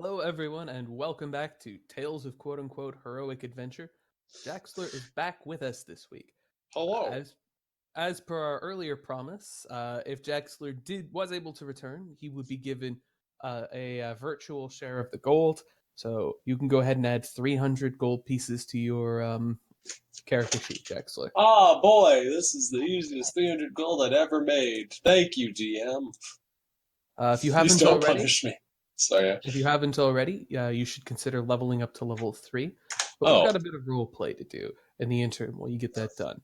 Hello, everyone, and welcome back to Tales of Quote Unquote Heroic Adventure. Jaxler is back with us this week. Hello. As per our earlier promise, if Jaxler was able to return, he would be given a virtual share of the gold. So you can go ahead and add 300 gold pieces to your character sheet, Jaxler. Ah, boy, this is the easiest 300 gold I'd ever made. Thank you, DM. If you Please haven't don't already, punish me. Sorry. you should consider leveling up to level 3. But we've Oh. got a bit of role play to do in the interim while you get that done.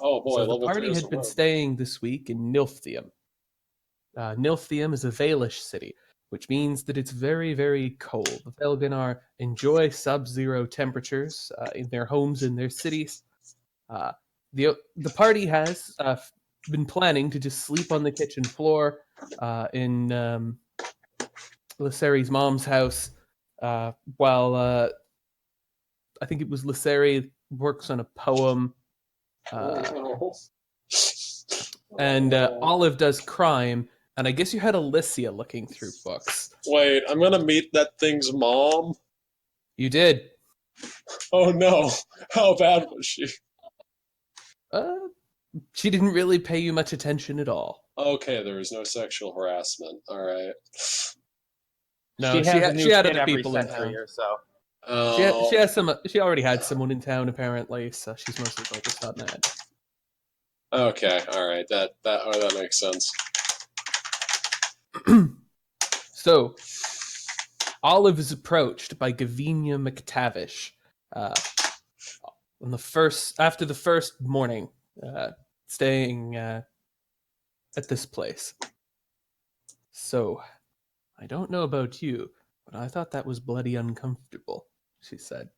Oh, boy, So the level 3 party is had a been rogue. staying this week in Nilfthium. Nilfthium is a Valish city, which means that it's very, very cold. The Velganar enjoy sub-zero temperatures in their homes and their cities. The party has been planning to just sleep on the kitchen floor in Lyseri's mom's house while I think it was Lyseri works on a poem. And Olive does crime, and I guess you had Alicia looking through books. Wait, I'm gonna meet that thing's mom? You did. Oh no, how bad was she? She didn't really pay you much attention at all. Okay, there was no sexual harassment. Alright. No, She has a she new had kid other every people in century town. or so. Oh. She has some. She already had someone in town apparently, so she's mostly focused on that. Okay, alright, that makes sense. So, Olive is approached by Gavinia McTavish after the first morning staying at this place. So, I don't know about you, but I thought that was bloody uncomfortable, she said.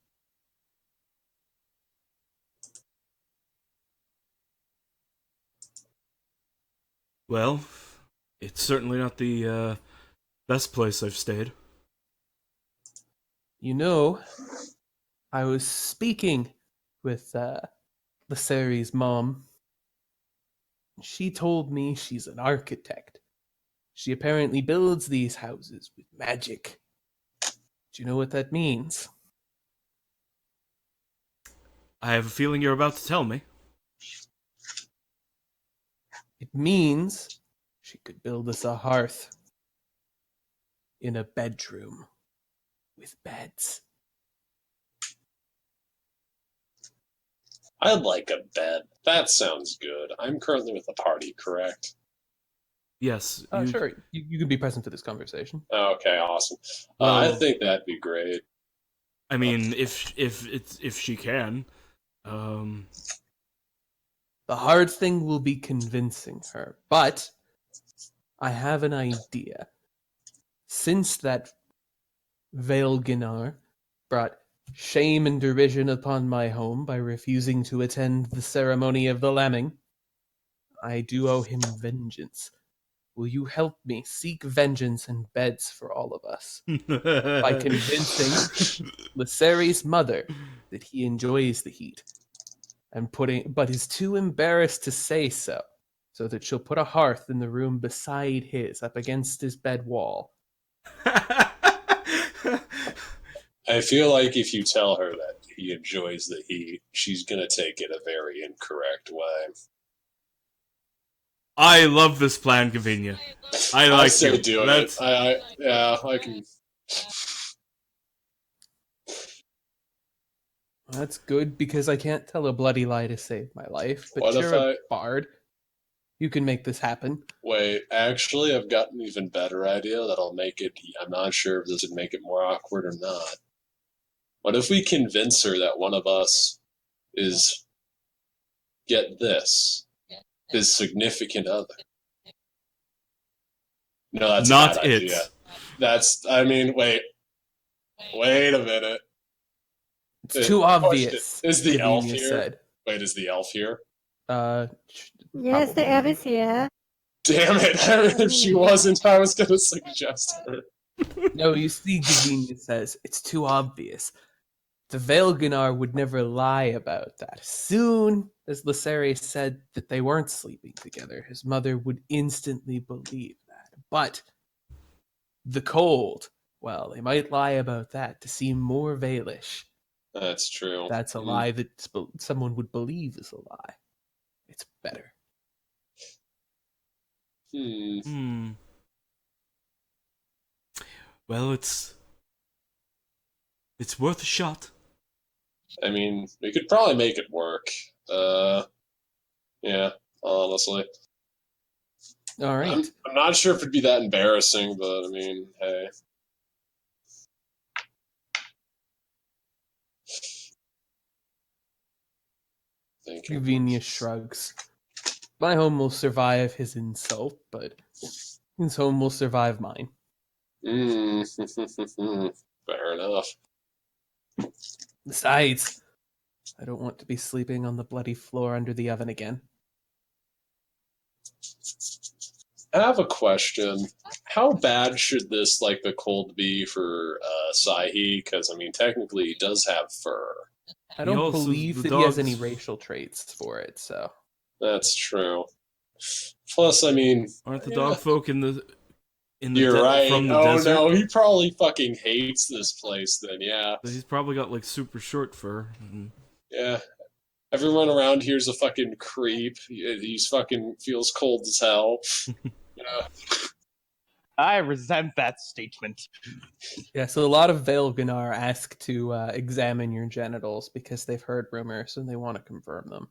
Well, it's certainly not the best place I've stayed. You know, I was speaking with Lyseri's mom. She told me she's an architect. She apparently builds these houses with magic. Do you know what that means? I have a feeling you're about to tell me. It means she could build us a hearth in a bedroom with beds. I'd like a bed. That sounds good. I'm currently with the party, correct? Yes. Sure, you can be present for this conversation. Okay, awesome. Well, I think that'd be great. I mean, if she can. The hard thing will be convincing her, but I have an idea. Since that Veilginar brought shame and derision upon my home by refusing to attend the ceremony of the lambing, I do owe him vengeance. Will you help me seek vengeance and beds for all of us by convincing Lyseri's mother that he enjoys the heat but is too embarrassed to say so that she'll put a hearth in the room beside his, up against his bed wall. I feel like if you tell her that he enjoys the heat, she's gonna take it a very incorrect way. I love this plan, Gavinia. I like I say you. do it. I can. That's good, because I can't tell a bloody lie to save my life, but What if you're a bard. You can make this happen. Wait, actually, I've got an even better idea that'll make it. I'm not sure if this would make it more awkward or not. What if we convince her that one of us is, get this, his significant other? No, that's not a bad it. idea. I mean, wait a minute. It's too obvious. Is the elf Gavinia here? said. Wait, is the elf here? Yes, the elf is here. Damn it! If she wasn't, I was gonna suggest her. No, you see, Gavinia says, it's too obvious. The Veilginar would never lie about that. As soon as Lyseri said that they weren't sleeping together, his mother would instantly believe that. But the cold Well, they might lie about that to seem more Valish. That's true. That's a lie that someone would believe is a lie. It's better. Well, it's worth a shot. I mean, we could probably make it work. Yeah, honestly. All right. I'm not sure if it'd be that embarrassing, but I mean, hey. Gavinia shrugs. My home will survive his insult, but his home will survive mine. Fair enough. Besides, I don't want to be sleeping on the bloody floor under the oven again. I have a question. How bad should this, like, the cold be for Sahi? Because, I mean, technically he does have fur. I don't believe that he has any racial traits for it, so... That's true. Plus, I mean... Aren't the dog folk in the You're right. from the oh desert? no, he probably fucking hates this place then, yeah. He's probably got, like, super short fur. Yeah. Everyone around here's a fucking creep. He's fucking feels cold as hell. Yeah. I resent that statement. Yeah, so a lot of Veilgunar ask to examine your genitals because they've heard rumors and they want to confirm them.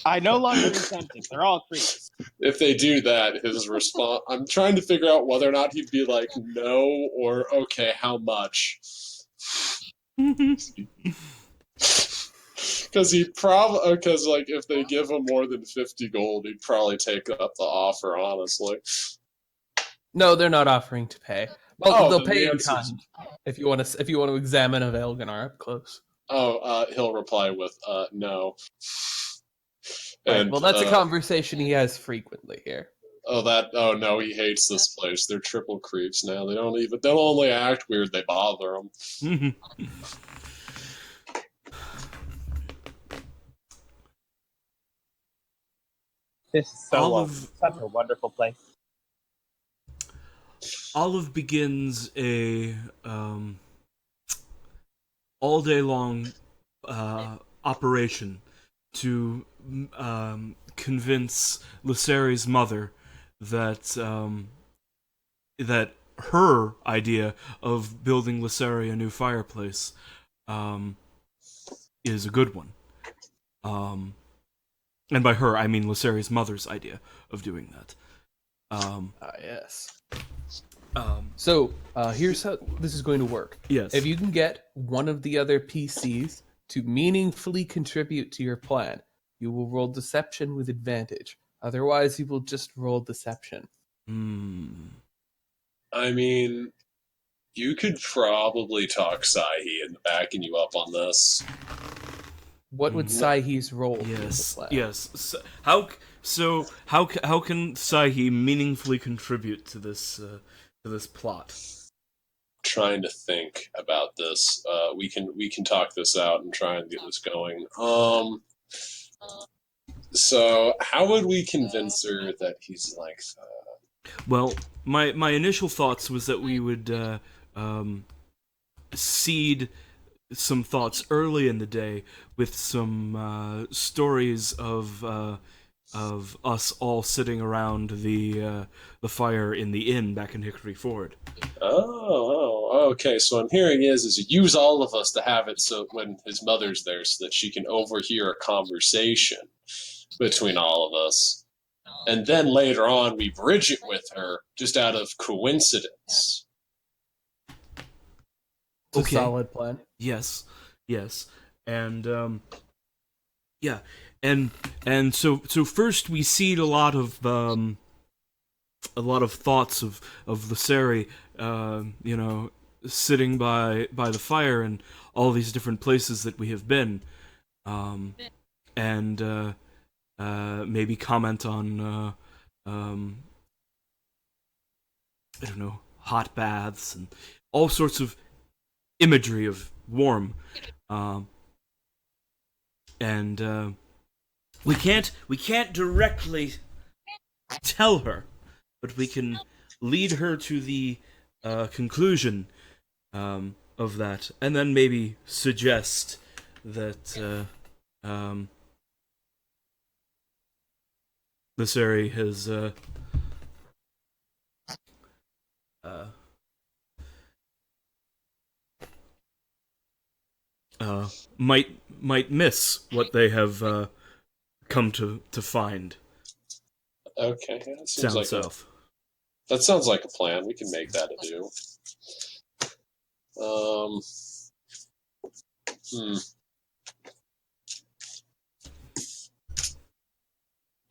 I no longer resent it. They're all creeps. If they do that, his response... I'm trying to figure out whether or not he'd be like, no, or okay, how much? Because like, if they give him more than 50 gold, he'd probably take up the offer, honestly. No, they're not offering to pay. Well, they'll pay in answer's- kind if you want to examine a Veilgunar up close. He'll reply with, no. Right, well, that's a conversation he has frequently here. Oh no, he hates this place. They're triple creeps now. They'll only act weird, they bother him. This is such a wonderful place. Olive begins a all day long operation to convince Lyseri's mother that that her idea of building Lyseri a new fireplace is a good one. And by her, I mean Lyseri's mother's idea of doing that. Yes. So, here's how this is going to work. Yes. If you can get one of the other PCs to meaningfully contribute to your plan, you will roll deception with advantage. Otherwise, you will just roll deception. I mean, you could probably talk Sahi into backing you up on this. What would Sahi's role be in the Yes. plan? Yes. How can Sahi meaningfully contribute to this plot? Trying to think about this. We can talk this out and try and get this going. So how would we convince her that he's like Well, my initial thoughts was that we would seed some thoughts early in the day with some stories of us all sitting around the fire in the inn back in Hickory Ford. Okay. So what I'm hearing is use all of us to have it so when his mother's there, so that she can overhear a conversation between all of us, and then later on we bridge it with her just out of coincidence. It's a Okay. solid plan. Yes, and yeah, and so first we seed a lot of thoughts of Lyseri, sitting by the fire and all these different places that we have been, and maybe comment on I don't know, hot baths and all sorts of imagery of warm, and we can't directly tell her, but we can lead her to the conclusion of that, and then maybe suggest that Viseri has might miss what they have come to find. Okay, that seems Down like south. that sounds like a plan. We can make that a do.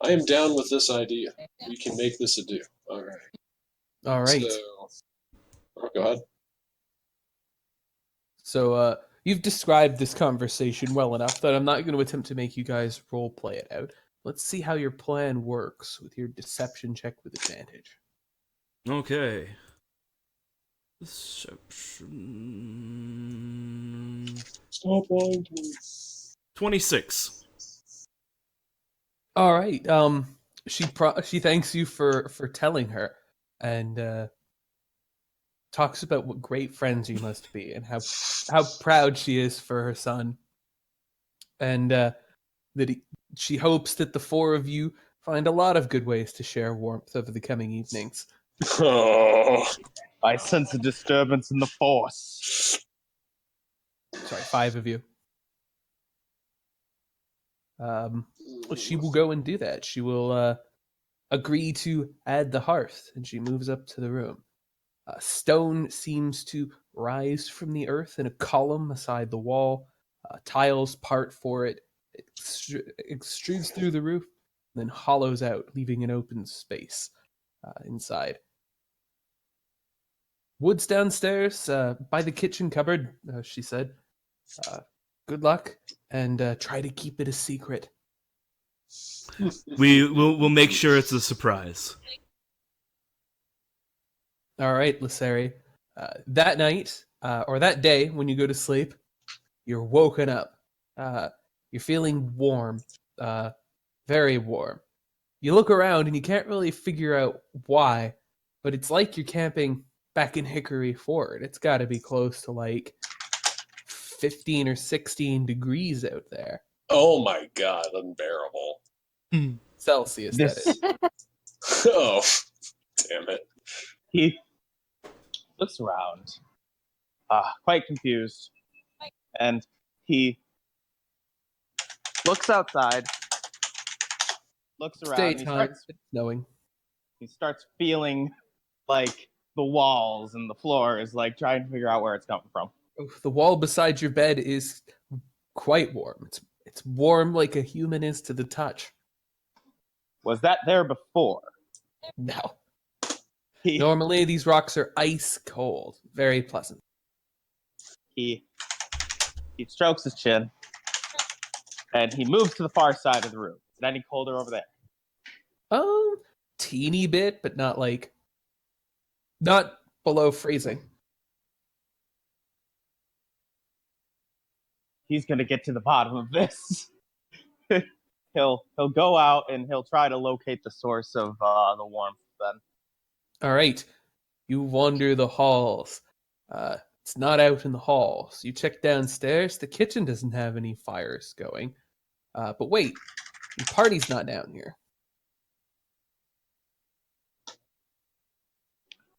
I am down with this idea. We can make this a do. All right. All right. Go ahead. So, you've described this conversation well enough that I'm not going to attempt to make you guys role play it out. Let's see how your plan works with your deception check with advantage. Okay. Deception. Stop lying to me. 26. All right. She thanks you for telling her, and talks about what great friends you must be, and how proud she is for her son, and she hopes that the four of you find a lot of good ways to share warmth over the coming evenings. Oh. I sense a disturbance in the force. Sorry, 5 of you. She will go and do that. She will agree to add the hearth, and she moves up to the room. Stone seems to rise from the earth in a column beside the wall. Tiles part for it. It extrudes through the roof, and then hollows out, leaving an open space inside. Wood's downstairs by the kitchen cupboard, she said. Good luck, and try to keep it a secret. We'll make sure it's a surprise. All right, Lyseri. That night, or that day, when you go to sleep, you're woken up. You're feeling warm, very warm. You look around and you can't really figure out why, but it's like you're camping back in Hickory Fort. It's got to be close to like 15 or 16 degrees out there. Oh my god, unbearable. Celsius, that is. Oh, damn it. He looks around, quite confused, and he looks outside, looks around, and Daytime, it's snowing. he starts feeling like the walls and the floor is like trying to figure out where it's coming from. The wall beside your bed is quite warm. It's warm like a human is to the touch. Was that there before? No. Normally, these rocks are ice cold. Very pleasant. He strokes his chin, and he moves to the far side of the room. Is it any colder over there? Teeny bit, but not below freezing. He's gonna get to the bottom of this. He'll go out and he'll try to locate the source of the warmth. Then. All right, you wander the halls. It's not out in the halls. You check downstairs. The kitchen doesn't have any fires going. But wait, the party's not down here.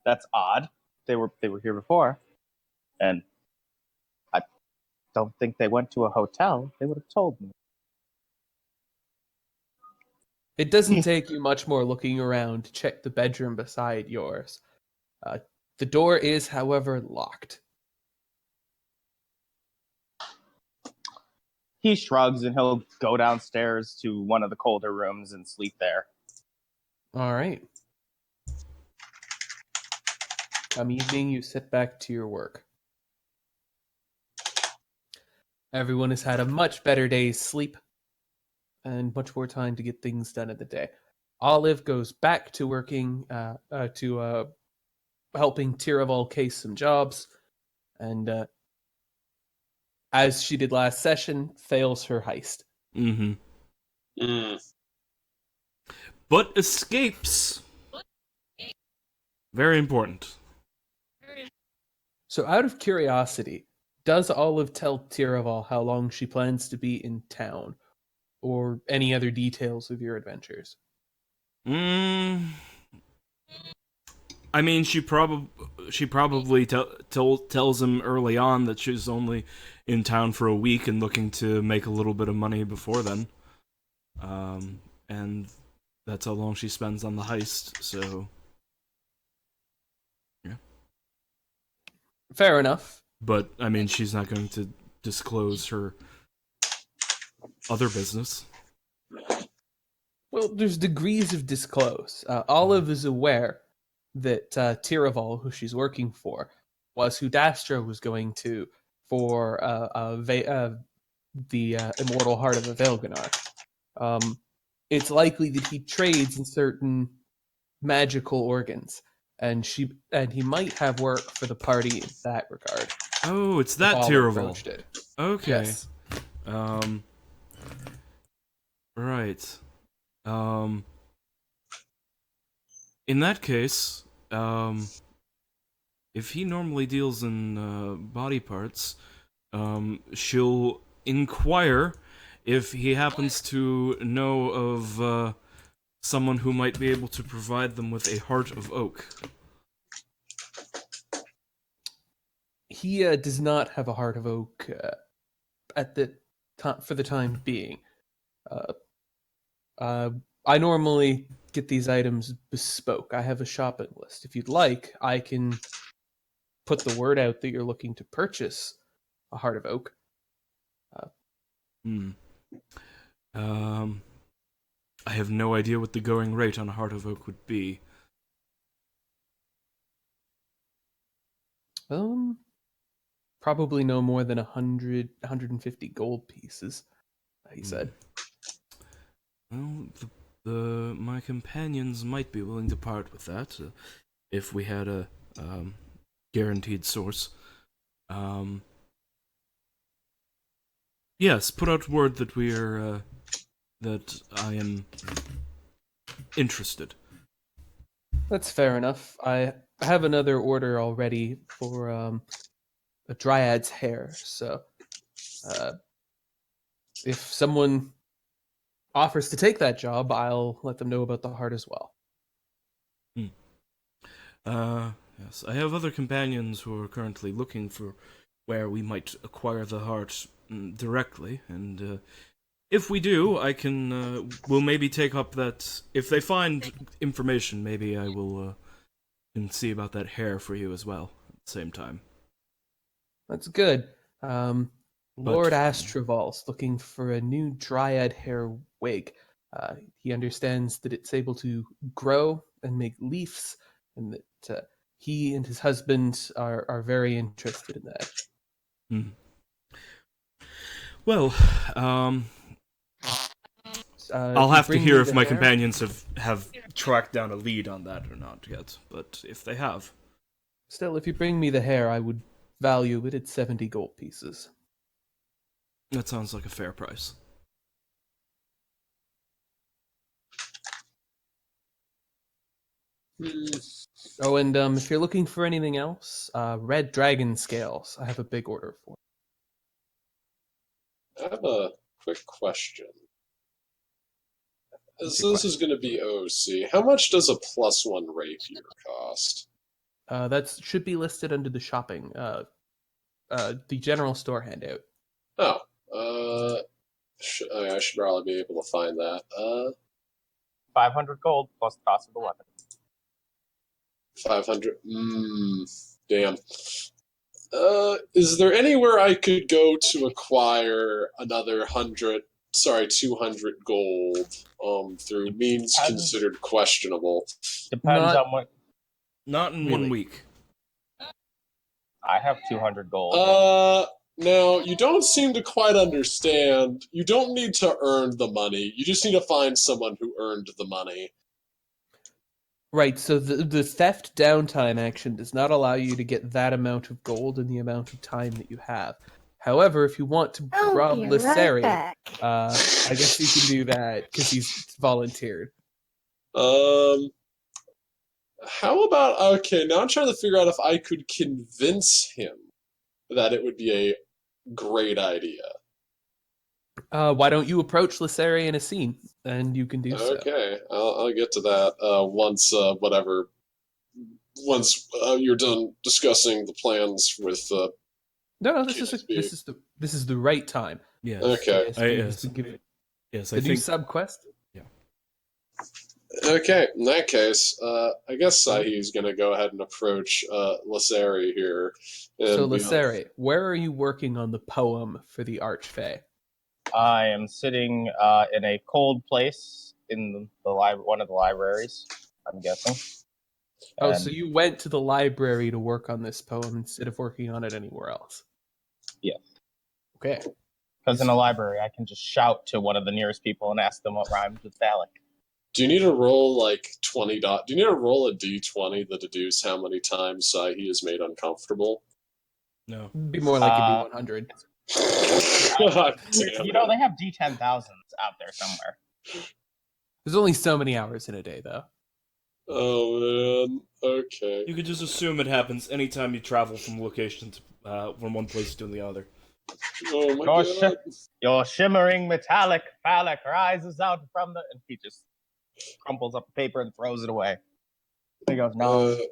That's odd. They were here before, and I don't think they went to a hotel. They would have told me. It doesn't take you much more looking around to check the bedroom beside yours. The door is, however, locked. He shrugs and he'll go downstairs to one of the colder rooms and sleep there. All right. Come evening, you sit back to your work. Everyone has had a much better day's sleep and much more time to get things done in the day. Olive goes back to working, to helping Tiraval case some jobs, and as she did last session, fails her heist. But escapes. Very important. So, out of curiosity, does Olive tell Tiraval how long she plans to be in town, or any other details of your adventures? I mean, she probably tells him early on that she's only in town for a week and looking to make a little bit of money before then. And that's how long she spends on the heist, so... Yeah. Fair enough. But, I mean, she's not going to disclose her other business. Well, there's degrees of disclose. Olive is aware that Tiraval, who she's working for, was who Dastra was going to for the immortal heart of a Velganar. It's likely that he trades in certain magical organs, and he might have work for the party in that regard. Oh, it's that Olive Tiraval. broached it. Okay. Yes. Right. In that case, if he normally deals in body parts, she'll inquire if he happens to know of someone who might be able to provide them with a heart of oak. He does not have a heart of oak at the for the time being. I normally get these items bespoke. I have a shopping list. If you'd like, I can put the word out that you're looking to purchase a heart of oak. I have no idea what the going rate on a heart of oak would be. Probably no more than 150 gold pieces, he said. Well, my companions might be willing to part with that if we had a guaranteed source. Yes, put out word that we're that I am interested. That's fair enough. I have another order already for a dryad's hair. So, if someone offers to take that job, I'll let them know about the heart as well. Yes, I have other companions who are currently looking for where we might acquire the heart directly, and if we do, I can, we'll maybe take up that, if they find information, maybe I will, can see about that hair for you as well, at the same time. That's good. Lord Astroval's looking for a new dryad hair wig. He understands that it's able to grow and make leaves, and that he and his husband are very interested in that. Well, I'll have to hear if my companions have tracked down a lead on that or not yet, but if they have. Still, if you bring me the hair, I would value it at 70 gold pieces. That sounds like a fair price. Oh, and if you're looking for anything else, red dragon scales, I have a big order for. I have a quick question. So this is going to be OC. How much does a +1 rapier cost? That should be listed under the shopping, the general store handout. Oh, I should probably be able to find that. 500 gold plus cost of the weapon. 500. Damn. Is there anywhere I could go to acquire another 200 gold through means considered questionable? Depends on what. Not in 1 week. I have 200 gold. Now, you don't seem to quite understand. You don't need to earn the money. You just need to find someone who earned the money. Right, so the theft downtime action does not allow you to get that amount of gold in the amount of time that you have. However, if you want to rob Lisseri, I guess you can do that because he's volunteered. How about okay? Now I'm trying to figure out if I could convince him that it would be a great idea. Why don't you approach Lysari and Essene, and you can do so. Okay, I'll get to that once you're done discussing the plans with. No, KSB. this is the right time. Yes. Okay. KSB has been given Yes, the I new think. sub quest. Okay, in that case, I guess Sahi's going to go ahead and approach Lysari here. So, And be like, Lysari, where are you working on the poem for the Archfey? I am sitting in a cold place in the one of the libraries, I'm guessing. Oh, And so you went to the library to work on this poem instead of working on it anywhere else? Yes. Okay. Because in a library, I can just shout to one of the nearest people and ask them what rhymes with phallic. do you need to roll like 20 dot? Do you need to roll a d20 to deduce how many times Sahi is made uncomfortable? No. It'd be more like a D100. God damn You know, it. they have D10,000s out there somewhere. There's only so many hours in a day, though. Oh man. Okay. You could just assume it happens anytime you travel from location to from one place to the other. Oh my Your, god. your shimmering metallic phallic rises out from the... And he just crumples up the paper and throws it away. He goes, no, the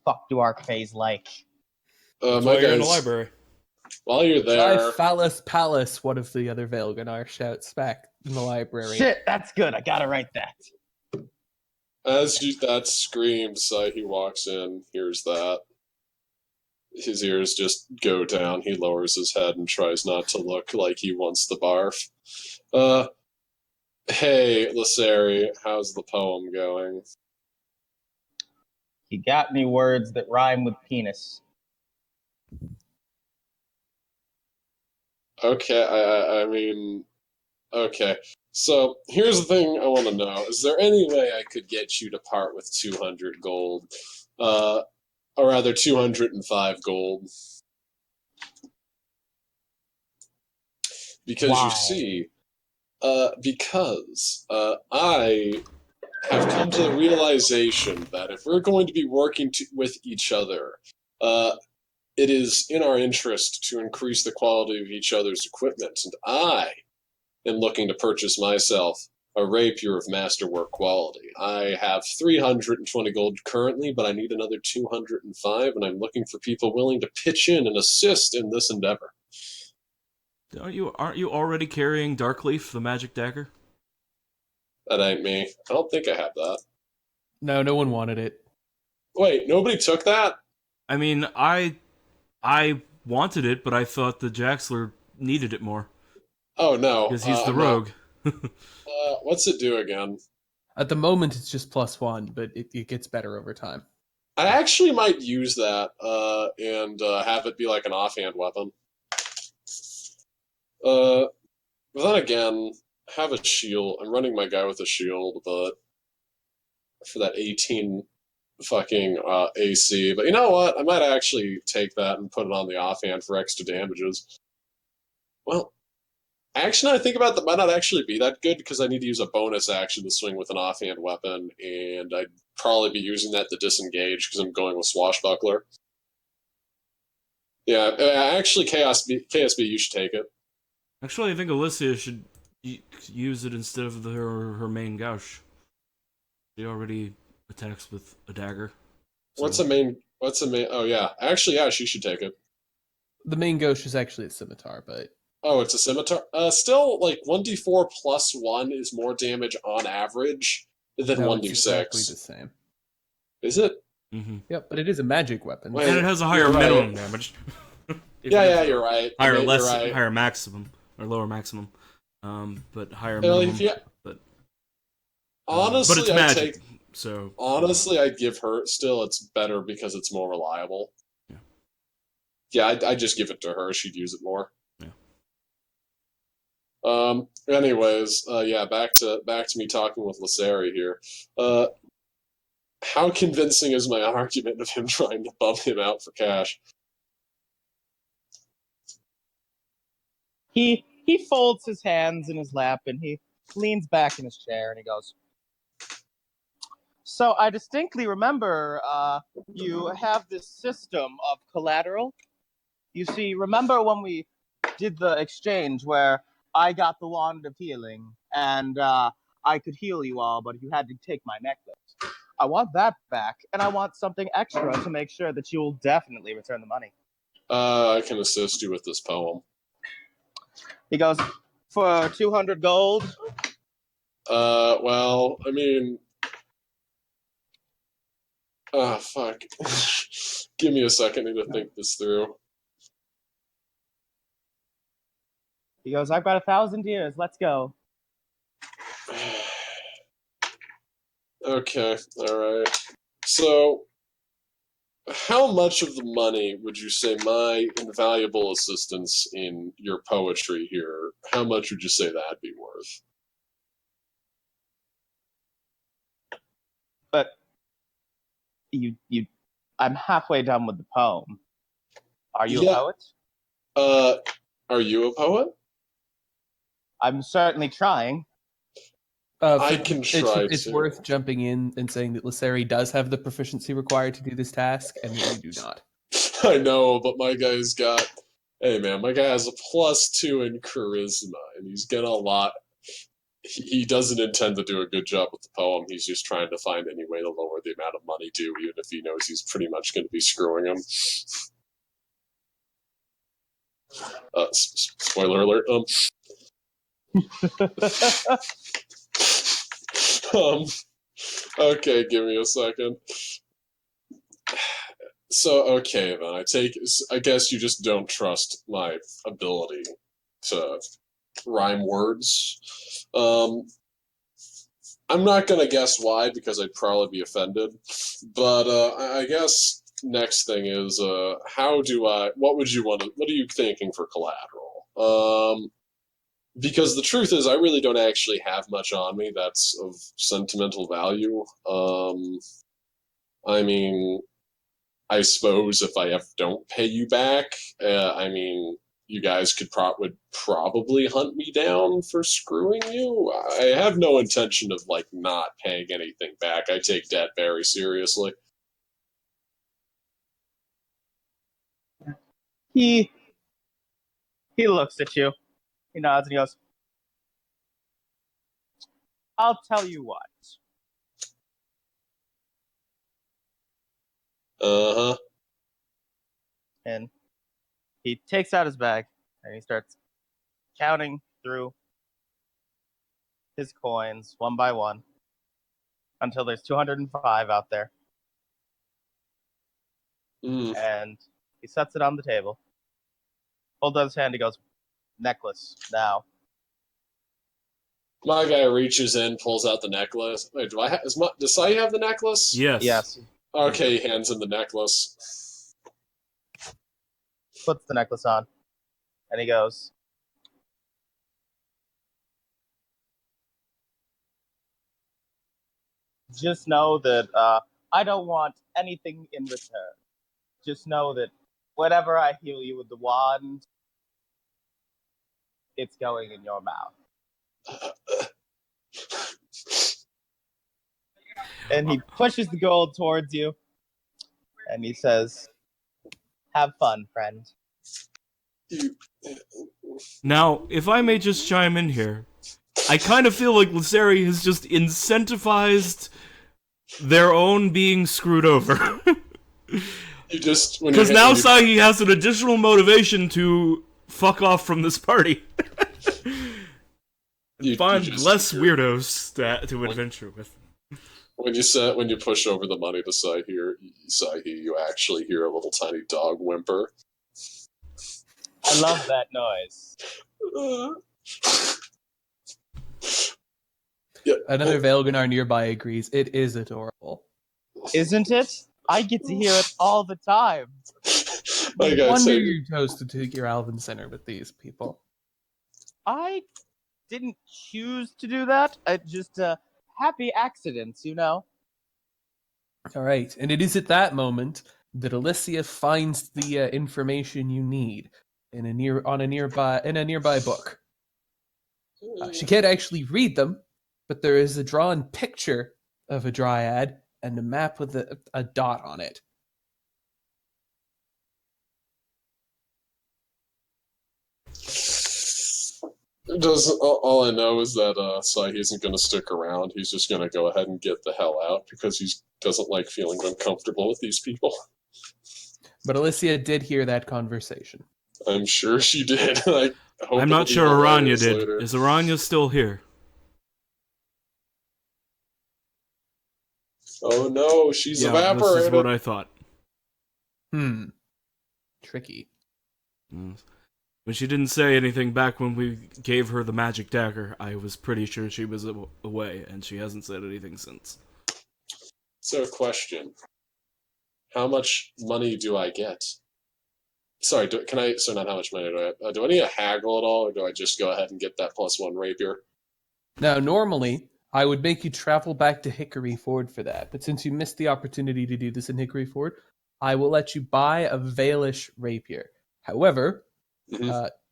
fuck do Archfays like? That's my why you're in the guys, library. while you're Try there, Phallus Palace, one of the other Velganar shouts back in the library. Shit, that's good. I gotta write that. as that screams, he walks in, hears that. His ears just go down. He lowers his head and tries not to look like he wants the barf. Hey, Lysari, how's the poem going? He got me words that rhyme with penis. Okay, I mean, okay. So here's the thing I want to know: is there any way I could get you to part with 200 gold, or rather 205 gold? Because Why? you see, because I have come to the realization that if we're going to be working with each other, it is in our interest to increase the quality of each other's equipment, and I am looking to purchase myself a rapier of masterwork quality. I have 320 gold currently, but I need another 205, and I'm looking for people willing to pitch in and assist in this endeavor. Aren't you already carrying Darkleaf, the magic dagger? That ain't me. I don't think I have that. No one wanted it. Wait, nobody took that? I mean, I wanted it, but I thought the Jaxler needed it more Oh no, because he's the I'm not- rogue. what's it do again? At the moment, it's just +1, but it gets better over time. I actually might use that and have it be like an offhand weapon. But then again, have a shield. I'm running my guy with a shield, but for that 18 fucking AC. But you know what? I might actually take that and put it on the offhand for extra damages. Well, action I think about that might not actually be that good because I need to use a bonus action to swing with an offhand weapon, and I'd probably be using that to disengage because I'm going with Swashbuckler. Yeah, actually, KSB, you should take it. Actually, I think Alicia should use it instead of her main gouge. She already attacks with a dagger. So. What's a main? Oh yeah, actually, yeah, she should take it. The main ghost is actually a scimitar, but Oh, it's a scimitar. Still, like 1d4 plus 1 is more damage on average than no, 1d6. it's exactly the same. Is it? Mm-hmm. Yep, but it is a magic weapon. Wait, And it has a higher you're right. minimum damage. Yeah, you're right. Higher You're right. higher maximum or lower maximum, but higher Well, minimum. but Honestly, but it's magic. So honestly, I'd give her. Still, it's better because it's more reliable. Yeah. Yeah, I'd just give it to her. She'd use it more. Yeah. Anyways, yeah. Back to me talking with Lysari here. How convincing is my argument of him trying to bum him out for cash? He folds his hands in his lap and he leans back in his chair and he goes, So I distinctly remember you have this system of collateral. You see, remember when we did the exchange where I got the wand of healing and I could heal you all, but you had to take my necklace. I want that back, and I want something extra to make sure that you will definitely return the money. I can assist you with this poem. He goes, for 200 gold. Well, I mean, fuck. Give me a second to think this through. He goes, I've got 1,000 years. Let's go. Okay, alright. So, how much of the money would you say my invaluable assistance in your poetry here, how much would you say that'd be worth? But I'm halfway done with the poem. Are you Yeah. a poet? Are you a poet? I'm certainly trying. I can try It's to. worth jumping in and saying that Lisseri does have the proficiency required to do this task, and that you do not. I know, but my guy's got. Hey man, my guy has a +2 in charisma, and he's got a lot. He doesn't intend to do a good job with the poem. He's just trying to find any way to lower the amount of money due, even if he knows he's pretty much going to be screwing him. Spoiler alert. Okay, give me a second. So, okay then, I guess you just don't trust my ability to rhyme words. I'm not gonna guess why, because I'd probably be offended, but I guess next thing is, what are you thinking for collateral? Because the truth is, I really don't actually have much on me that's of sentimental value. I mean, I suppose if I don't pay you back, I mean, you guys would probably hunt me down for screwing you. I have no intention of not paying anything back. I take debt very seriously. He looks at you. He nods and he goes, I'll tell you what. Uh-huh. And he takes out his bag and he starts counting through his coins one by one until there's 205 out there. And he sets it on the table. Holds out his hand. He goes, necklace now. My guy reaches in, pulls out the necklace. Wait, does Sai have the necklace? Yes. Okay, he hands him the necklace. Puts the necklace on. And he goes, just know that I don't want anything in return. Just know that whenever I heal you with the wand, it's going in your mouth. And he pushes the gold towards you. And he says, have fun, friend. Now, if I may just chime in here, I kind of feel like Lisseri has just incentivized their own being screwed over. Because now Sahi has an additional motivation to fuck off from this party. Find less weirdos to adventure with. When you push over the money to Sahi, you actually hear a little tiny dog whimper. I love that noise. Yeah. Another Velganar nearby agrees. It is adorable. Isn't it? I get to hear it all the time. No wonder you chose to take your Alvin Center with these people. I didn't choose to do that. I just happy accidents, you know. All right, and it is at that moment that Alicia finds the information you need in a nearby book. She can't actually read them, but there is a drawn picture of a dryad and a map with a dot on it. All I know is that Sai isn't going to stick around. He's just going to go ahead and get the hell out because he doesn't like feeling uncomfortable with these people. But Alicia did hear that conversation. I'm sure she did. I'm not sure Aranya did. Later. Is Aranya still here? Oh no, she's evaporated. This is what I thought. Tricky. When she didn't say anything back when we gave her the magic dagger, I was pretty sure she was away, and she hasn't said anything since. So, question. How much money do I get? Sorry, so not how much money do I have. Do I need a haggle at all, or do I just go ahead and get that +1 rapier? Now, normally, I would make you travel back to Hickory Ford for that, but since you missed the opportunity to do this in Hickory Ford, I will let you buy a Valish rapier. However,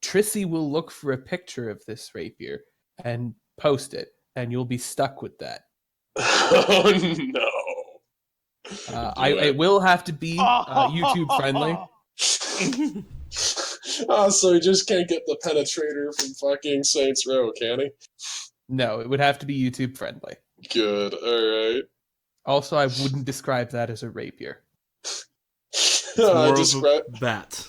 Trissy will look for a picture of this rapier and post it, and you'll be stuck with that. Oh no! It will have to be YouTube friendly. So he just can't get the penetrator from fucking Saints Row, can he? No, it would have to be YouTube friendly. Good, alright. Also, I wouldn't describe that as a rapier. More of a bat.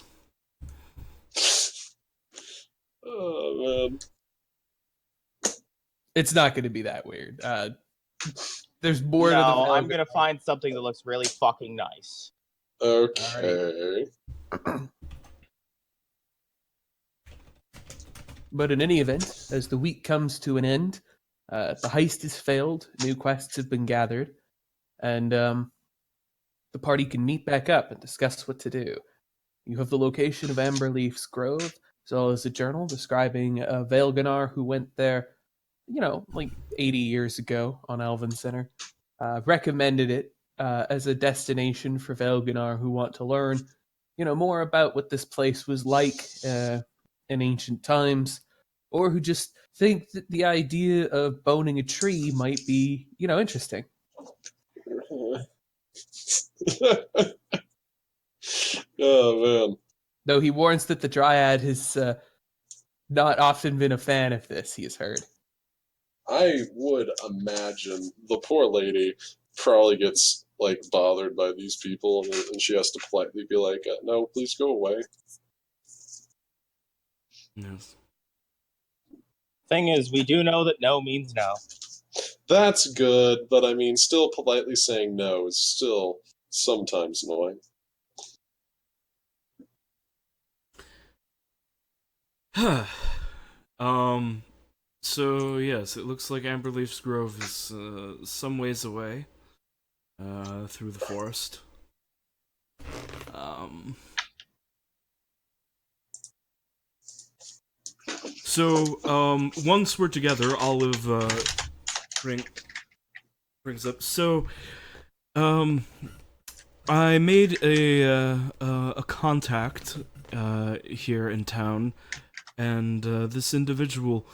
Oh, man. It's not going to be that weird. There's more to the I'm going to find something that looks really fucking nice. Okay. But in any event, as the week comes to an end, the heist has failed, new quests have been gathered, and the party can meet back up and discuss what to do. You have the location of Amberleaf's Grove, as well as a journal describing Vale Gunnar who went there, 80 years ago on Elven Center. Recommended it as a destination for Vale Gunnar who want to learn, more about what this place was like in ancient times, or who just think that the idea of boning a tree might be, interesting. Oh, man. Though he warns that the Dryad has not often been a fan of this, he has heard. I would imagine the poor lady probably gets, bothered by these people, and she has to politely be like, no, please go away. Yes. Thing is, we do know that no means no. That's good, but still politely saying no is still sometimes annoying. So yes, it looks like Amberleaf's Grove is some ways away through the forest. So once we're together, Olive brings up. So I made a contact here in town, and this individual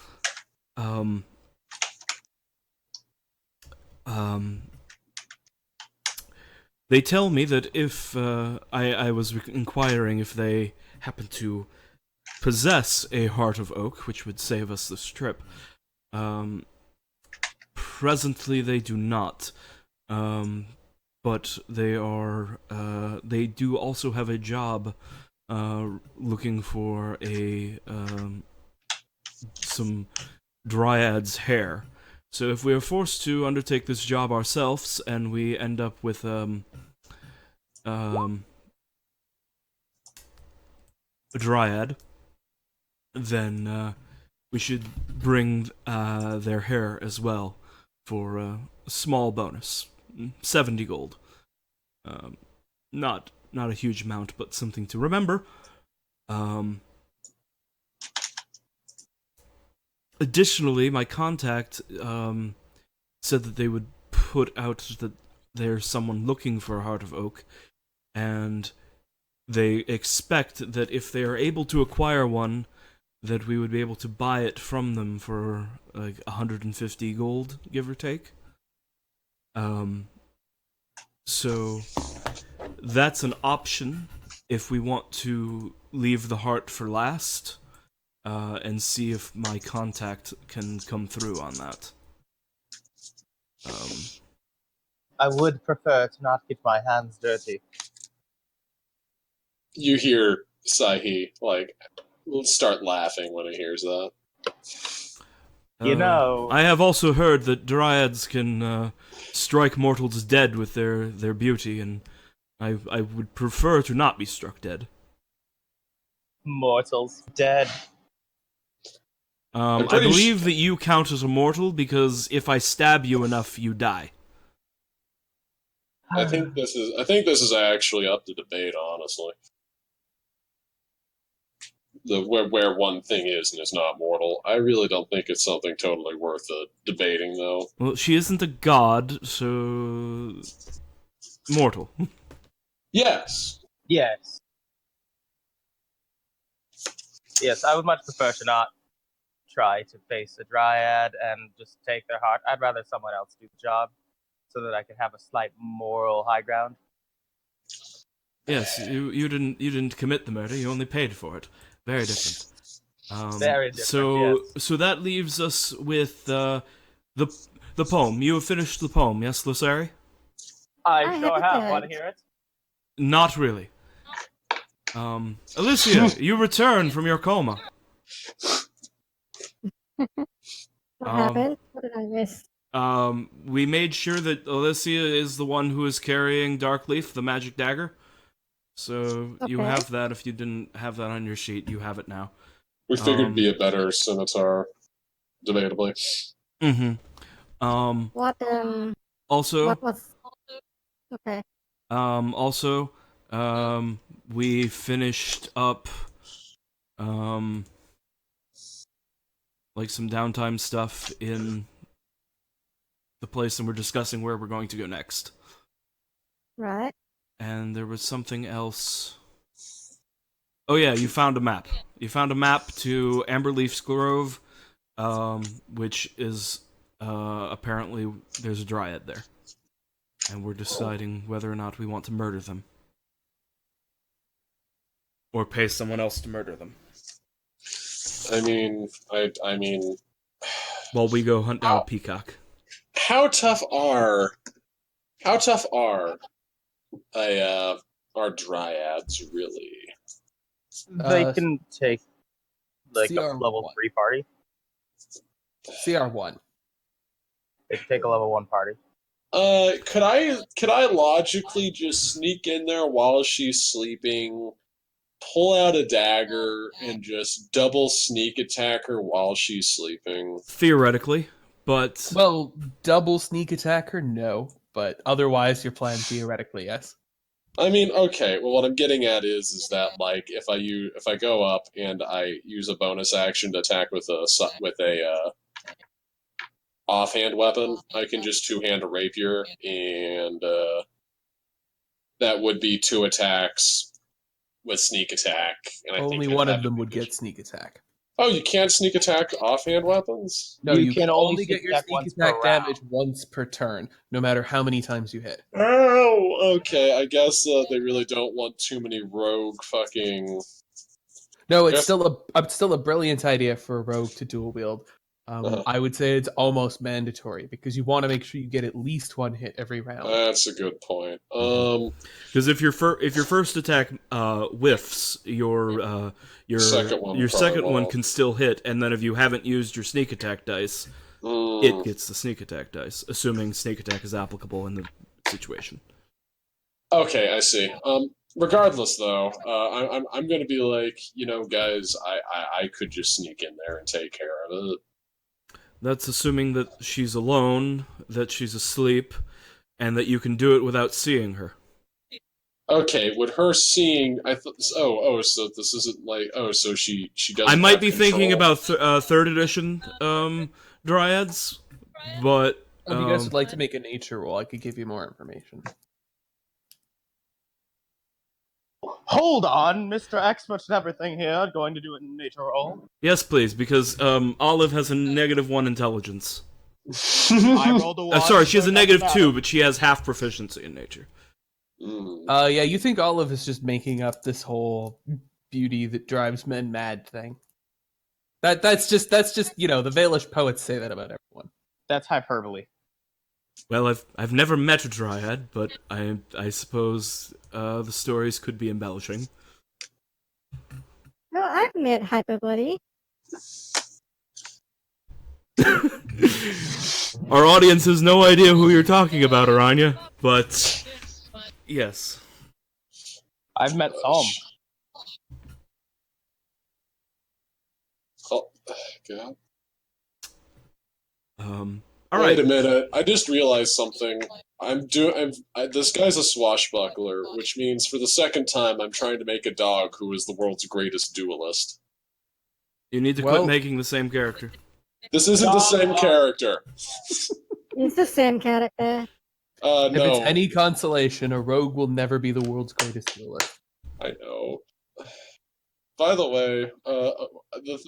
they tell me that if I was inquiring if they happen to possess a Heart of Oak, which would save us this trip. Presently they do not, but they are they do also have a job looking for some Dryad's hair. So if we are forced to undertake this job ourselves and we end up with a Dryad, then we should bring their hair as well for a small bonus, 70 gold. Not a huge amount, but something to remember. Additionally, my contact said that they would put out that there's someone looking for a Heart of Oak, and they expect that if they are able to acquire one, that we would be able to buy it from them for 150 gold, give or take. So that's an option if we want to leave the heart for last, and see if my contact can come through on that. I would prefer to not get my hands dirty. You hear Sahi start laughing when he hears that. I have also heard that dryads can strike mortals dead with their beauty, and I would prefer to not be struck dead. Mortals dead. I believe that you count as a mortal because if I stab you enough, you die. I think this is actually up to debate, honestly. Where one thing is and is not mortal. I really don't think it's something totally worth debating, though. Well, she isn't a god, so mortal. Yes. Yes. Yes, I would much prefer to not try to face a dryad and just take their heart. I'd rather someone else do the job so that I can have a slight moral high ground. Yes, you didn't commit the murder. You only paid for it. Very different. Very different. So that leaves us with the poem. You have finished the poem, yes, Losari? I sure have. Want to hear it? Not really. Alicia, you return from your coma. What happened? What did I miss? We made sure that Alicia is the one who is carrying Darkleaf, the magic dagger. So you have that. If you didn't have that on your sheet, you have it now. We figured be a better scimitar, debatably. Mm-hmm. Also. What was? Okay. Also, we finished up, like some downtime stuff in the place, and we're discussing where we're going to go next. Right. And there was something else. Oh yeah, you found a map. You found a map to Amberleaf's Grove, which is, apparently there's a dryad there. And we're deciding whether or not we want to murder them. Or pay someone else to murder them. I mean... While we go hunt down a peacock. How tough are our dryads, really? They can take, like, a CR1. level 3 party. CR1. They can take a level 1 party. Could I logically just sneak in there while she's sleeping, pull out a dagger, and just double sneak attack her while she's sleeping? Theoretically, but... Well, double sneak attacker, no. But otherwise, your plan theoretically, yes. I mean, okay. Well, what I'm getting at is that, like, if I go up and I use a bonus action to attack with a offhand weapon, I can just two-hand a rapier, and that would be 2 attacks with sneak attack. And Only one of them would get sneak attack. Oh, you can't sneak attack offhand weapons? No, you can only get your sneak attack damage once per turn, no matter how many times you hit. Oh, okay. I guess they really don't want too many rogue fucking... No, it's still a brilliant idea for a rogue to dual wield. I would say it's almost mandatory because you want to make sure you get at least 1 hit every round. That's a good point. Because if your first attack whiffs, your second one can still hit, and then if you haven't used your sneak attack dice, it gets the sneak attack dice, assuming sneak attack is applicable in the situation. Okay, I see. Regardless, though, I'm going to be like, guys, I could just sneak in there and take care of it. That's assuming that she's alone, that she's asleep, and that you can do it without seeing her. Okay, with her seeing, so this isn't like, so she doesn't. I might be thinking about 3rd edition dryads, but if you guys would like to make a nature roll, I could give you more information. Hold on, Mr. Expert at everything here, going to do a nature roll. Yes, please, because Olive has a -1 intelligence. I rolled a one. Sorry, she has so a it doesn't -2, matter. but she has half proficiency in nature. Yeah, you think Olive is just making up this whole beauty that drives men mad thing. That's just the Valish poets say that about everyone. That's hyperbole. Well, I've never met a dryad, but I suppose the stories could be embellishing. Well, I've met hyperbole. Our audience has no idea who you're talking about, Aranya, but yes. I've met some. Oh, God. All right. Wait a minute. I just realized something. This guy's a swashbuckler, which means for the second time I'm trying to make a dog who is the world's greatest duelist. You need to quit making the same character. This isn't the same character. It's the same character. No. If it's any consolation, a rogue will never be the world's greatest duelist. I know. By the way,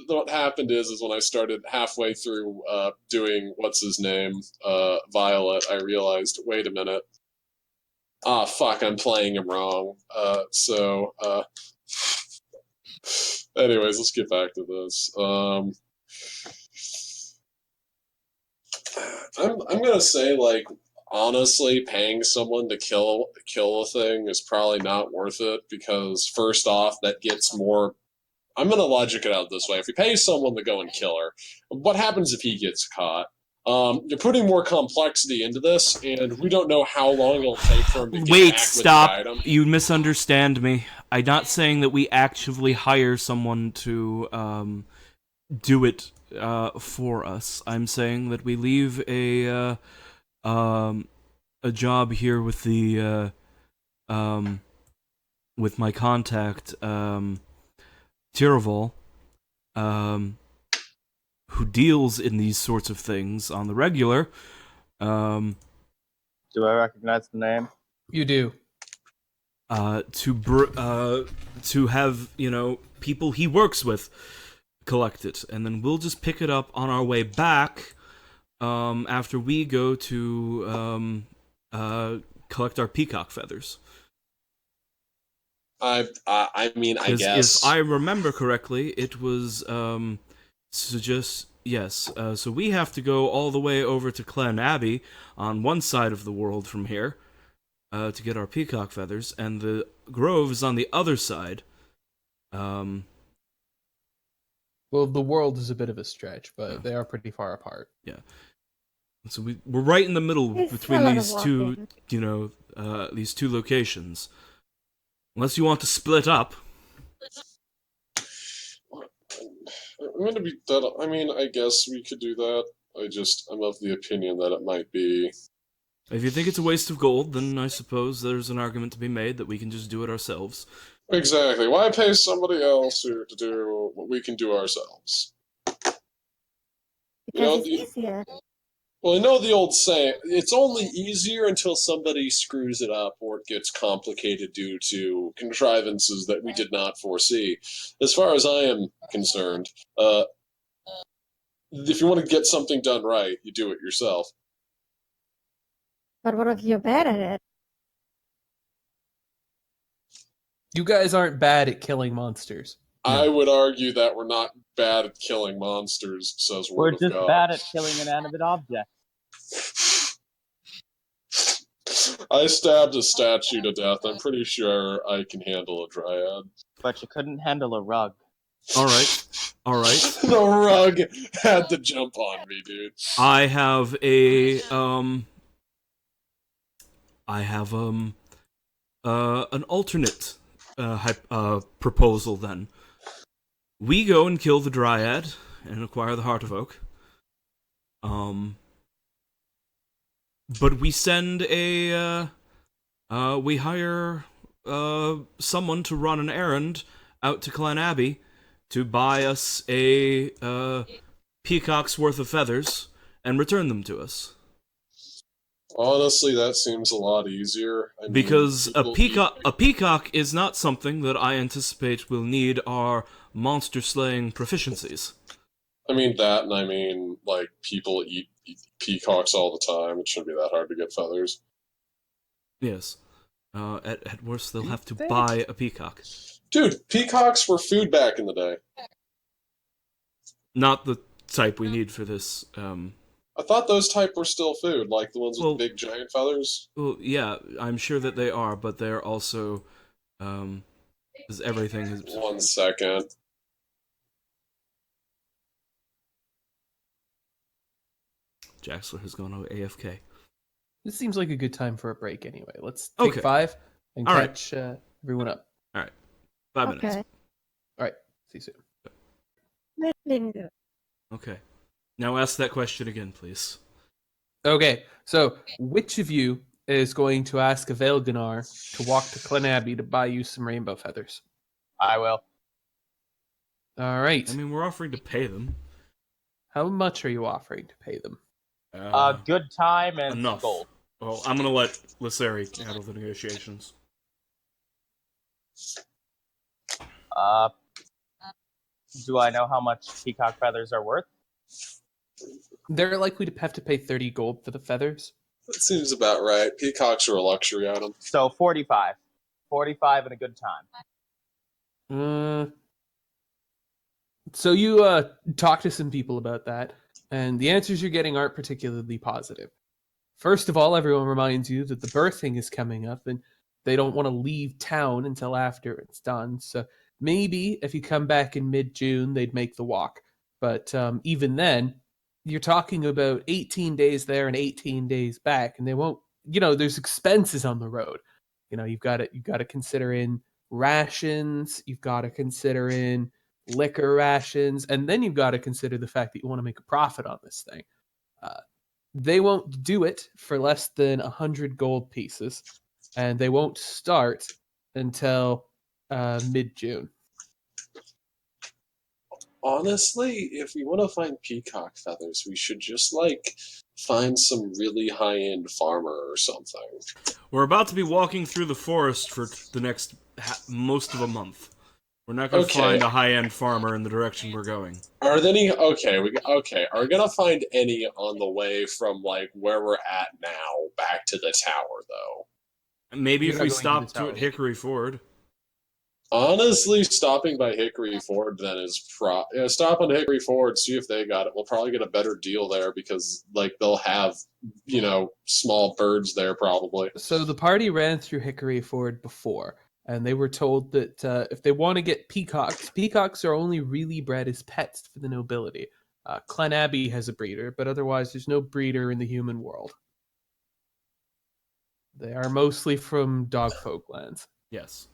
what happened is when I started halfway through doing what's his name, Violet, I realized, wait a minute. Ah, fuck, I'm playing him wrong. Anyways, let's get back to this. I'm gonna say, like, honestly, paying someone to kill a thing is probably not worth it, because first off, that gets more. I'm gonna logic it out this way: if you pay someone to go and kill her, what happens if he gets caught? You're putting more complexity into this, and we don't know how long it'll take for him to get Wait, back stop. with the item. You misunderstand me. I'm not saying that we actively hire someone to do it for us. I'm saying that we leave a job here with the with my contact Tiraval, who deals in these sorts of things on the regular. Do I recognize the name? You do. To have, people he works with collect it, and then we'll just pick it up on our way back after we go to collect our peacock feathers. I mean, I 'Cause guess. if I remember correctly, it was so we have to go all the way over to Clan Abbey on one side of the world from here to get our peacock feathers, and the grove is on the other side. Well, the world is a bit of a stretch, but they are pretty far apart. Yeah. So we're right in the middle It's between a lot these of two, walking. these two locations. Unless you want to split up. I'm gonna be that. I mean, I guess we could do that. I'm of the opinion that it might be. If you think it's a waste of gold, then I suppose there's an argument to be made that we can just do it ourselves. Exactly. Why pay somebody else to do what we can do ourselves? Because it's easier. Well, I know the old saying, it's only easier until somebody screws it up or it gets complicated due to contrivances that we did not foresee. As far as I am concerned, if you want to get something done right, you do it yourself. But what if you're bad at it? You guys aren't bad at killing monsters. I would argue that we're not bad at killing monsters, says We're Word of just God. bad at killing inanimate objects. I stabbed a statue to death. I'm pretty sure I can handle a dryad. But you couldn't handle a rug. Alright. The rug had to jump on me, dude. I have an alternate proposal then. We go and kill the Dryad and acquire the Heart of Oak. But we send we hire someone to run an errand out to Clan Abbey to buy us a peacock's worth of feathers and return them to us. Honestly, that seems a lot easier. I mean, Because a peacock is not something that I anticipate will need our monster slaying proficiencies. I mean that, and I mean like people eat peacocks all the time. It shouldn't be that hard to get feathers. Yes. At worst, they'll have to Think- buy a peacock. Dude, peacocks were food back in the day. Not the type we need for this. I thought those type were still food, like the ones with Well- the big giant feathers. Well, yeah, I'm sure that they are, but they're also, because everything is. 1 second. Jaxler has gone AFK. This seems like a good time for a break anyway. Let's take Okay. 5 and All right. catch everyone up. 5 minutes. Okay. All right. See you soon. Listening to it. Okay. Now ask that question again, please. Okay, so which of you is going to ask a Veilganar to walk to Clen Abbey to buy you some rainbow feathers? I will. All right. I mean, we're offering to pay them. How much are you offering to pay them? Good time and Enough. gold. Well, I'm gonna let Lisseri handle the negotiations. Do I know how much peacock feathers are worth? They're likely to have to pay 30 gold for the feathers. That seems about right. Peacocks are a luxury item. So 45. 45 and a good time. So you talk to some people about that, and the answers you're getting aren't particularly positive. First of all, everyone reminds you that the birthing is coming up, and they don't want to leave town until after it's done. So maybe if you come back in mid-June, they'd make the walk. But even then, you're talking about 18 days there and 18 days back, and they won't. There's expenses on the road. You've got to consider in rations. You've got to consider in liquor rations, and then you've got to consider the fact that you want to make a profit on this thing. They won't do it for less than 100 gold pieces, and they won't start until mid-June. Honestly, if we want to find peacock feathers, we should just find some really high-end farmer or something. We're about to be walking through the forest for the next most of a month. We're not going to Okay. find a high-end farmer in the direction we're going. Are there any? Okay. Are we gonna find any on the way from where we're at now back to the tower though? Maybe You're if not we going to stopped the tower. at Hickory Ford. Honestly, stopping by Hickory Ford then is stop on Hickory Ford, see if they got it. We'll probably get a better deal there because they'll have small birds there probably. So the party ran through Hickory Ford before, and they were told that if they want to get peacocks are only really bred as pets for the nobility. Clen Abbey has a breeder, but otherwise there's no breeder in the human world. They are mostly from dogfolk lands. Yes.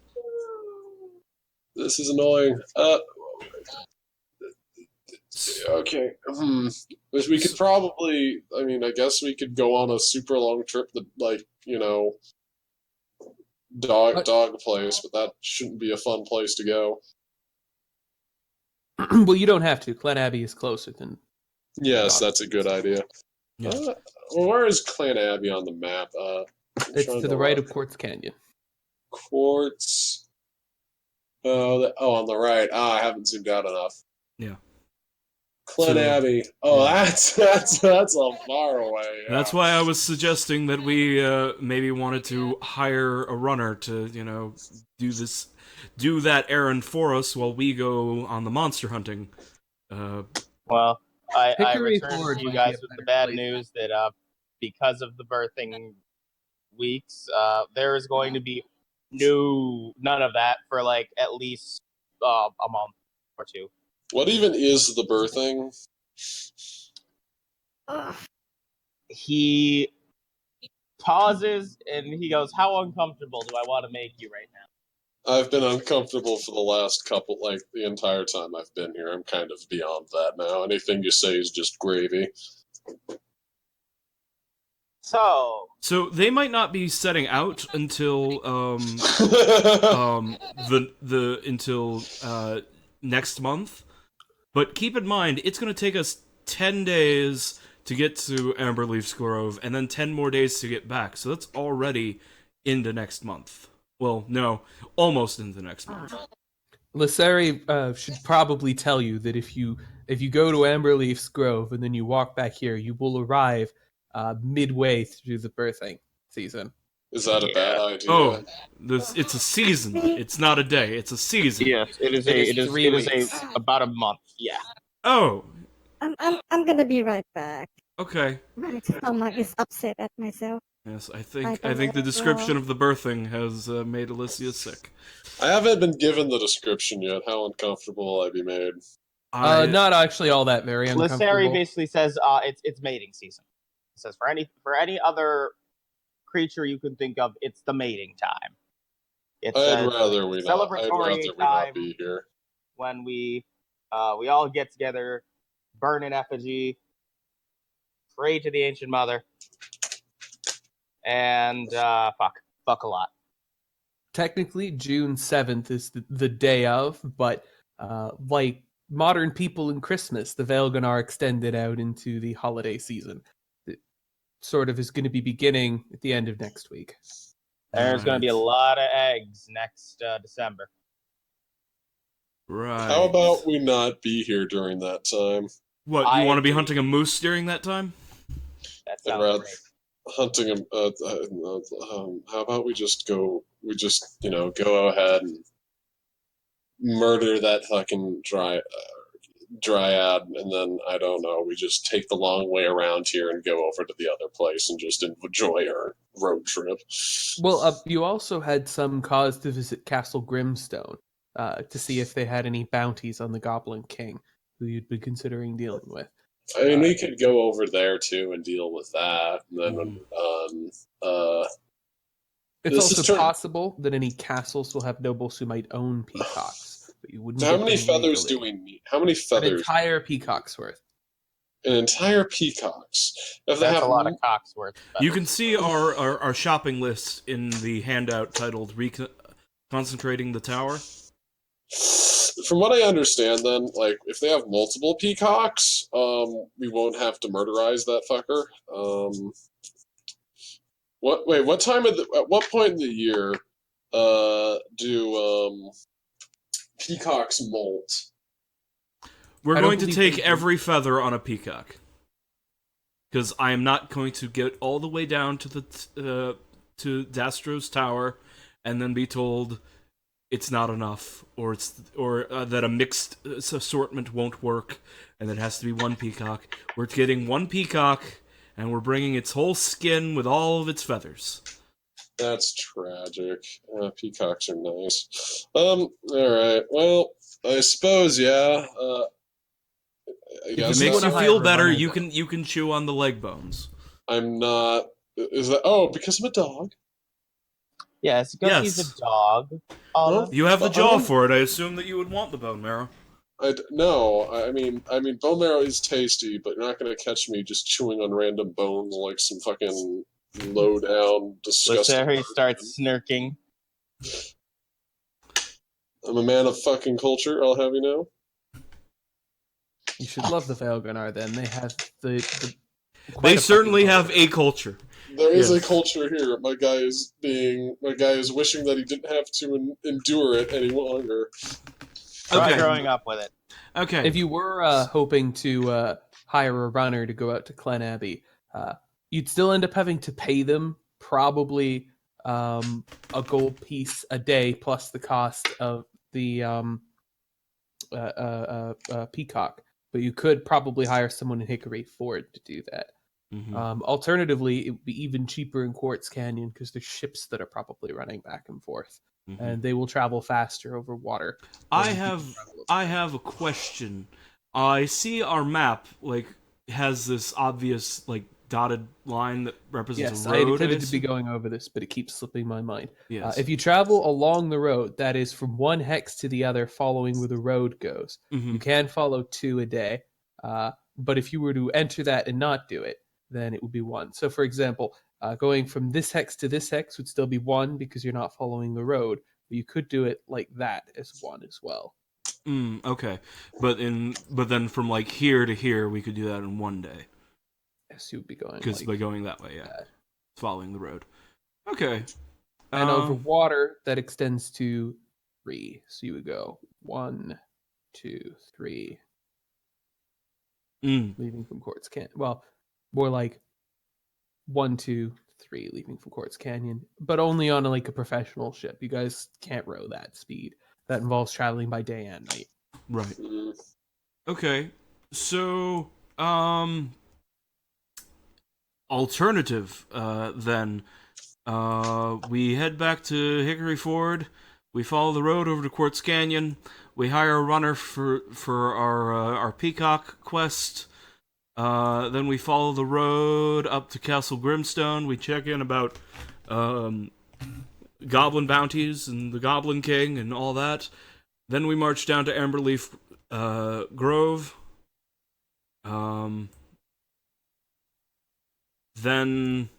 This is annoying. Okay. Which we could probably. I mean, I guess we could go on a super long trip that, dog place, but that shouldn't be a fun place to go. Well, you don't have to. Clen Abbey is closer than. Yes, that's a good idea. Yeah. Where is Clan Abbey on the map? I'm It's trying to the right look. of Quartz Canyon. Quartz. On the right. I haven't zoomed out enough. Yeah. Clan So- Abbey. Oh, yeah. that's a far away. Yeah. That's why I was suggesting that we maybe wanted to hire a runner to, do that errand for us while we go on the monster hunting. Well, I Hickory return Ford to you might be guys a with the better bad place. news that because of the birthing weeks, there is going to be none of that for at least a month or two. What even is the birthing? Ugh. He pauses and he goes, "How uncomfortable do I want to make you right now?" I've been uncomfortable for the last couple, the entire time I've been here. I'm kind of beyond that now. Anything you say is just gravy. So, They might not be setting out until until next month, but keep in mind it's going to take us 10 days to get to Amberleaf's Grove, and then 10 more days to get back. So that's already into next month. Well, no, almost into next month. Lisseri should probably tell you that if if you go to Amberleaf's Grove and then you walk back here, you will arrive midway through the birthing season. Is that a bad idea? Oh, it's a season. It's not a day. It's a season. Yes, it is It a is it is 3 it is weeks. about a month. Yeah. Oh, I'm gonna be right back. okay. My stomach is upset at myself. Yes, I I think don't the description know. of the birthing has made Alicia sick. I haven't been given the description yet. How uncomfortable will I be made? Not actually all that very Lissari uncomfortable. basically says it's mating season. It says for any other creature you can think of, it's the mating time. It's I'd a rather we not. I'd celebratory rather we not time be here. when we all get together, burn an effigy, pray to the ancient mother, and fuck a lot. Technically, June 7th is the day of, but like modern people in Christmas, the Velganar extended out into the holiday season. It sort of is going to be beginning at the end of next week. There's going to be a lot of eggs next December. Right. How about we not be here during that time? What, you I want to be agree. hunting a moose during that time? That I'd sounds rather great. hunting him. How about we just go? We just go ahead and murder that fucking dryad, and then I don't know. We just take the long way around here and go over to the other place and just enjoy our road trip. Well, you also had some cause to visit Castle Grimstone to see if they had any bounties on the Goblin King, who you'd be considering dealing with. I mean, we could go over there too and deal with that, and then It's This is also turn- possible that any castles will have nobles who might own peacocks, but you wouldn't. how get many them feathers do legally. we need? How many An feathers? entire peacock's worth. An entire peacocks. If they That's have a lot of cocks worth. You can see our shopping list in the handout titled Concentrating the Tower. From what I understand, then, like, if they have multiple peacocks, we won't have to murderize that fucker. What time of at what point in the year, do peacocks molt? We're I don't going to believe take they do. every feather on a peacock. Because I am not going to get all the way down to the to Dastro's tower and then be told it's not enough, or that a mixed assortment won't work, and it has to be one peacock. We're getting one peacock, and we're bringing its whole skin with all of its feathers. That's tragic. Peacocks are nice. All right. Well, I suppose, yeah. I If guess it makes wanna you hire feel a better, runner, you can chew on the leg bones. I'm not. Is that because I'm a dog? Yeah, it's because he's Yes. a dog. Olive. You have the Well, I jaw don't- for it. I assume that you would want the bone marrow. No. I mean, bone marrow is tasty, but you're not gonna catch me just chewing on random bones like some fucking low down, disgusting. Lissari person. starts snirking. I'm a man of fucking culture. I'll have you know. You should love the Velganar. Then they have the quite They a certainly fucking have a culture. There is Yes. a culture here. My guy is wishing that he didn't have to endure it any longer. Try Okay. growing up with it. Okay. If you were hoping to hire a runner to go out to Clen Abbey, you'd still end up having to pay them probably a gold piece a day plus the cost of the peacock. But you could probably hire someone in Hickory Ford to do that. Mhm. Alternatively, it would be even cheaper in Quartz Canyon because there's ships that are probably running back and forth, Mhm. and they will travel faster over water. I than have people travel over I have a question. I see our map has this obvious dotted line that represents Yes, a I had road. intended to be assume? going over this, but it keeps slipping my mind. Yes. If you travel along the road, that is from one hex to the other, following where the road goes, Mhm. you can follow 2 a day. But if you were to enter that and not do it, then it would be 1. So, for example, going from this hex to this hex would still be 1 because you're not following the road. But you could do it like that as 1 as well. Okay. But then from here to here, we could do that in one day. Yes, you would be going Because by going that way, yeah, that. following the road. Okay. And over water, that extends to 3. So you would go 1, 2, 3. leaving from Quartz Canyon. Well, more like 1, 2, 3 leaving from Quartz Canyon, but only on like a professional ship. You guys can't row that speed. That involves traveling by day and night. Right. Mm. Okay. So, alternative, then. We head back to Hickory Ford. We follow the road over to Quartz Canyon. We hire a runner for our Peacock quest. Then we follow the road up to Castle Grimstone. We check in about goblin bounties and the Goblin King and all that. Then we march down to Amberleaf Grove. Then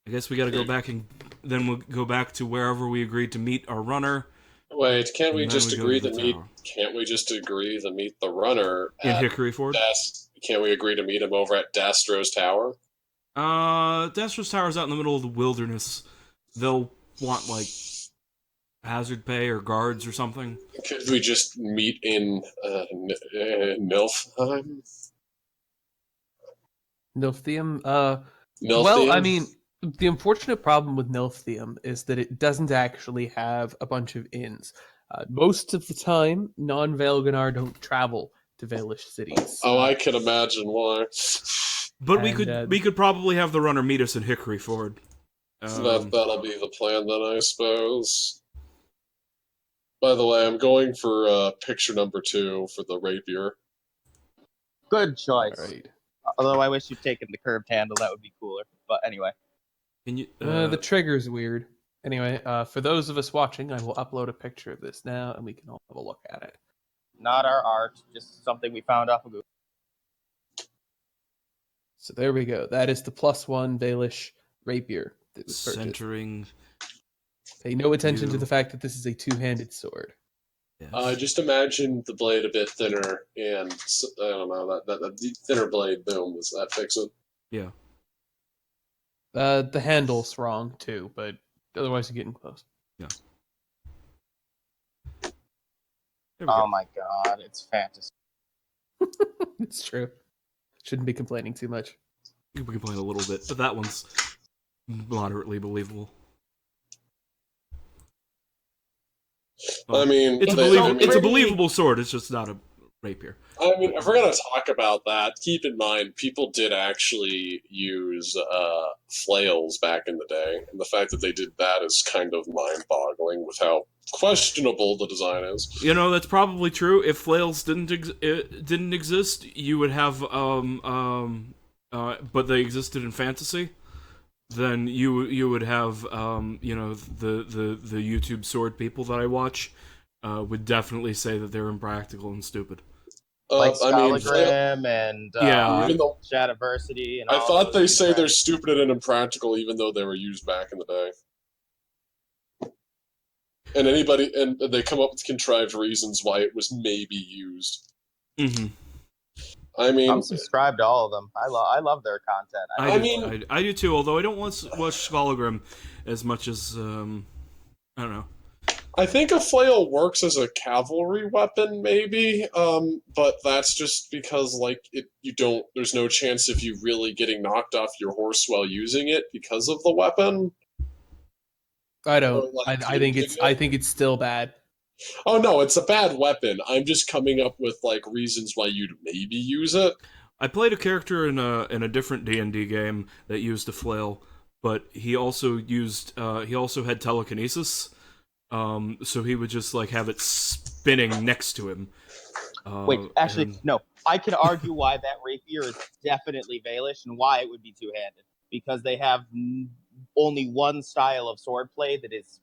I guess we got to go back and then we'll go back to wherever we agreed to meet our runner. Wait, can't we And then just we go agree to to the meet? tower. Can't we just agree to meet the runner In at Hickory Ford? Can't we agree to meet him over at Dastro's Tower? Dastro's Tower's out in the middle of the wilderness. They'll want, like, hazard pay or guards or something. Could we just meet in Nilfheim? Nilftheum. Nilfheim? Well, I mean, the unfortunate problem with Nilftheum is that it doesn't actually have a bunch of inns. Most of the time, non-Velganar don't travel to Valish cities. Oh, I can imagine why. But we And, could probably have the runner meet us in Hickory Ford. That'll be the plan then, I suppose. By the way, I'm going for picture number 2 for the rapier. Good choice. all right. Although I wish you'd taken the curved handle, that would be cooler. But anyway. Can you? The trigger's weird. Anyway, for those of us watching, I will upload a picture of this now, and we can all have a look at it. Not our art, just something we found off of Google. So there we go. That is the +1 Valish rapier that was purchased. centering. Pay no attention to You- the fact that this is a two-handed sword. Yes. Just imagine the blade a bit thinner, and I don't know that thinner blade. Boom, does that fix it? Yeah. The handle's wrong too, but otherwise you're getting close. There we go. Oh my god, it's fantasy. It's true. Shouldn't be complaining too much. We can complain a little bit, but that one's moderately believable. I mean, It's a, they- believable, I mean, it's a believable sword, it's just not a rapier. I mean, if we're gonna talk about that, keep in mind people did actually use flails back in the day, and the fact that they did that is kind of mind-boggling with how questionable the design is. You know, that's probably true. If flails didn't exist, you would have but they existed in fantasy. Then you would have you know, the YouTube sword people that I watch would definitely say that they're impractical and stupid. Like I mean, Schologrim and Yeah. even though Shadiversity and I all thought those they say they're things. stupid and impractical, even though they were used back in the day. And they come up with contrived reasons why it was maybe used. Mm-hmm. I mean, I'm subscribed to all of them. I love their content. I do too. Although I don't watch Schologrim as much as I don't know. I think a flail works as a cavalry weapon, maybe, but that's just because, like, there's no chance of you really getting knocked off your horse while using it because of the weapon. I don't. Or, like, I think it's. I think it's still bad. Oh no, it's a bad weapon. I'm just coming up with, like, reasons why you'd maybe use it. I played a character in a different D&D game that used a flail, but he also had telekinesis. So he would just like have it spinning next to him. Wait, actually, and- no. I can argue why that rapier is definitely Valish and why it would be two-handed. Because they have only one style of swordplay that is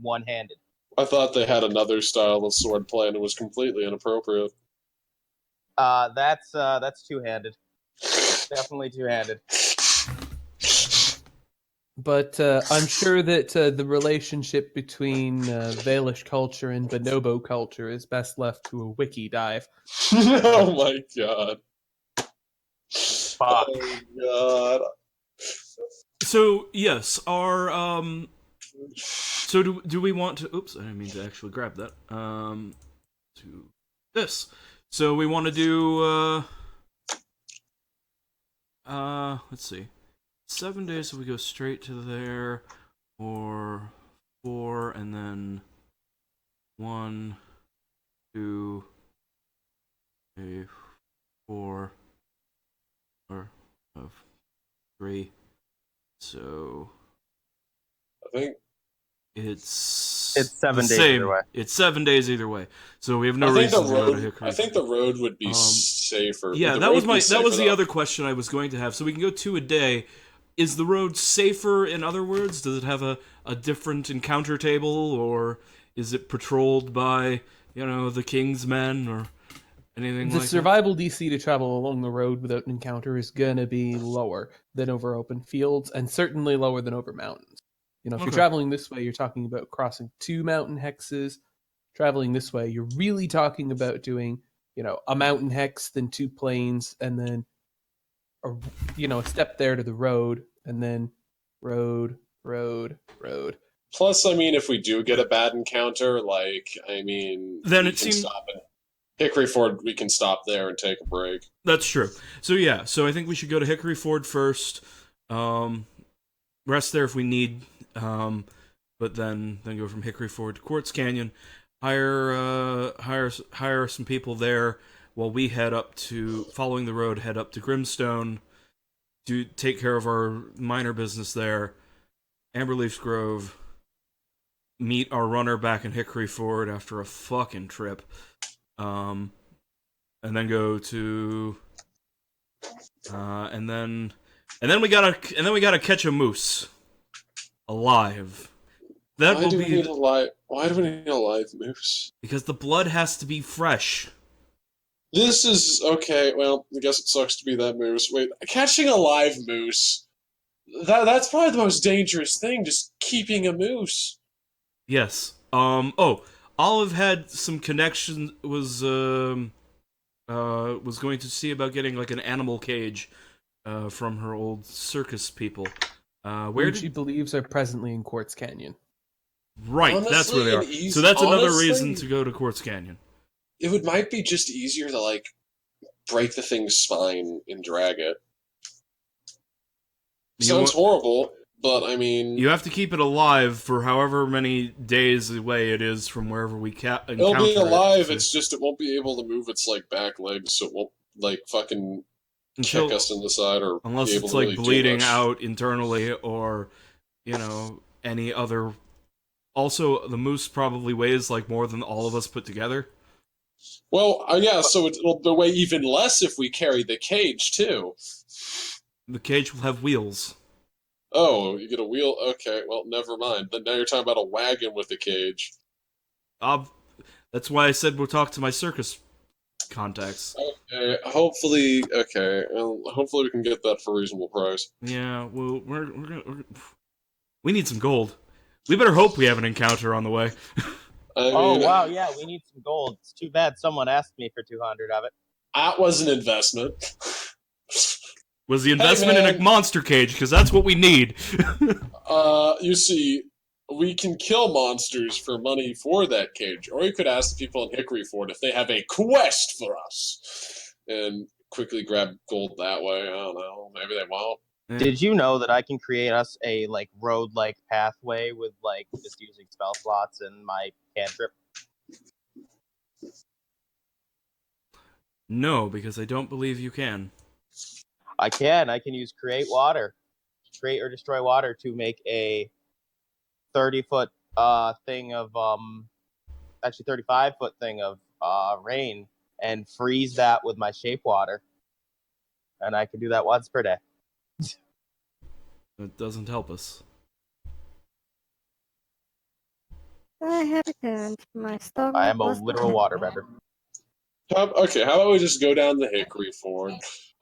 one-handed. I thought they had another style of swordplay and it was completely inappropriate. That's two-handed. Definitely two-handed. But I'm sure that the relationship between Valish culture and Bonobo culture is best left to a wiki dive. Oh my god. Fuck. Oh god. So yes, our So do we want to? Oops, I didn't mean to actually grab that. To this. So we want to do let's see. 7 days so we go straight to there, or 4 and then 1, 2, 3, 4, or 3. So I think it's 7 the days same. either way. It's 7 days either way. So we have no I think reason the to go to road. Hickory. I think the road would be safer. Yeah, Would the that road was be my safer, the though? other question I was going to have. So we can go 2 a day. Is the road safer? In other words, does it have a different encounter table, or is it patrolled by the King's men or anything The like survival DC to travel along the road without an encounter is gonna be lower than over open fields, and certainly lower than over mountains. If Okay. you're traveling this way, you're talking about crossing 2 mountain hexes. Traveling this way, you're really talking about doing, a mountain hex, then 2 plains, and then a step there to the road, and then road. Plus, I mean, if we do get a bad encounter, Then we it can seems- stop it. Hickory Ford, we can stop there and take a break. That's true. So yeah, so I think we should go to Hickory Ford first. Rest there if we need, but then go from Hickory Ford to Quartz Canyon. Hire some people there while we head up to, following the road, head up to Grimstone. Take care of our minor business there. Amberleaf's Grove. Meet our runner back in Hickory Ford after a fucking trip. And then go to, and then we gotta catch a moose alive. That Why will do we be need a live? Why do we need a live moose? because the blood has to be fresh. This is okay. Well, I guess it sucks to be that moose. Wait, catching a live moose. That's probably the most dangerous thing. Just keeping a moose. Yes. Olive had some connection. Was going to see about getting like an animal cage, from her old circus people. Where Where did she believes are presently in Quartz Canyon. Right, that's where they are. Honestly, So that's another honestly, reason to go to Quartz Canyon. Might be just easier to break the thing's spine and drag it. Sounds horrible, but I mean, You have to keep it alive for however many days away it is from wherever we encounter it. it'll be alive. It's just it won't be able to move its back legs, so it won't fucking kick us in the side or unless be able it's to really do bleeding much. out internally or any other. Also, the moose probably weighs more than all of us put together. Well, yeah, so it'll weigh even less if we carry the cage too. The cage will have wheels. Oh, you get a wheel? Okay, well, never mind. Then now you're talking about a wagon with a cage. That's why I said we'll talk to my circus contacts. Okay, hopefully we can get that for a reasonable price. Yeah, well, we need some gold. We better hope we have an encounter on the way. Oh wow, yeah, we need some gold. It's too bad someone asked me for 200 of it. That was an investment. Was the investment in a man. monster cage? Because that's what we need. You see, we can kill monsters for money for that cage, or you could ask the people in Hickory Ford if they have a quest for us, and quickly grab gold that way. I don't know. Maybe they won't. Did you know that I can create us a road-like pathway with just using spell slots and my cantrip? No, because I don't believe you can. I can. I can use create water, create or destroy water to make a 30-foot thing of actually 35-foot thing of rain and freeze that with my shape water, and I can do that once per day. That doesn't help us. I have returned. My stomach I am a was literal waterbender. How about we just go down the Hickory Ford?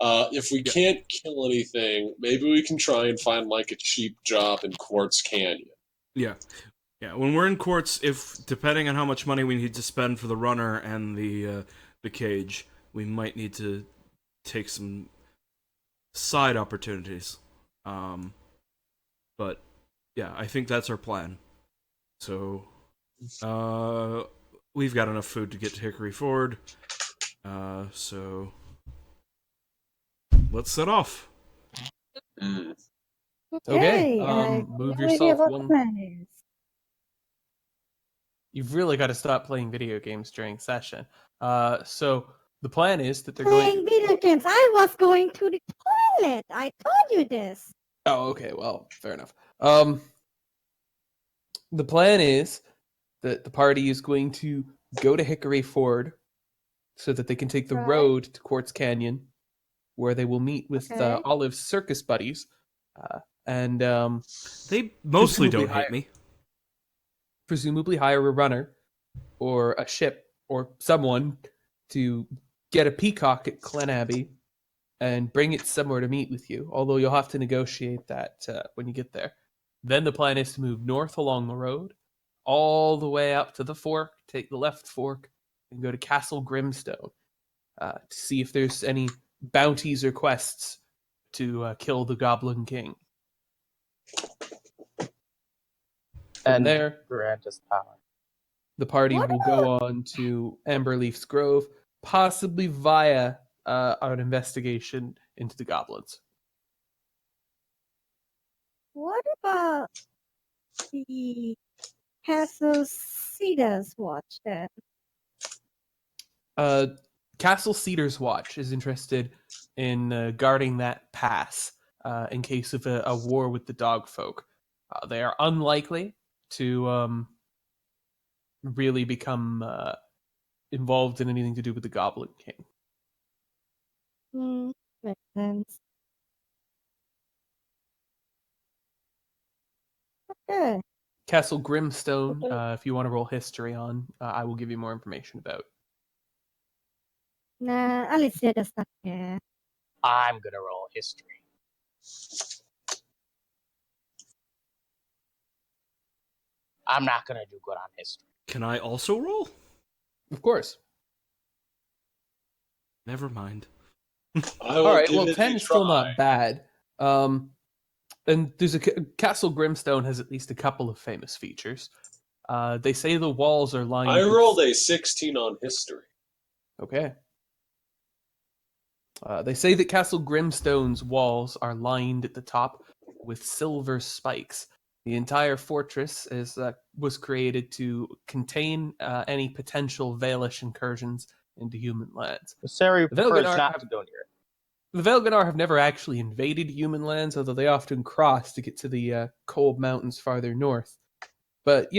If we can't kill anything, maybe we can try and find a cheap job in Quartz Canyon. Yeah. When we're in Quartz, depending on how much money we need to spend for the runner and the cage, we might need to take some side opportunities. But yeah, I think that's our plan. So, we've got enough food to get to Hickory Ford. So let's set off. Mm. Okay, I move no idea yourself what the one. plan is. You've really got to stop playing video games during session. So the plan is that they're Playing going. video games. I was going to the toilet. I told you this. Oh, okay. Well, fair enough. The plan is that the party is going to go to Hickory Ford so that they can take the Right. road to Quartz Canyon, where they will meet with Okay. Olive's circus buddies, and They mostly Presumably don't higher. hate me. presumably hire a runner or a ship or someone to get a peacock at Glen Abbey and bring it somewhere to meet with you. Although you'll have to negotiate that when you get there. Then the plan is to move north along the road, all the way up to the fork, take the left fork, and go to Castle Grimstone to see if there's any bounties or quests to kill the Goblin King. From And there, grant us power. the party What will go on to Amberleaf's Grove, possibly via an investigation into the goblins. What about the Castle Cedars watch then? Castle Cedar's Watch is interested in guarding that pass in case of a war with the dog folk. They are unlikely to really become involved in anything to do with the Goblin King. Makes sense. Okay. Castle Grimstone, Okay. if you want to roll history on, I will give you more information about. Nah, Alicia does not care. I'm gonna roll history. I'm not gonna do good on history. Can I also roll? Of course. Never mind. I will All right. give Well, it 10 a is still try. not bad. And there's Castle Grimstone has at least a couple of famous features. They say the walls are lined. I rolled a 16 on history. Okay. They say that Castle Grimstone's walls are lined at the top with silver spikes. The entire fortress was created to contain any potential Valish incursions into human lands. Sari The prefers Velganar not have- to go near it. The Velganar have never actually invaded human lands, although they often cross to get to the cold mountains farther north. But,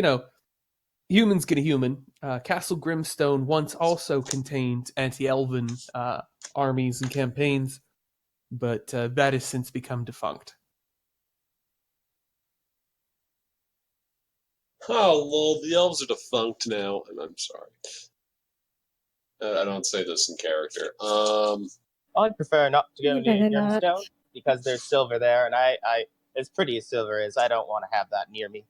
humans get a human. Castle Grimstone once also contained anti-elven armies and campaigns, but that has since become defunct. Oh, lol, the elves are defunct now, and I'm sorry. I don't say this in character. I prefer not to go You near better not. Grimstone because there's silver there, and I as pretty as silver is, I don't want to have that near me.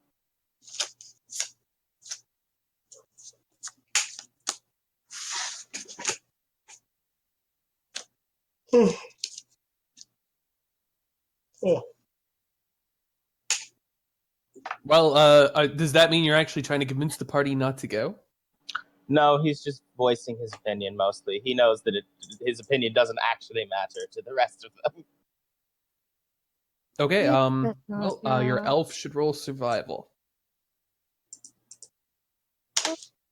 Well, does that mean you're actually trying to convince the party not to go? No, he's just voicing his opinion mostly. He knows that his opinion doesn't actually matter to the rest of them. Okay, It does not, well, your no. elf should roll survival.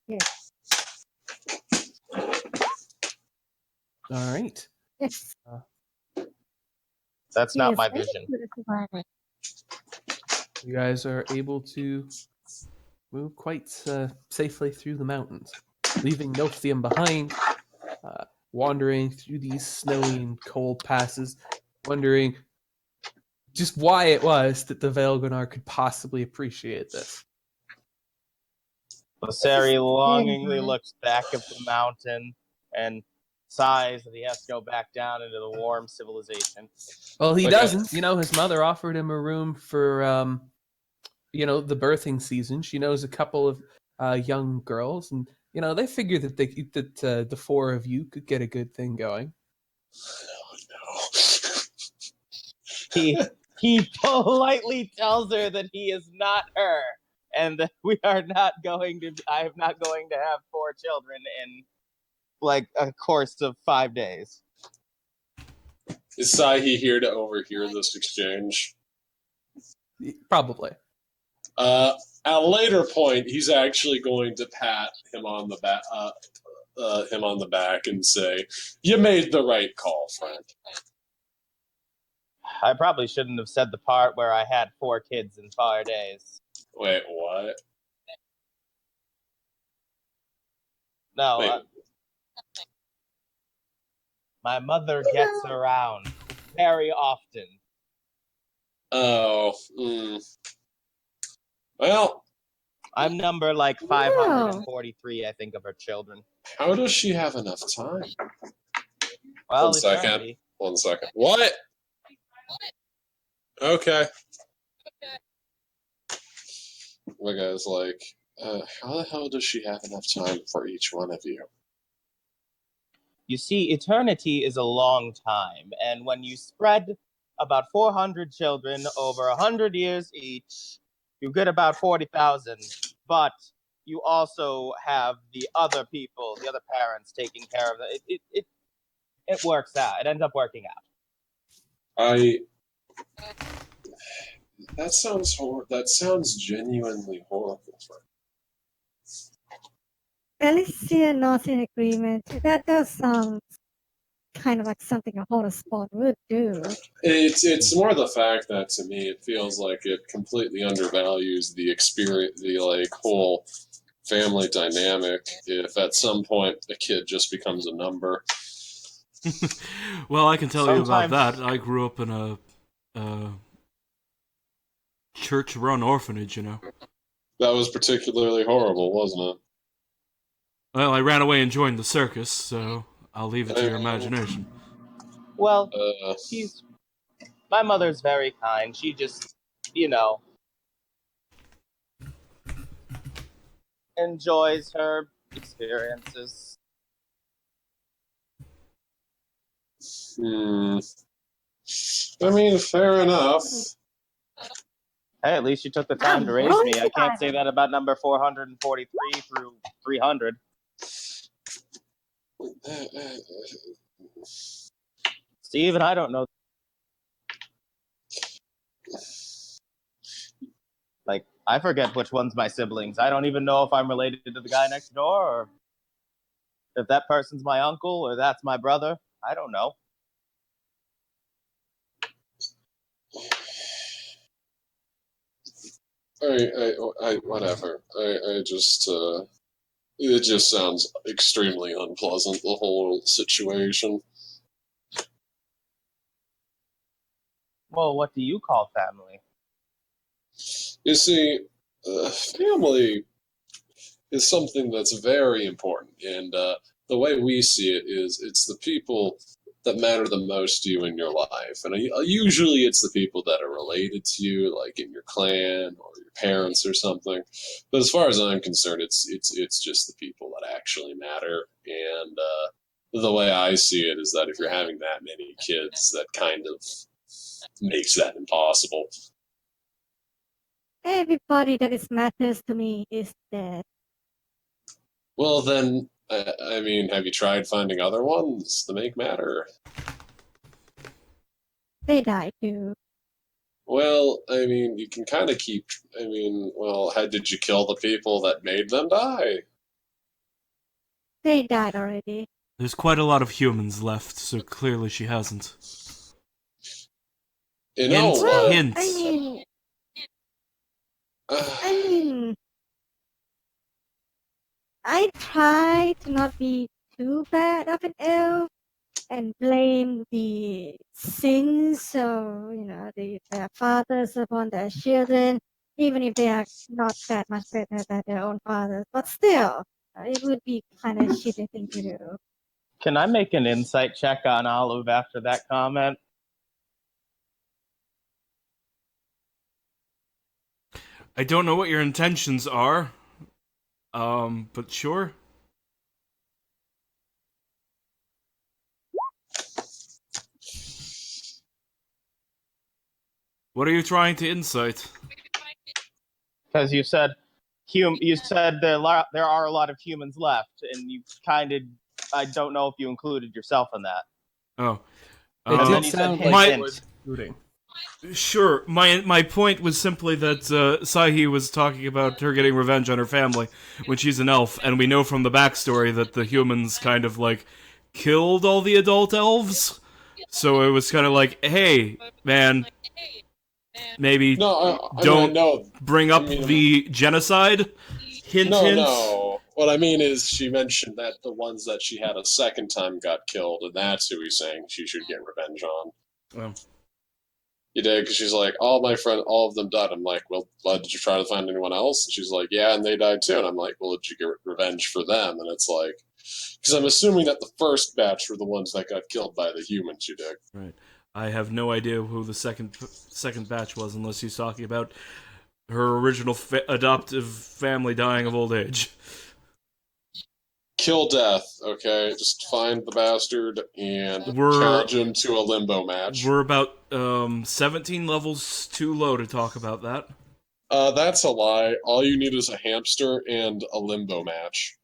Yeah. All right. Yes. That's not Yes, my I think vision. we're surviving. You guys are able to move quite safely through the mountains, leaving Nothium behind, wandering through these snowy and cold passes, wondering just why it was that the Velganar could possibly appreciate this. Sari longingly Mhm. looks back at the mountain and sighs that he has to go back down into the warm civilization. Well, he Okay. doesn't. His mother offered him a room for, the birthing season. She knows a couple of young girls, and they figure that the four of you could get a good thing going. Oh, no. He politely tells her that he is not her, and that we are not going to. I am not going to have 4 children in like a course of 5 days. Is Sahi here to overhear this exchange? Probably. At a later point, he's actually going to pat him on the back, and say, "You made the right call, friend." I probably shouldn't have said the part where I had 4 kids in 4 days. Wait, what? No, Wait. my mother gets around very often. Oh, well, I'm number like 543, I think, of her children. how does she have enough time? Well, One second. eternity. 1 second. What? Okay. The guy's like, how the hell does she have enough time for each one of you? You see, eternity is a long time, and when you spread about 400 children over 100 years each, you get about 40,000. But you also have the other people, the other parents taking care of it. It works out. It ends up working out. That sounds That sounds genuinely horrible for her. Alicia not in agreement. That does sound kind of like something a hotspot would do. It's more the fact that to me it feels like it completely undervalues the experience, the whole family dynamic. If at some point a kid just becomes a number. Well, I can tell you about Sometimes- that. I grew up in a church-run orphanage, you know. That was particularly horrible, wasn't it? Well, I ran away and joined the circus, so I'll leave it to your imagination. Well, my mother's very kind. She just, enjoys her experiences. I mean, fair enough. Hey, at least you took the time to raise me. I can't say that about number 443 through 300. Steve and I don't know. Like, I forget which one's my siblings. I don't even know if I'm related to the guy next door, or if that person's my uncle, or that's my brother. I don't know. Whatever. It just sounds extremely unpleasant, the whole situation. Well, what do you call family? You see, family is something that's very important, and the way we see it is it's the people that matter the most to you in your life, and usually it's the people that are related to you, like in your clan or your parents or something. But as far as I'm concerned, it's just the people that actually matter, and the way I see it is that if you're having that many kids, that kind of makes that impossible. Everybody that is matters to me is dead. Well, then, I mean, have you tried finding other ones to make matter? They die too. Well, I mean, you can kind of keep. I mean, well, did you kill the people that made them die? They died already. There's quite a lot of humans left, so clearly she hasn't. You know Hint, what? hint. I try to not be too bad of an elf and blame the sins of, their fathers upon their children, even if they are not that much better than their own fathers. But still, it would be kind of shitty thing to do. Can I make an insight check on Olive after that comment? I don't know what your intentions are, but sure. What are you trying to insight? Because you said there are a lot of humans left, and you kind of I don't know if you included yourself in that. Oh. It then did you said sound hint, like hint. it was including. Sure. My point was simply that Sahi was talking about her getting revenge on her family when she's an elf, and we know from the backstory that the humans kind of like killed all the adult elves. So it was kind of like, hey, man, maybe No, I don't know. bring up I mean- the genocide. Hint, No, hint. no. What I mean is, she mentioned that the ones that she had a second time got killed, and that's who he's saying she should get revenge on. Oh. You did, because she's like, all of them died. I'm like, well, did you try to find anyone else? And she's like, yeah, and they died too. And I'm like, well, did you get revenge for them? And it's like, because I'm assuming that the first batch were the ones that got killed by the humans, you dig? Right. I have no idea who the second batch was, unless he's talking about her original adoptive family dying of old age. Kill death, okay? Just find the bastard and challenge him to a limbo match. We're about 17 levels too low to talk about that. That's a lie. All you need is a hamster and a limbo match.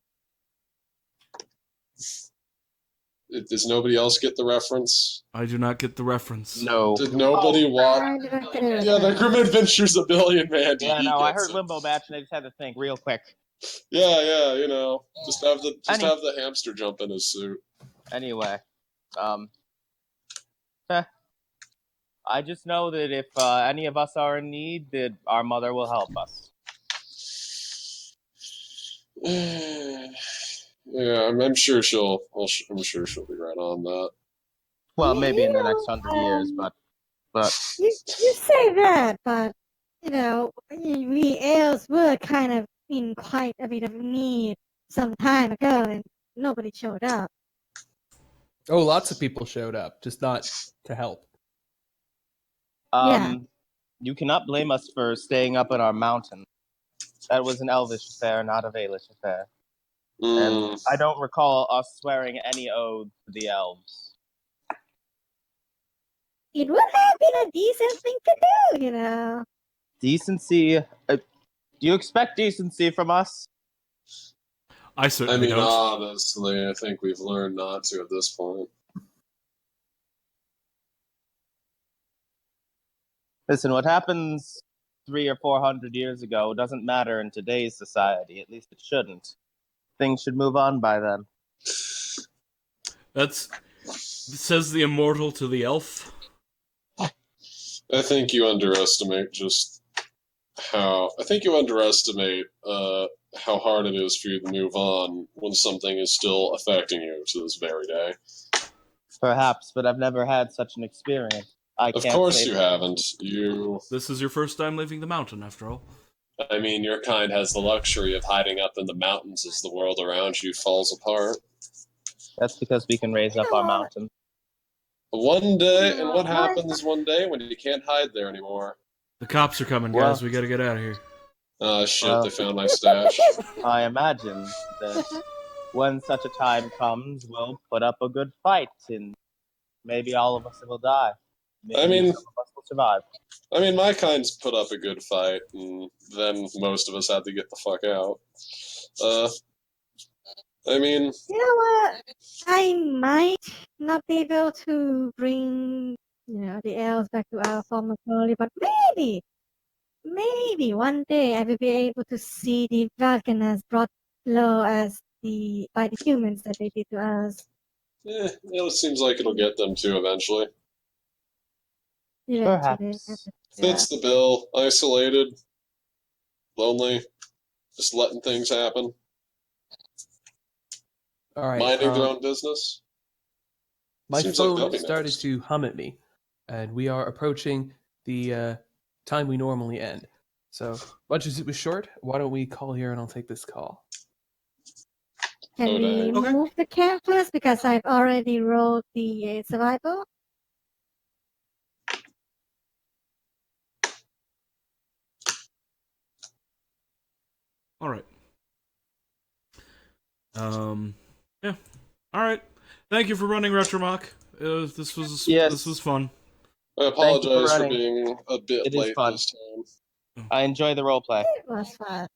Does nobody else get the reference? I do not get the reference. No. Did nobody watch? I didn't get it. Yeah, the Grim Adventures of Billy and Mandy. Yeah, he no, I gets heard it. Limbo Match and I just had to think real quick. Yeah, you know, just have the Any- have the hamster jump in his suit. Anyway, I just know that if any of us are in need, that our mother will help us. Yeah, I'm sure she'll. I'm sure she'll be right on that. Well, Yeah, maybe in the you next know, 100 years, but You say that, but you know, we elves were kind of in quite a bit of need some time ago, and nobody showed up. Oh, lots of people showed up, just not to help. Yeah. you cannot blame us for staying up in our mountain. That was an elvish affair, not a Valish affair. Mm, And I don't recall us swearing any oath to the elves. It would have been a decent thing to do, you know. Decency. Do you expect decency from us? I I certainly mean, don't. honestly, I think we've learned not to at this point. Listen, what happens 300 or 400 years ago doesn't matter in today's society. At least it shouldn't. Things should move on by then. Says the immortal to the elf. I think you underestimate just how. I think you underestimate how hard it is for you to move on when something is still affecting you to this very day. Perhaps, but I've never had such an experience. I Of can't course say you that. haven't. This is your first time leaving the mountain, after all. I mean, your kind has the luxury of hiding up in the mountains as the world around you falls apart. That's because we can raise up our mountain. One day, and what Why- happens one day when you can't hide there anymore? The cops are coming, Well- guys. We gotta get out of here. Oh shit, Well- they found my stash. I imagine that when such a time comes, we'll put up a good fight, and maybe all of us will die. Maybe I mean- some of us will survive. I mean, my kind's put up a good fight, and then most of us had to get the fuck out. I mean, You know what? I might not be able to bring, the elves back to our former glory, but maybe one day I will be able to see the Valkanas brought low by the humans that they did to us. it seems like it'll get them too eventually. Eventually. Perhaps. Fits the bill. Isolated, lonely, just letting things happen, All right. minding their own business. My Seems like phone they'll be started next. to hum at me, and we are approaching the time we normally end. So, much as it was short, why don't we call here and I'll take this call. Can Oh, we dang. Okay. move the camp first because I've already rolled the survival? All right. Yeah. All right. Thank you for running Retromach. This was Yes. This was fun. I Thank you for apologize for running. being a bit It is late fun. this time. I enjoy the roleplay. It was fun.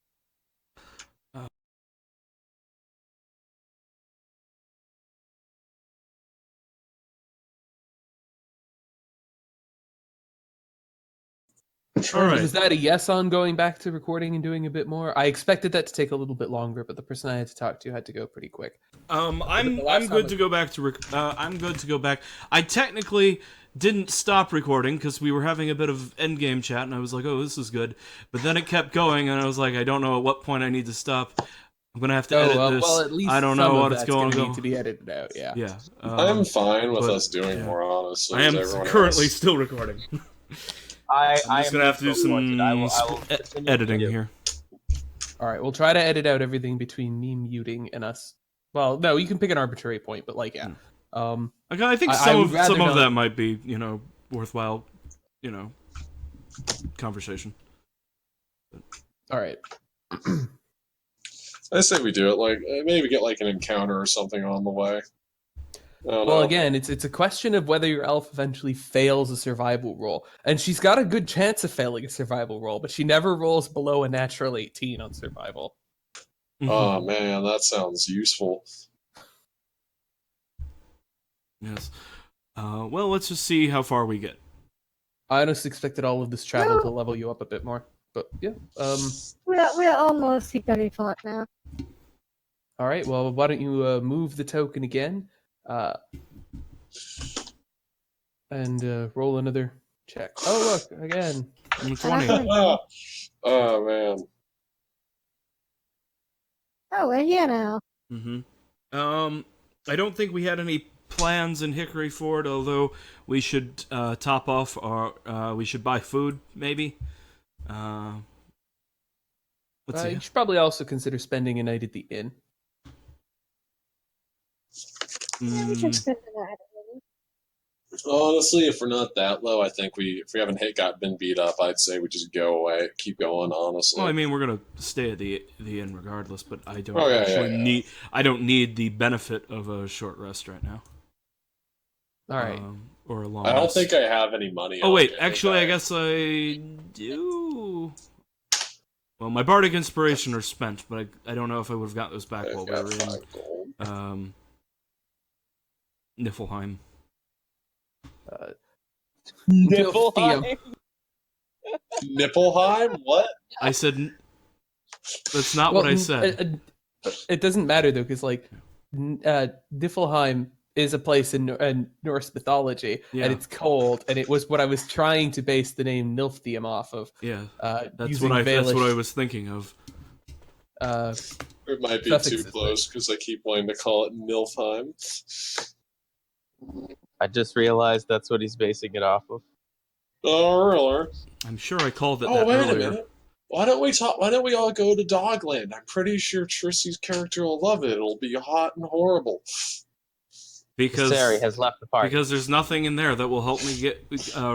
All right. Was that a yes on going back to recording and doing a bit more? I expected that to take a little bit longer, but the person I had to talk to had to go pretty quick. I'm the last good time to go back to I'm good to go back. I technically didn't stop recording because we were having a bit of endgame chat, and I was like, "Oh, this is good," but then it kept going, and I was like, "I don't know at what point I need to stop. I'm gonna have to edit this. Well, at least I don't some know of what it's that's going gonna to need go." to be edited out. Yeah. Yeah, I'm fine with but- us doing yeah. more, honestly. I am as everyone currently else. still recording. I I'm just gonna have to do neutral towards it. I will some continue to editing do. here. All right, we'll try to edit out everything between me muting and us. Well, no, you can pick an arbitrary point, but like, yeah. Okay, I think I some would of rather not- that might be, worthwhile, conversation. All right. I say we do it. Like maybe get like an encounter or something on the way. I don't Well, know. again, it's a question of whether your elf eventually fails a survival roll, and she's got a good chance of failing a survival roll, but she never rolls below a natural 18 on survival. Oh man, that sounds useful. Yes. Well, let's just see how far we get. I honestly expected all of this travel to level you up a bit more, but yeah. We're almost secretly fought now. All right. Well, why don't you move the token again, and roll another check. Oh, look again. 20. Oh man. Oh, we're here now. I don't think we had any plans in Hickory Ford, although we should top off our. We should buy food, maybe. Let's see. You should probably also consider spending a night at the inn. Yeah, we can spend the night. Honestly, if we're not that low, I think if we haven't been beat up, I'd say we just go away, keep going. Honestly. Well, I mean, we're gonna stay at the inn regardless, but I don't Oh, yeah, actually yeah. need. I don't need the benefit of a short rest right now. All right. Or a long. I don't rest. think I have any money. Oh on wait, me. actually, I guess I do. Well, my bardic inspiration are spent, but I don't know if I would have got those back I've while we got were 5 gold. in Niflheim. Niflheim? Nipplheim? What? I said. That's not what I said. It doesn't matter though, because like Niflheim is a place in Norse mythology, Yeah. and it's cold, and it was what I was trying to base the name Nilfheim off of. Yeah, that's using what I Valish, was thinking of. It might be Suffixes too close because I keep wanting to call it Nilfheim. I just realized that's what he's basing it off of. Oh, really? I'm sure I called it Oh, that wait earlier. a minute. Why don't we all go to Dogland? I'm pretty sure Trissy's character will love it. It'll be hot and horrible. Because Sari has left the party. Because there's nothing in there that will help me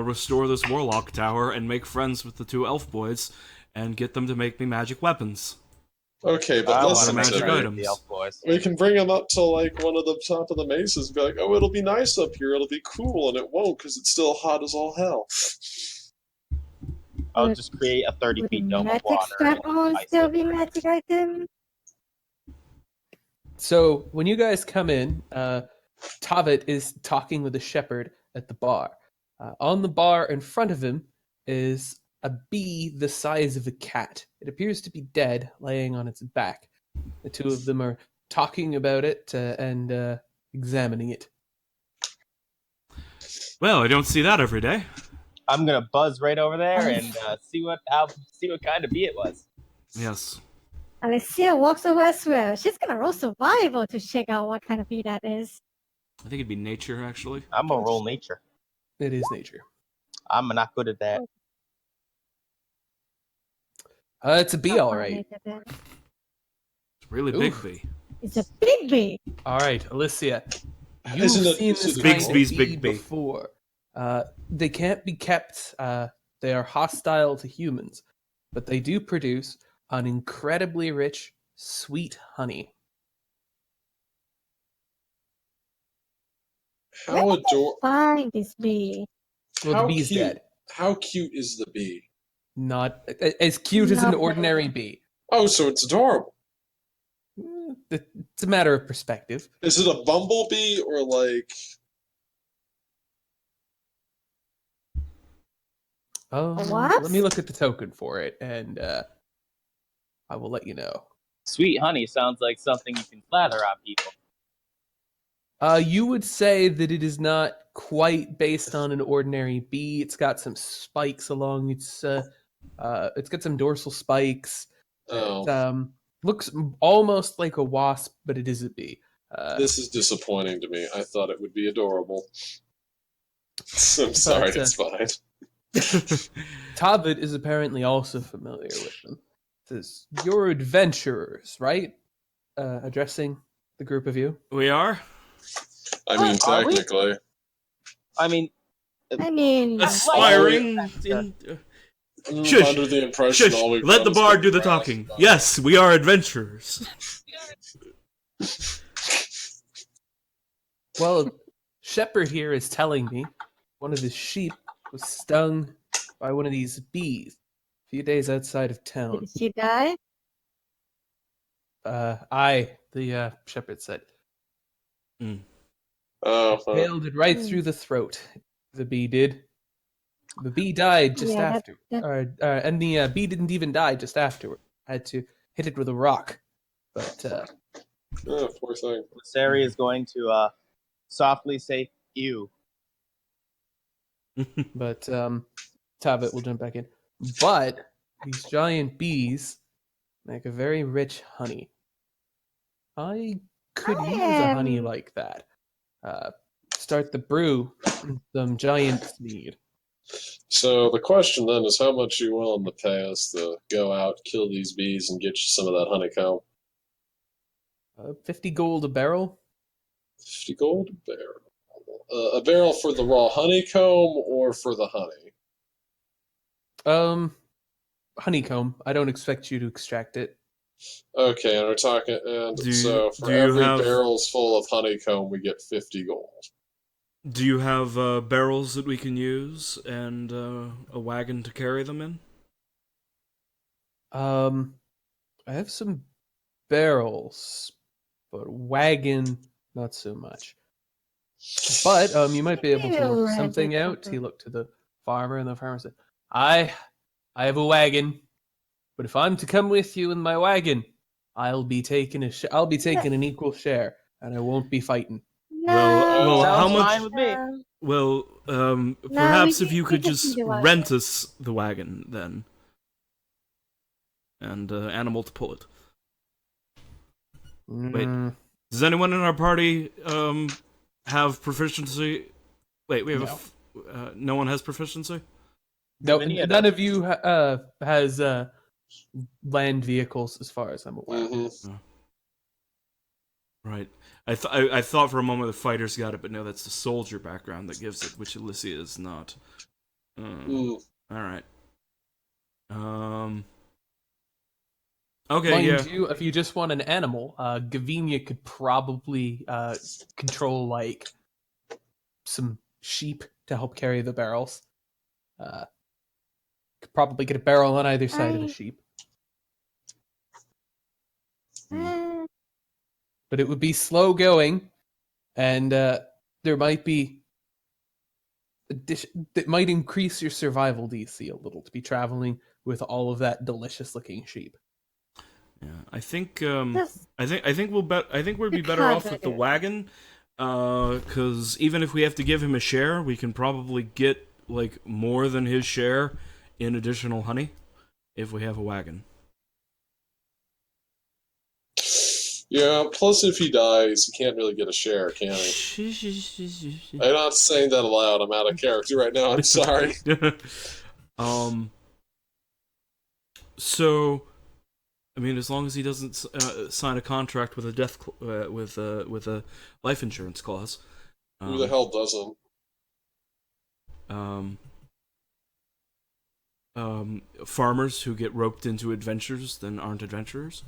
restore this warlock tower and make friends with the 2 elf boys and get them to make me magic weapons. Okay, I but want listen to magic to me. items. the elf boys. We can bring them up to like one of the top of the mesas and be like, "Oh, it'll be nice up here. It'll be cool," and it won't because it's still hot as all hell. I'll just create a 30 Would feet dome of magic water. strap on ice still it. be magic item? So when you guys come in, Tavet is talking with a shepherd at the bar. On the bar in front of him is a bee the size of a cat. It appears to be dead, laying on its back. The 2 of them are talking about it and examining it. Well, I don't see that every day. I'm gonna buzz right over there and see what kind of bee it was. Yes. Alicia walks over as well. She's gonna roll survival to check out what kind of bee that is. I think it'd be nature, actually. I'm gonna roll nature. It is nature. I'm not good at that. It's a bee, all Oh, right. nature then. It's a really big Oof. bee. It's a big bee. All right, Alicia. You've Isn't it- seen this this is kind Big of bees, bee big bee. before. They can't be kept. They are hostile to humans, but they do produce an incredibly rich, sweet honey. How adorable! Find this bee. Well, How the bee's cute. dead. How cute is the bee? Not as cute as an Not ordinary very. bee. Oh, so it's adorable. It's a matter of perspective. Is it a bumblebee or like? What? Let me look at the token for it, and I will let you know. Sweet honey sounds like something you can slather on people. You would say that it is not quite based on an ordinary bee. It's got some spikes along it's got some dorsal spikes. Oh, It looks almost like a wasp, but it is a bee. this is disappointing to me. I thought it would be adorable. I'm sorry, it's fine. Tabit is apparently also familiar with them. Says, "You're adventurers, right?" Addressing the group of you. We are? I mean, Are we? technically. I mean, I mean, Aspiring. I'm Shush, under the impression Shush! all we've Let done the is bard been do the browse talking. about. Yes, we are adventurers. Well, Shepherd here is telling me one of his sheep was stung by one of these bees a few days outside of town. did she die? The shepherd said. Oh, Nailed it right through the throat. The bee did. The bee died just Yeah, after. that- And the bee didn't even die just afterward. I had to hit it with a rock. But oh, poor thing. Sari is going to softly say, ew. Tabit will jump back in. But these giant bees make a very rich honey. I could use a honey like that. Start the brew some giants need. So the question then is, how much are you willing to pay us to go out, kill these bees, and get you some of that honeycomb? 50 gold a barrel. 50 gold a barrel. A barrel for the raw honeycomb or for the honey? Honeycomb. I don't expect you to extract it. Okay, and we're talking, and Do so for you every have- barrel's full of honeycomb, we get 50 gold. Do you have barrels that we can use and a wagon to carry them in? I have some barrels, but wagon not so much. But you might be able to We'll work rent something it out. for He her. looked to the farmer, and the farmer said, I have a wagon, but if I'm to come with you in my wagon, I'll be taking an equal share, and I won't be fighting." Well, Sounds how much- fine with me. Well, perhaps if you we could can just do the wagon. rent us the wagon then, and animal to pull it. Wait. Mm, Does anyone in our party have proficiency? Wait, we have no one has proficiency? no, Many none of you has land vehicles, as far as I'm aware. Mm-hmm. Right. I thought for a moment the fighters got it, but no, that's the soldier background that gives it, which Alicia is not. All right. Okay, Mind yeah. you, if you just want an animal, Gavinia could probably control like some sheep to help carry the barrels. Could probably get a barrel on either side of the sheep, but it would be slow going, and there might be that might increase your survival DC a little to be traveling with all of that delicious looking sheep. Yeah, I think Yes. I think we'd be better off with the wagon, because even if we have to give him a share, we can probably get like more than his share in additional honey if we have a wagon. Yeah, plus if he dies, he can't really get a share, can he? I'm not saying that aloud. I'm out of character right now. I'm sorry. So, I mean, as long as he doesn't sign a contract with a death with a life insurance clause. Who the hell doesn't? Farmers who get roped into adventures then aren't adventurers.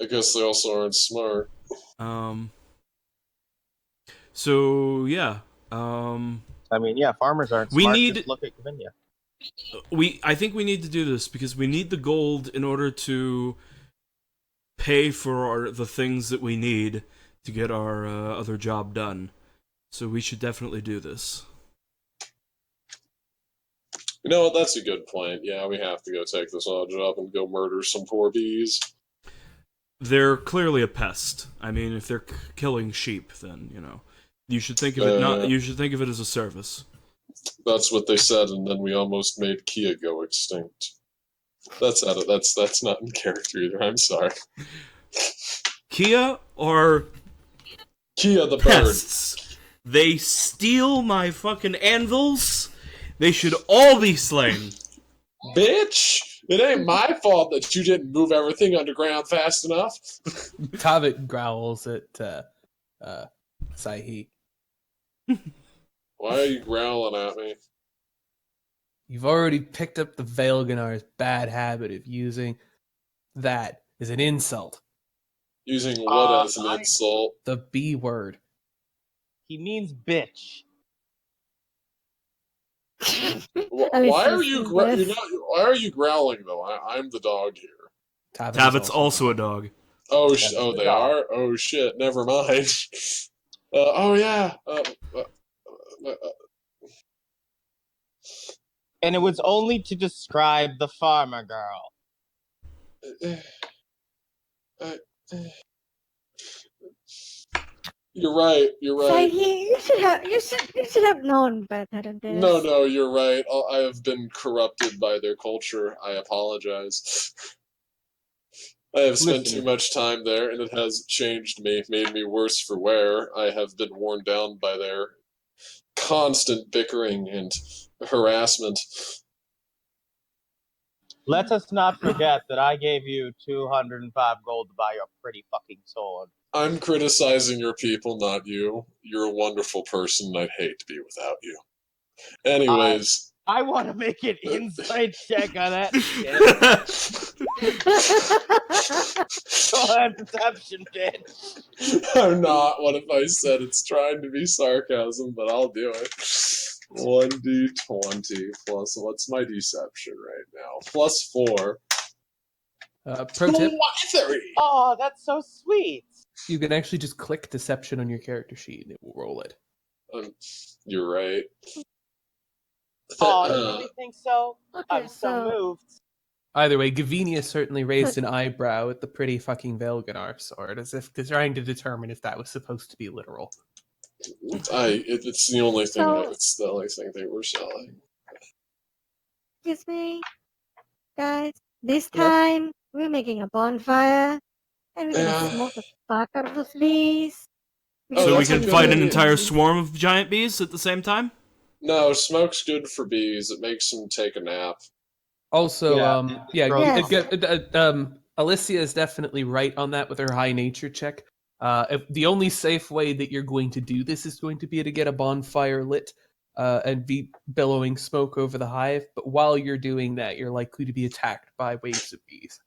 I guess they also aren't smart. So yeah. I mean, yeah, farmers aren't We smart. need- Just look at Gavinia. I think we need to do this because we need the gold in order to pay for the things that we need to get our other job done. So we should definitely do this. You know what? That's a good point. Yeah, we have to go take this odd job and go murder some poor bees. They're clearly a pest. I mean, if they're killing sheep, then you should think of it not. You should think of it as a service. That's what they said, and then we almost made Kia go extinct. That's not in character either. I'm sorry. Kia or Kia the bird. pests? They steal my fucking anvils. They should all be slain. Bitch! It ain't my fault that you didn't move everything underground fast enough. Tavit growls at Sahi. Why are you growling at me? You've already picked up the Veilganar's bad habit of using that as an insult. Using what as an insult? The B word. He means bitch. Why are you growling though? I'm the dog here. Tavit's also a dog. Oh, they are? Oh shit, never mind. Oh yeah. And it was only to describe the farmer girl. You're right. Sahi, you should have known better than this. No, you're right. I have been corrupted by their culture. I apologize. I have spent too much time there, and it has changed me, made me worse for wear. I have been worn down by their constant bickering and harassment. Let us not forget that I gave you 205 gold to buy your pretty fucking sword. I'm criticizing your people, not you. You're a wonderful person, and I'd hate to be without you. Anyways. I want to make an insight check on that shit. Go ahead, deception, bitch. I'm not. What if I said it's trying to be sarcasm, but I'll do it. 1d20 plus, what's my deception right now? Plus 4. Pro tip. 3. Oh, that's so sweet. You can actually just click deception on your character sheet and it will roll it. You're right. Oh, you really think so? Okay, I'm so moved. Either way, Gavinia certainly raised an eyebrow at the pretty fucking Veilganar sword, as if trying to determine if that was supposed to be literal. It's the only thing. It's the only thing they were selling. Excuse me, guys. This time we're making a bonfire, and we're gonna smoke the fuck out of those bees. So we can fight an entire swarm of giant bees at the same time? No, smoke's good for bees. It makes them take a nap. Also, Alicia is definitely right on that with her high nature check. If the only safe way that you're going to do this is going to be to get a bonfire lit and be billowing smoke over the hive, but while you're doing that, you're likely to be attacked by waves of bees.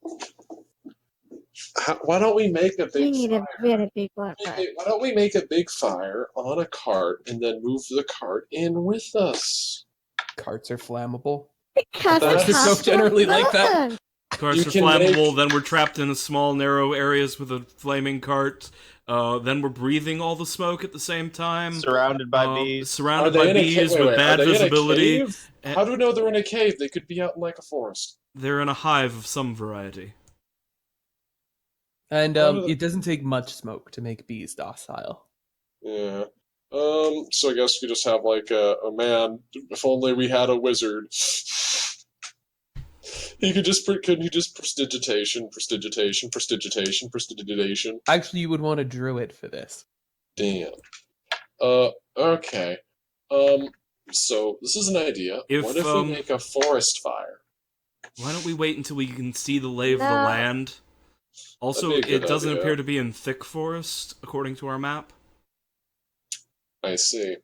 Why don't we make a big fire? Very big bonfire. Why don't we make a big fire on a cart and then move the cart in with us? Carts are flammable. Because That's it's so generally like that. Carts are flammable, then we're trapped in small, narrow areas with a flaming cart. Then we're breathing all the smoke at the same time. Surrounded by bees. Surrounded by bees with bad visibility. How do we know they're in a cave? They could be out in like a forest. They're in a hive of some variety. And it doesn't take much smoke to make bees docile. Yeah. So I guess we just have like a man. If only we had a wizard. He could just prestidigitation. Actually, you would want a druid for this. Damn. Okay. So this is an idea. What if we make a forest fire? Why don't we wait until we can see the lay of the land? Also, it doesn't appear to be in thick forest, according to our map. I see.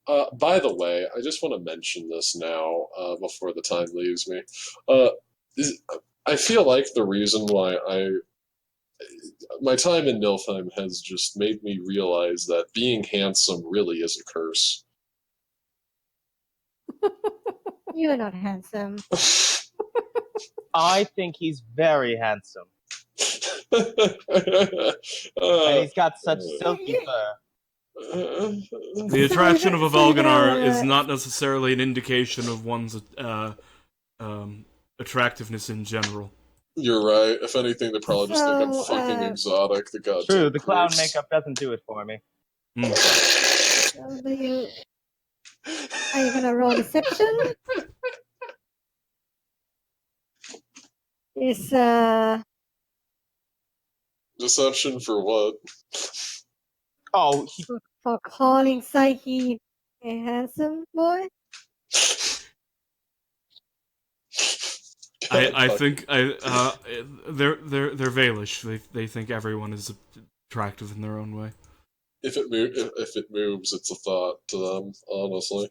By the way, I just want to mention this now, before the time leaves me. I feel like the reason why my time in Nilfheim has just made me realize that being handsome really is a curse. You're not handsome. I think he's very handsome. And he's got such silky fur. The attraction of a Velganar is not necessarily an indication of one's attractiveness in general. You're right. If anything, they probably just think I'm So, fucking exotic. The goddamn True, the clown creeps. makeup doesn't do it for me. So are you gonna roll deception? Is Deception for what? Oh, for calling Psyche a handsome boy? I think they're Valish. They think everyone is attractive in their own way. If it moves, it's a thought to them. Honestly,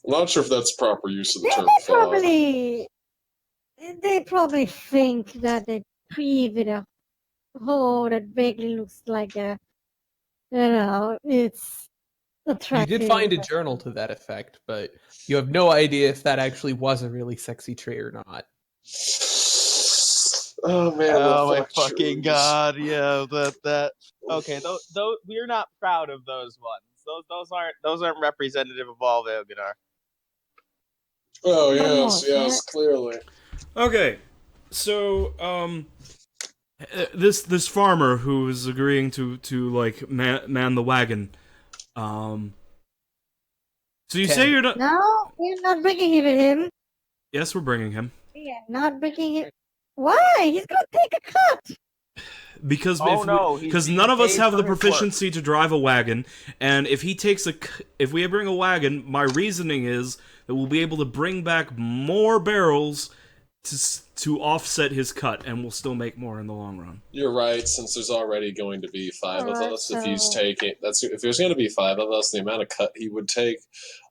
I'm not sure if that's proper use of the term thought. They probably think that the tree with a hole that vaguely looks like a, it's You attractive. did find a journal to that effect, but you have no idea if that actually was a really sexy tree or not. Oh man! oh my fuck fucking trees. god! Yeah, that. Okay, though we're not proud of those ones. Those aren't representative of all Velganar. Oh Come yes, on, clearly. Okay, so this farmer who is agreeing to like man the wagon, so you say Ted. you're not. No, we're not bringing him with him. Yes, we're bringing him We are not bringing him. Why? He's gonna take a cut. because Oh, no, he's because being none of us paid have for the his work. proficiency to drive a wagon, and if we bring a wagon, my reasoning is that we'll be able to bring back more barrels to offset his cut, and we'll still make more in the long run. You're right. Since there's already going to be five of Alright, us, if he's so- taking if there's going to be five of us, the amount of cut he would take,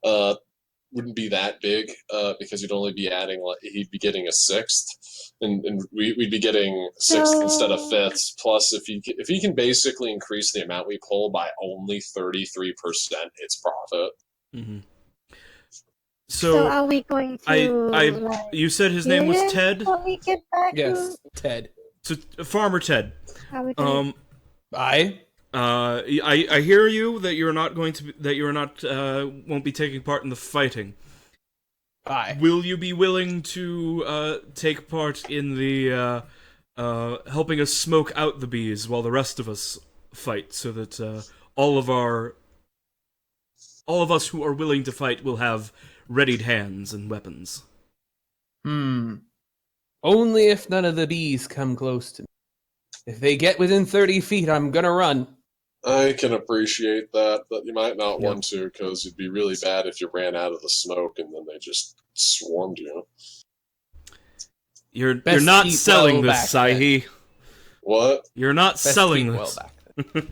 wouldn't be that big. Because he'd only be he'd be getting a sixth, and we'd be getting sixth instead of fifths. Plus, if he can basically increase the amount we pull by only 33%, it's profit. Mm-hmm. So are we going to? You said his name was kill him Ted? before we get back Yes, Ted. So Farmer Ted. Are we gonna- I I hear you that you're not won't be taking part in the fighting. I Will you be willing to take part in the helping us smoke out the bees while the rest of us fight, so that all of us who are willing to fight will have readied hands and weapons? Only if none of the bees come close to me. If they get within 30 feet, I'm gonna run. I can appreciate that, but you might not Yeah. want to, because it'd be really bad if you ran out of the smoke and then they just swarmed you. You're Best not keep selling well this, back then. Sahi. What? You're not Best selling keep this. well back.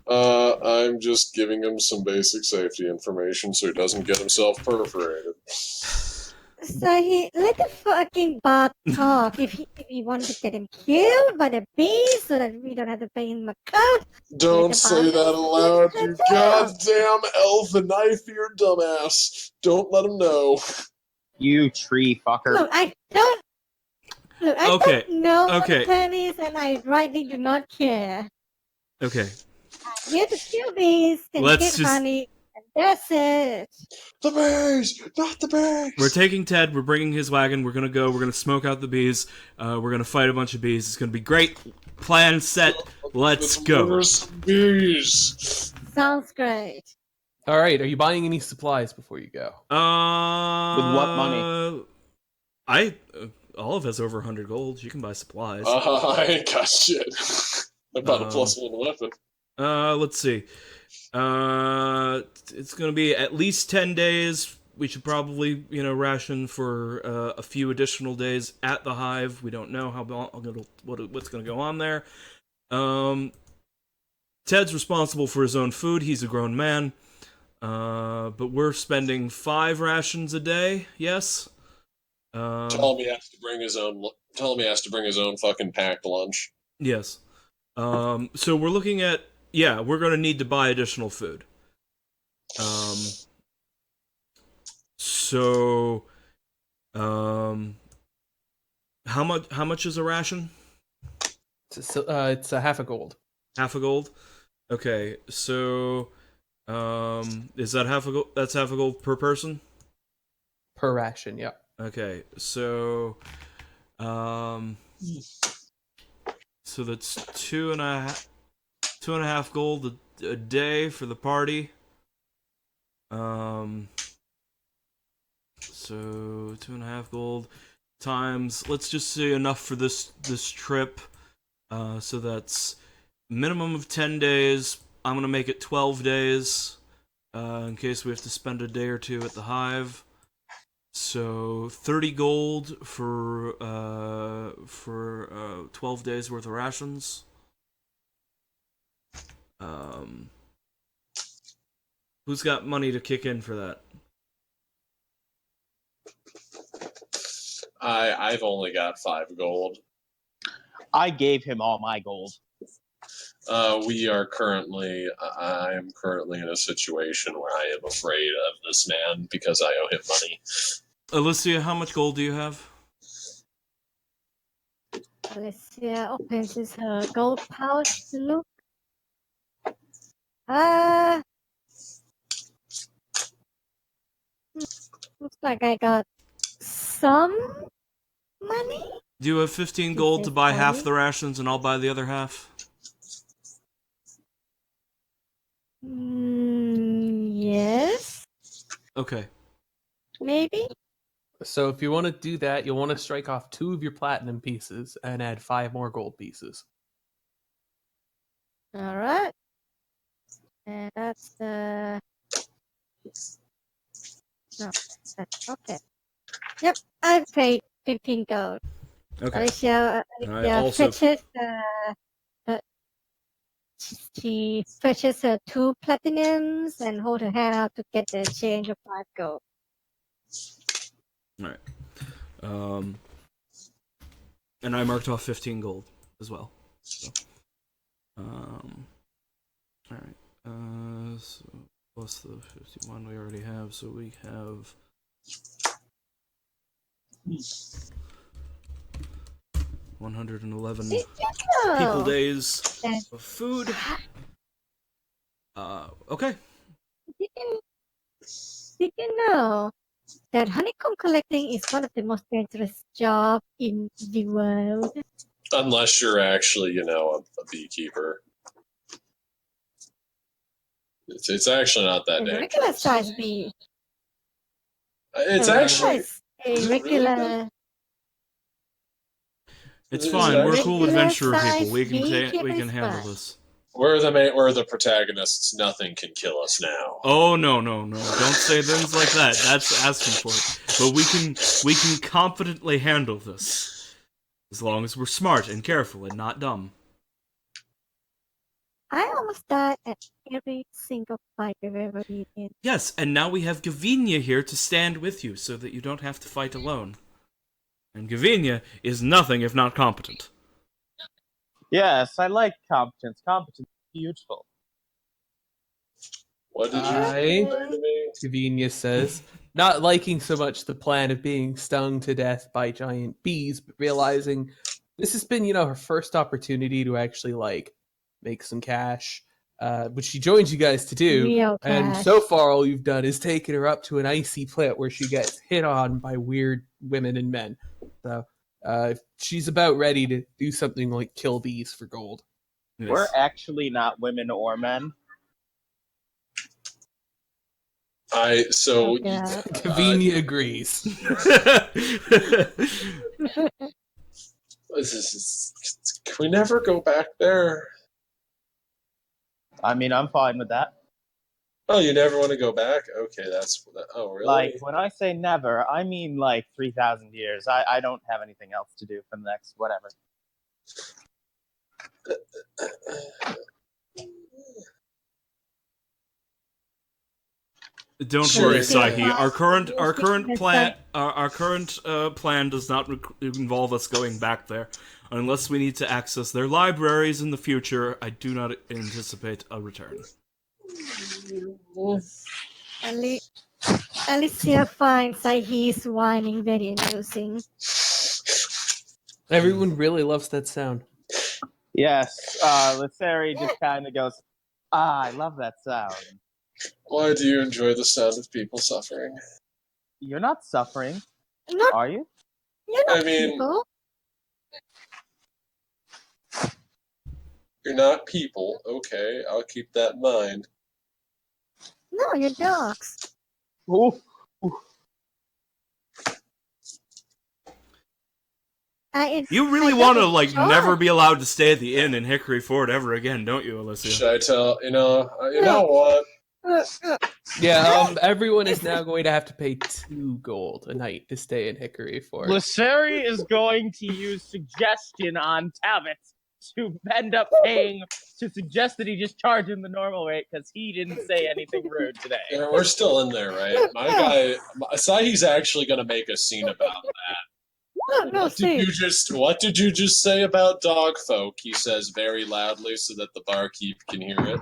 I'm just giving him some basic safety information so he doesn't get himself perforated. So let the fucking bot talk. If he wants to get him killed by the bees, so that we don't have to pay him a cut. Don't say that aloud, you goddamn elf and knife-eared dumbass. Don't let him know. You tree fucker. Look, I don't. Look, I Okay, don't know what okay. the plan is, and I rightly do not care. Okay. I'm here to kill bees and Let's get just- honey, and that's it. The bees! Not the bees! We're taking Ted, we're bringing his wagon, we're gonna smoke out the bees, we're gonna fight a bunch of bees, it's gonna be great. Plan set, let's go. Murder some bees! Sounds great. All right, are you buying any supplies before you go? With what money? Olive has over 100 gold, she can buy supplies. I ain't got shit. I bought a Um, +1 weapon. Let's see. It's gonna be at least 10 days. We should probably, ration for a few additional days at the hive. We don't know what's gonna go on there. Ted's responsible for his own food. He's a grown man. But we're spending 5 rations a day. Yes. Tell him he has to bring his own. Tell him he has to bring his own fucking packed lunch. Yes. So we're looking at, we're gonna need to buy additional food. So, how much is a ration? It's a half a gold. Half a gold? Okay, so is that half a gold? That's half a gold per person. Per ration, yeah. Okay, so so that's 2.5 gold a day for the party. So 2.5 gold times, let's just say enough for this trip. So that's minimum of 10 days. I'm gonna make it 12 days, in case we have to spend a day or two at the hive. So 30 gold for 12 days worth of rations. Who's got money to kick in for that? I've only got 5 gold. I gave him all my gold. We are currently. I am currently in a situation where I am afraid of this man because I owe him money. Alicia, how much gold do you have? Alicia opens her gold pouch to look. Looks like I got some money. Do you have 15 She gold to says buy half money. the rations and I'll buy the other half? Yes, Okay. maybe. So if you want to do that, you'll want to strike off 2 of your platinum pieces and add 5 more gold pieces. All right. And that's the. No, that's okay. Yep, I paid 15 gold. Okay. Alicia I also- fetches. She fetches her 2 platinums and hold her hand out to get the change of 5 gold. Alright. And I marked off 15 gold as well. So, alright. So plus the 51 we already have, so we have 111 people days of food. Okay. Did you know that honeycomb collecting is one of the most dangerous jobs in the world? Unless you're actually, a beekeeper. It's actually not that A regular dangerous. size bee. It's A actually. a regular. It's Is fine. it We're actually- cool adventurer people. We Beekeeper can is handle fine. this. We're the protagonists. Nothing can kill us now. Oh no. Don't say things like that. That's asking for it. But we can confidently handle this. As long as we're smart and careful and not dumb. I almost died at every single fight I've ever been in. Yes, and now we have Gavinia here to stand with you so that you don't have to fight alone. And Gavinia is nothing if not competent. Yes, I like competence. Competence is useful. What did you I- say to me? Gavinia says, not liking so much the plan of being stung to death by giant bees, but realizing this has been, her first opportunity to actually make some cash, which she joins you guys to do. Real And cash. so far, all you've done is taken her up to an icy pit where she gets hit on by weird women and men. So she's about ready to do something like kill bees for gold. Yes. We're actually not women or men. Oh, God. Gavinia agrees. Can we never go back there? I mean, I'm fine with that. Oh, you never want to go back? Okay, oh, really? Like, when I say never, I mean like 3,000 years. I don't have anything else to do for the next whatever. Don't Sure. worry, Sahi. Yeah. Our current It's plan plan does not involve us going back there, unless we need to access their libraries in the future. I do not anticipate a return. Alicia finds that he's whining very amusing. Everyone really loves that sound. Yes, Lisseri just kind of goes, Ah, I love that sound. Why do you enjoy the sound of people suffering? You're not suffering, Not are you? you're not I mean, people. you're not people. Okay, I'll keep that in mind. No, you're dogs. Ooh. You really I want to don't like enjoy. never be allowed to stay at the inn in Hickory Ford ever again, don't you, Alicia? Should I tell? You know what? Yeah, everyone is now going to have to pay 2 gold a night to stay in Hickory Fort. Lisseri is going to use suggestion on Talbot to end up paying to suggest that he just charge him the normal rate because he didn't say anything rude today. Yeah, we're still in there, right? My guy, Sahi's actually going to make a scene about that. No, What did you just say about dog folk? He says very loudly so that the barkeep can hear it.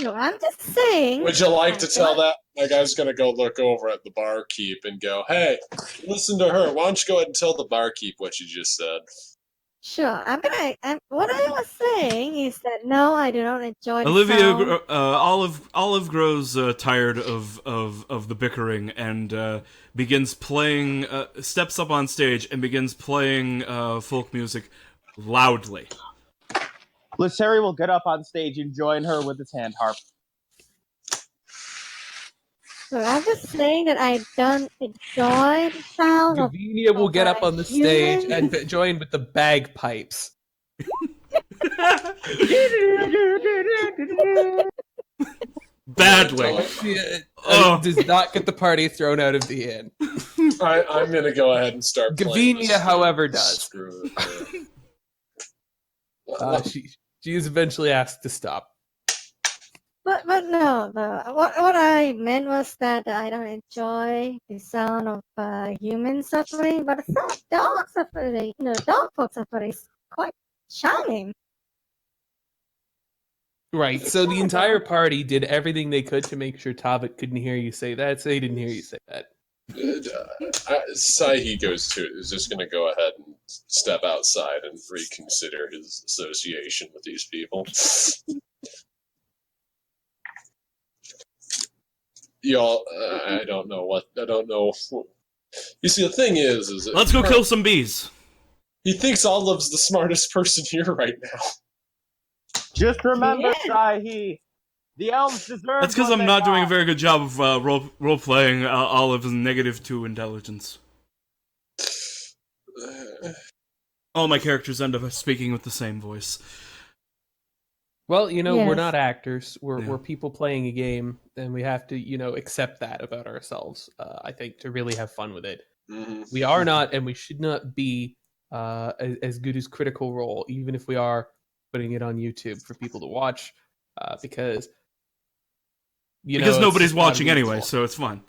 No, I'm just saying. Would you like to tell that? My guy's going to go look over at the barkeep and go, "Hey, listen to her. Why don't you go ahead and tell the barkeep what you just said?" Sure, what I was saying is that no, I do not enjoy the Olivia, sound. Olive grows tired of the bickering and begins playing. Steps up on stage and begins playing folk music loudly. Lisseri will get up on stage and join her with his hand harp. So I'm just saying that I don't enjoy the sound of Gavinia will get up on the stage humans. and join with the bagpipes. Badly. Does not get the party thrown out of the inn. I'm going to go ahead and start playing. Gavinia, however, does. Screw it. She is eventually asked to stop. But no. What I meant was that I don't enjoy the sound of humans suffering, but the sound of dogs suffering, dog folk suffering is quite charming. Right, so the entire party did everything they could to make sure Tavit couldn't hear you say that, so they didn't hear you say that. Sahi is just going to go ahead and step outside and reconsider his association with these people. Y'all, I don't know. You see, the thing is Let's go kill some bees. He thinks Olive's the smartest person here right now. Just remember, Sahi, the elves deserve. That's because I'm not doing a very good job of role playing Olive's -2 intelligence. All my characters end up speaking with the same voice. Well, we're Yes. not actors. We're Yeah. we're people playing a game, and we have to, accept that about ourselves. I think to really have fun with it. Mm-hmm. We are not, and we should not be as good as Critical Role, even if we are putting it on YouTube for people to watch, because because nobody's it's watching not anyway, useful. so it's fine.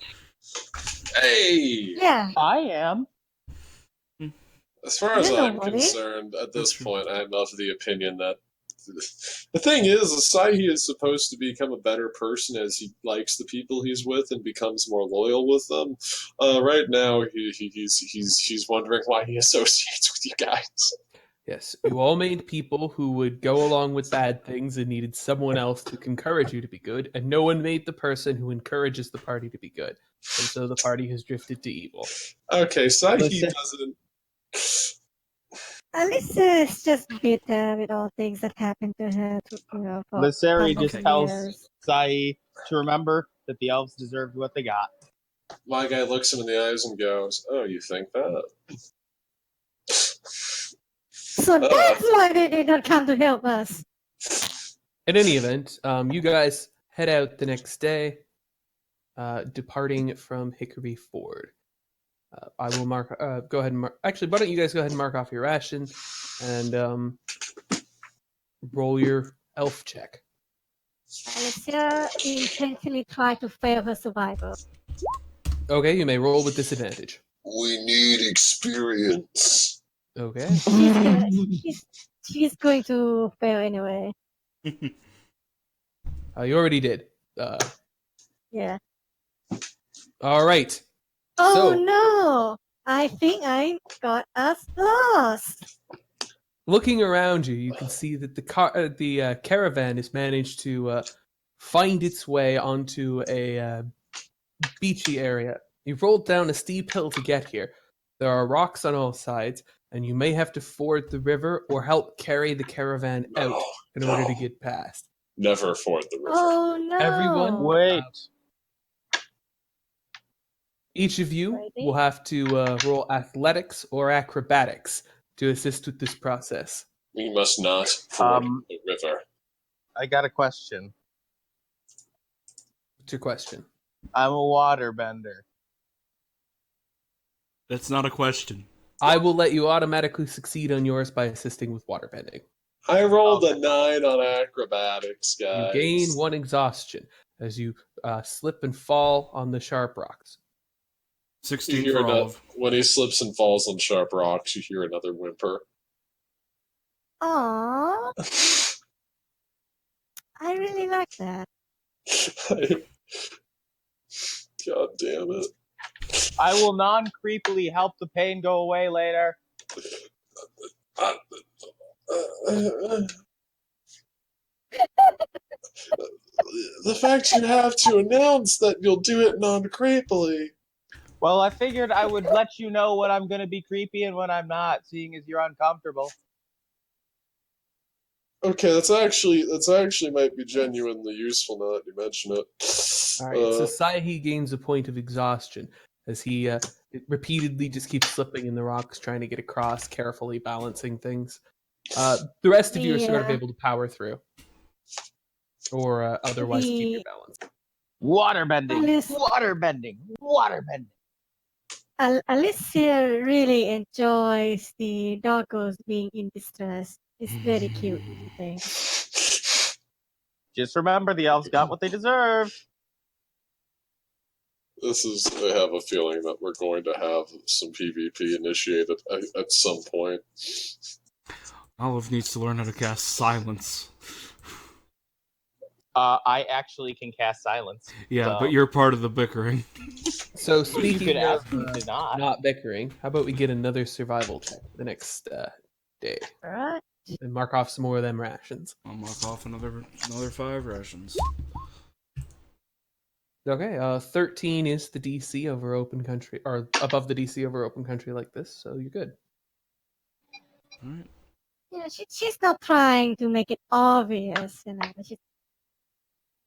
Hey! Yeah. I am. As far as You I'm nobody. concerned, at this That's true. point, I'm of the opinion that the thing is, Sahi is supposed to become a better person as he likes the people he's with and becomes more loyal with them. Right now, he's wondering why he associates with you guys. Yes, you all made people who would go along with bad things and needed someone else to encourage you to be good, and no one made the person who encourages the party to be good. And so the party has drifted to evil. Okay, Sahi Listen. doesn't. Alyssa is just bitter with all things that happened to her, for Lisseri hundreds just of tells years. Sahi to remember that the elves deserved what they got. My guy looks him in the eyes and goes, "Oh, you think that?" So that's why they did not come to help us. In any event, you guys head out the next day, departing from Hickory Ford. I will mark. Go ahead and mark. Actually, why don't you guys go ahead and mark off your ration and roll your elf check. Alicia intentionally tried to fail her survival. Okay, you may roll with disadvantage. We need experience. Okay. She's going to fail anyway. You already did. Yeah. All right. Oh So- no! I think I got us lost. Looking around you, you can see that the caravan has managed to find its way onto a beachy area. You've rolled down a steep hill to get here. There are rocks on all sides, and you may have to ford the river or help carry the caravan out in order to get past. Never ford the river. Oh no! Everyone, Wait. each of you Ready? will have to roll athletics or acrobatics to assist with this process. We must not ford Um, the river. I got a question. What's your question? I'm a waterbender. That's not a question. I will let you automatically succeed on yours by assisting with waterbending. I rolled a 9 on acrobatics, guys. You gain 1 exhaustion as you slip and fall on the sharp rocks. 16 You hear for Olive. when he slips and falls on sharp rocks, you hear another whimper. Aww, I really like that. God damn it. I will non-creepily help the pain go away later. The fact you have to announce that you'll do it non-creepily. Well, I figured I would let you know when I'm going to be creepy and when I'm not, seeing as you're uncomfortable. Okay, that's actually might be genuinely useful now that you mention it. All right, so Sahi gains a point of exhaustion as he repeatedly just keeps slipping in the rocks, trying to get across, carefully balancing things. The rest of you are sort of Yeah. able to power through, or otherwise keep your The balance. Waterbending. Alice- Waterbending. Waterbending. Alicia really enjoys the doggos being in distress. It's very cute, I think. Just remember, the elves got what they deserved. I have a feeling that we're going to have some PvP initiated at some point. Olive needs to learn how to cast silence. I actually can cast silence. Yeah, So- but you're part of the bickering. So You speaking could of ask me to not. not bickering, how about we get another survival check the next day Alright. and mark off some more of them rations? I'll mark off another 5 rations. Okay, 13 is the DC over open country, or above the DC over open country like this, so you're good. Alright. Yeah, she's not trying to make it obvious, you know. She's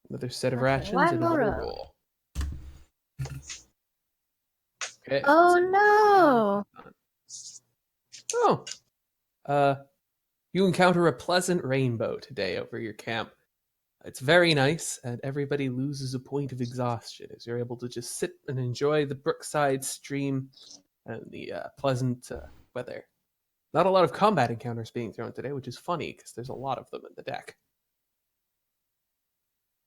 Another set of Okay, rations, one another more roll. Okay. oh no! Oh. You encounter a pleasant rainbow today over your camp. It's very nice, and everybody loses a point of exhaustion as you're able to just sit and enjoy the brookside stream and the pleasant weather. Not a lot of combat encounters being thrown today, which is funny because there's a lot of them in the deck.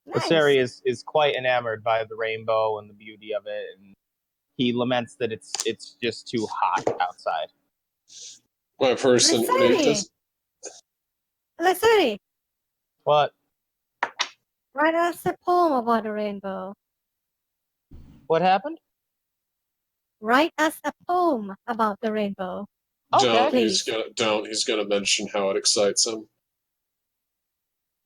Nice. Osari is quite enamored by the rainbow and the beauty of it, and he laments that it's just too hot outside. My person, when he Sorry. just Sorry, What? write us a poem about the rainbow. What happened? Write us a poem about the rainbow. Okay. he's gonna mention how it excites him.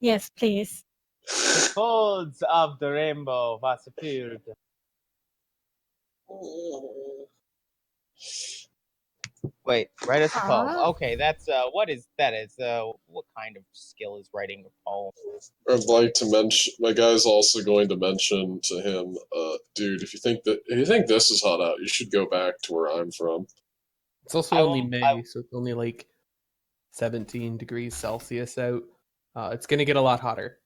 Yes, please. The folds of the rainbow was appeared. Wait, write us a poem. Aw. Okay, that's what is that? Is what kind of skill is writing a poem? I'd like to mention. My guy's also going to mention to him, dude, if you think this is hot out, you should go back to where I'm from. It's also I only won't- May, so it's only like 17 degrees Celsius out. It's going to get a lot hotter.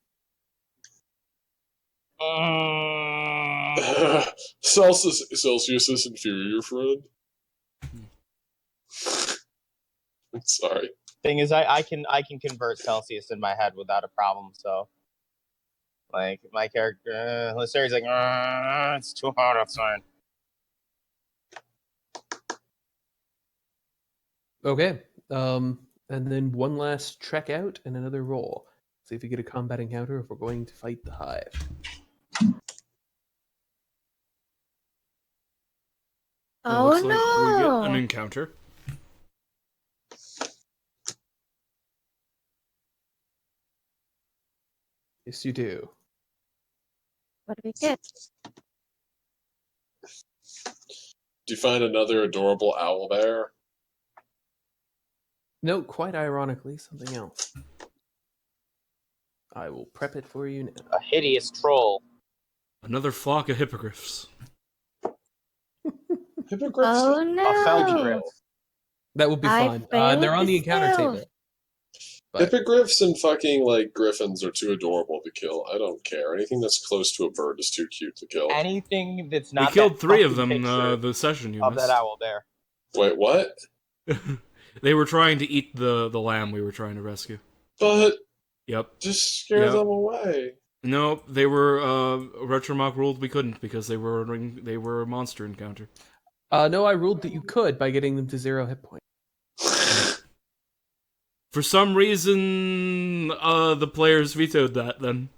Celsius is inferior, friend. I'm sorry. Thing is, I can convert Celsius in my head without a problem. So, like my character, Lysari's like, it's too hot outside. Okay. And then one last trek out and another roll. See if you get a combat encounter if we're going to fight the hive. It Oh looks like we get an no! encounter. Yes, you do. What do we get? Do you find another adorable owl bear? No, quite ironically, something else. I will prep it for you now. A hideous troll. Another flock of hippogriffs. Hippogriffs? Oh A no! Feldgriff. That will be I fun. failed They're on the the encounter spell. table. But Hippogriffs and fucking like griffins are too adorable to kill. I don't care. Anything that's close to a bird is too cute to kill. Anything that's We not killed that 3 of fucking them picture the session you of that missed. owl bear. Wait, what? They were trying to eat the lamb we were trying to rescue. But Yep. just scare Yep. them away. No, they were Retromach ruled we couldn't because they were a monster encounter. no, I ruled that you could by getting them to 0 hit points. For some reason, the players vetoed that. Then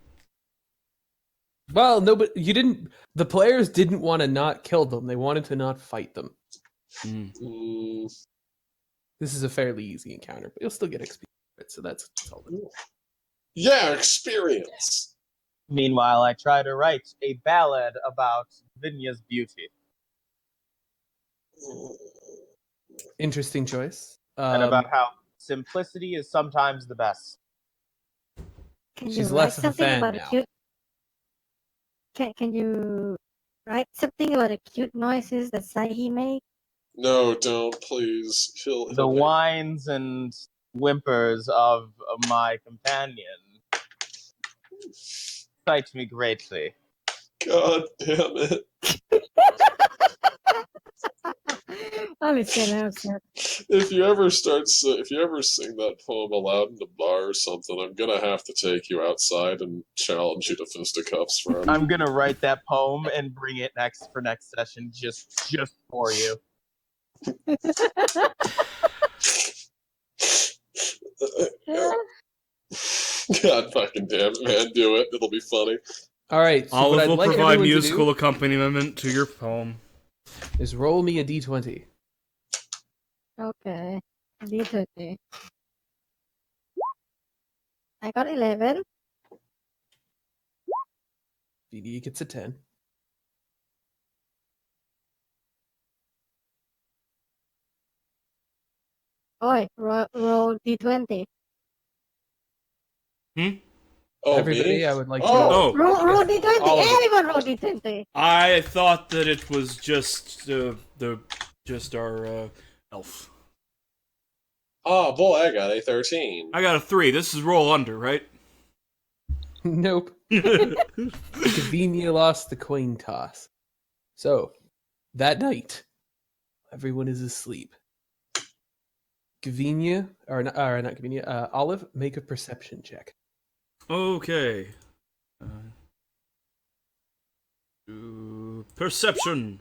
Well, no, but you didn't. The players didn't want to not kill them. They wanted to not fight them. Mm, This is a fairly easy encounter, but you'll still get XP for it, so that's all. yeah, experience. Meanwhile, I try to write a ballad about Vinya's beauty. Interesting choice. And about how simplicity is sometimes the best. Can you She's write less of a something fan about now. a cute? Can you write something about the cute noises that Sahi makes? No, don't, please. He'll The make- whines and whimpers of my companion excite me greatly. God damn it. Only said upset. If you ever sing that poem aloud in a bar or something, I'm gonna have to take you outside and challenge you to fisticuffs, friend. I'm gonna write that poem and bring it next session just for you. God fucking damn it, man. Do it. It'll be funny. All right. So what Olive I'd will like provide everyone to musical do accompaniment to your poem. is roll me a d20. Okay. D30. I got 11. VD gets a 10. Oi, roll D20. Oh, Everybody, me? I would like to. Oh. Roll D20. All of it. Everyone roll D20. I thought that it was just our elf. Oh, boy, I got a 13. I got a 3. This is roll under, right? Nope. Gavinia lost the coin toss. So, that night, everyone is asleep. Gavinia, or not Gavinia, Olive, make a perception check. Okay. Perception.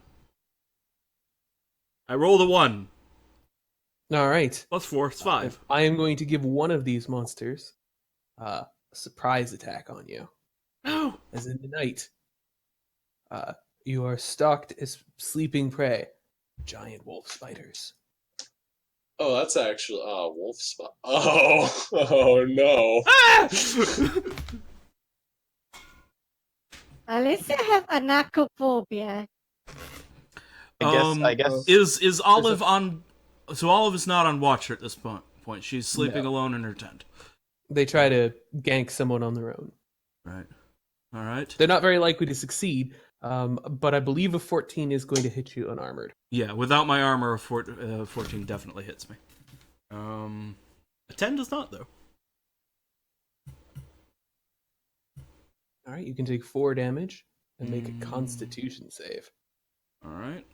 I rolled a 1. All right. Plus 4, it's 5. I am going to give one of these monsters a surprise attack on you. Oh! As in the night, you are stalked as sleeping prey. Giant wolf spiders. Oh, that's actually... Oh, wolf spot. Oh, oh no. Ah! At least I have anacophobia. I guess Is Olive on... So Olive is not on watch at this point. She's sleeping alone in her tent. They try to gank someone on their own. Right. All right. They're not very likely to succeed, but I believe a 14 is going to hit you unarmored. Yeah, without my armor, a 14 definitely hits me. A 10 does not, though. All right, you can take 4 damage and make a Constitution save. All right.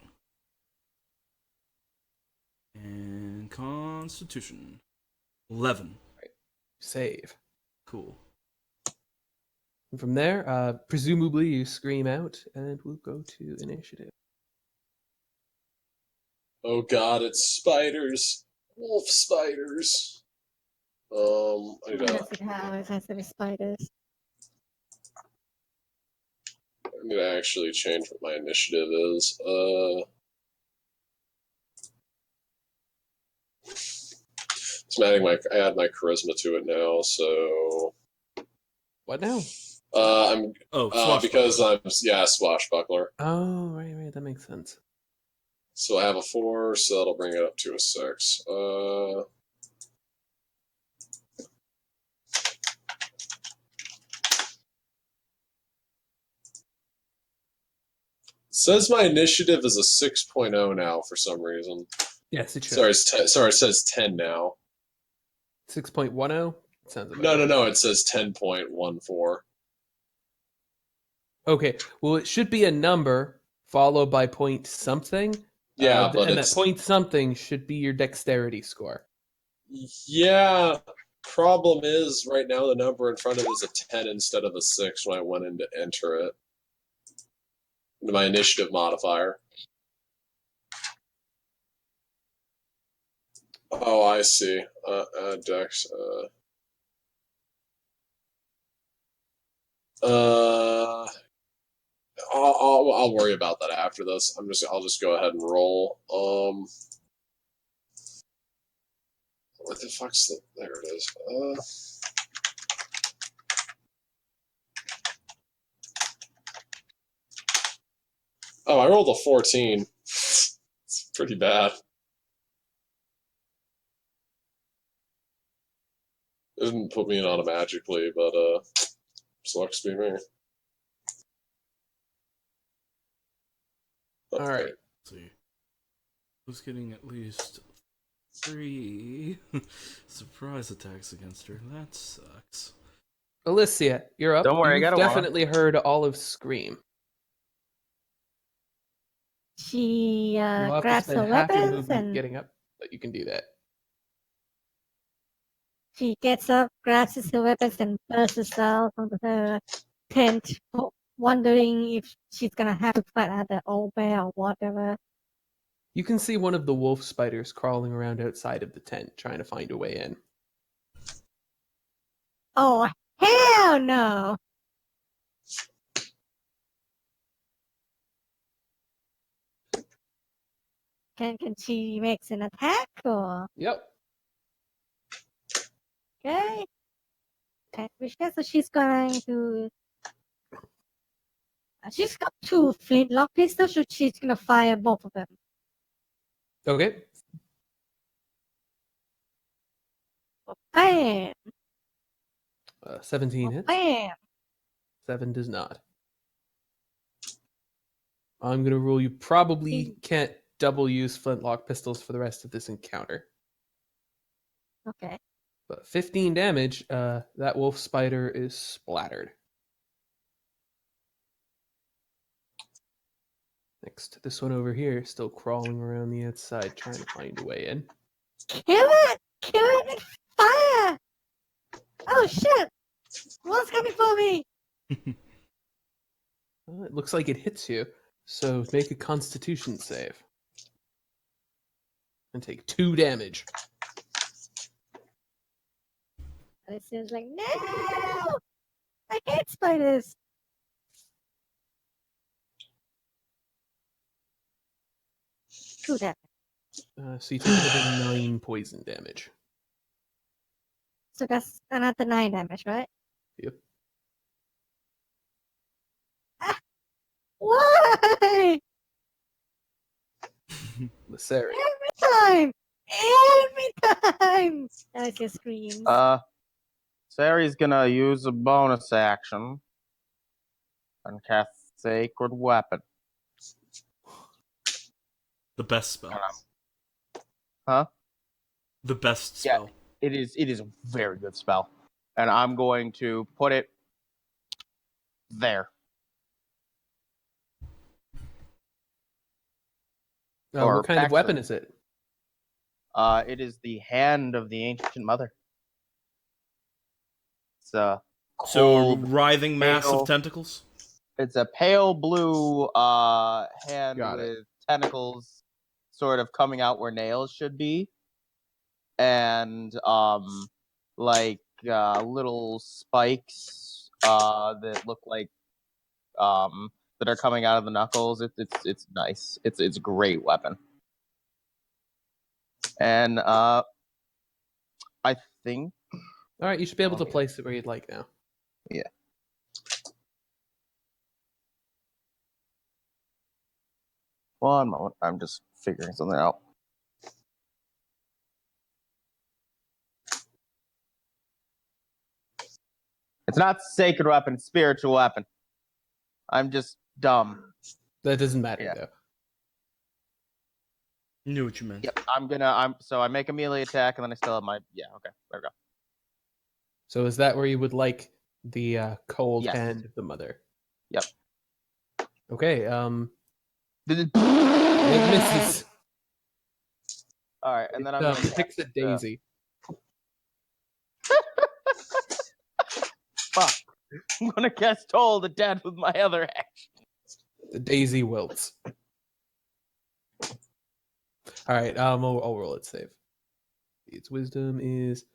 And Constitution. 11. Save. Cool. And from there, presumably you scream out, and we'll go to initiative. Oh god, it's spiders. Wolf spiders. I need to, Yes, it has to be spiders. actually change what my initiative is. It's adding I add my charisma to it now, so What now? I'm Oh, swashbuckler. because I'm swashbuckler. Oh, right. That makes sense. So I have a 4, so that'll bring it up to a 6. Says my initiative is a 6.0 now for some reason. Yes, it should. Sorry, it says 10 now. 6.10? Sounds about No, right. it says 10.14. Okay, well, it should be a number followed by point something. Yeah, but and it's... that point something should be your dexterity score. Yeah, problem is, right now the number in front of it is a 10 instead of a 6 when I went in to enter it. Into my initiative modifier. Oh, I see. Dex. I'll worry about that after this. I'll just go ahead and roll. What the fuck's the? There it is. Oh, I rolled a 14. It's pretty bad. It didn't put me in automatically, but sucks to be me. All right. Let's see. Who's getting at least 3 surprise attacks against her? That sucks. Alicia, you're up. Don't worry, I You've got a one. definitely heard Olive scream. She You'll have to grabs spend her half your weapons movement and getting up, but you can do that. she gets up, grabs her weapons, and bursts out of her tent, wondering if she's gonna have to fight another old bear or whatever. You can see one of the wolf spiders crawling around outside of the tent, trying to find a way in. Oh, hell no! Can she makes an attack or Yep. okay? Which case, so she's going to. She's got 2 flintlock pistols, so she's gonna fire both of them. Okay. Bam! 17 hits. Bam! 7 does not. I'm going to rule you probably can't double use flintlock pistols for the rest of this encounter. Okay. But 15 damage, that wolf spider is splattered. Next, this one over here, still crawling around the outside, trying to find a way in. Kill it! Kill it with fire! Oh shit! What's coming for me? Well, it looks like it hits you, so make a constitution save. And take 2 damage. And it seems like, no! I hate spiders! Two damage. So you take another 9 poison damage. So that's another 9 damage, right? Yep. Ah, why? Lisseri. Every time! I just scream. Sari's gonna use a bonus action and cast Sacred Weapon. The best spell. Huh? The best Yeah. spell. It is a very good spell. And I'm going to put it there. Or What kind of actually- weapon is it? It is the Hand of the Ancient Mother. It's a So cold, writhing mass pale- of tentacles? It's a pale blue hand Got it. with tentacles sort of coming out where nails should be. And little spikes that look like that are coming out of the knuckles. It's nice. It's a great weapon. And I think All right, you should be able to place it where you'd like now. One moment. I'm just figuring something out. It's not sacred weapon, it's spiritual weapon. I'm just dumb. That doesn't matter Yeah. though. Knew what you meant. Yep. So I make a melee attack and then I still have my okay. There we go. So is that where you would like the cold Yes. hand of the mother? Yep. Okay. It All misses. right, and then I'm It, gonna picks a daisy. fuck. I'm gonna cast Toll the Dead with my other action. The daisy wilts. All right. I'll roll it save. Its wisdom is.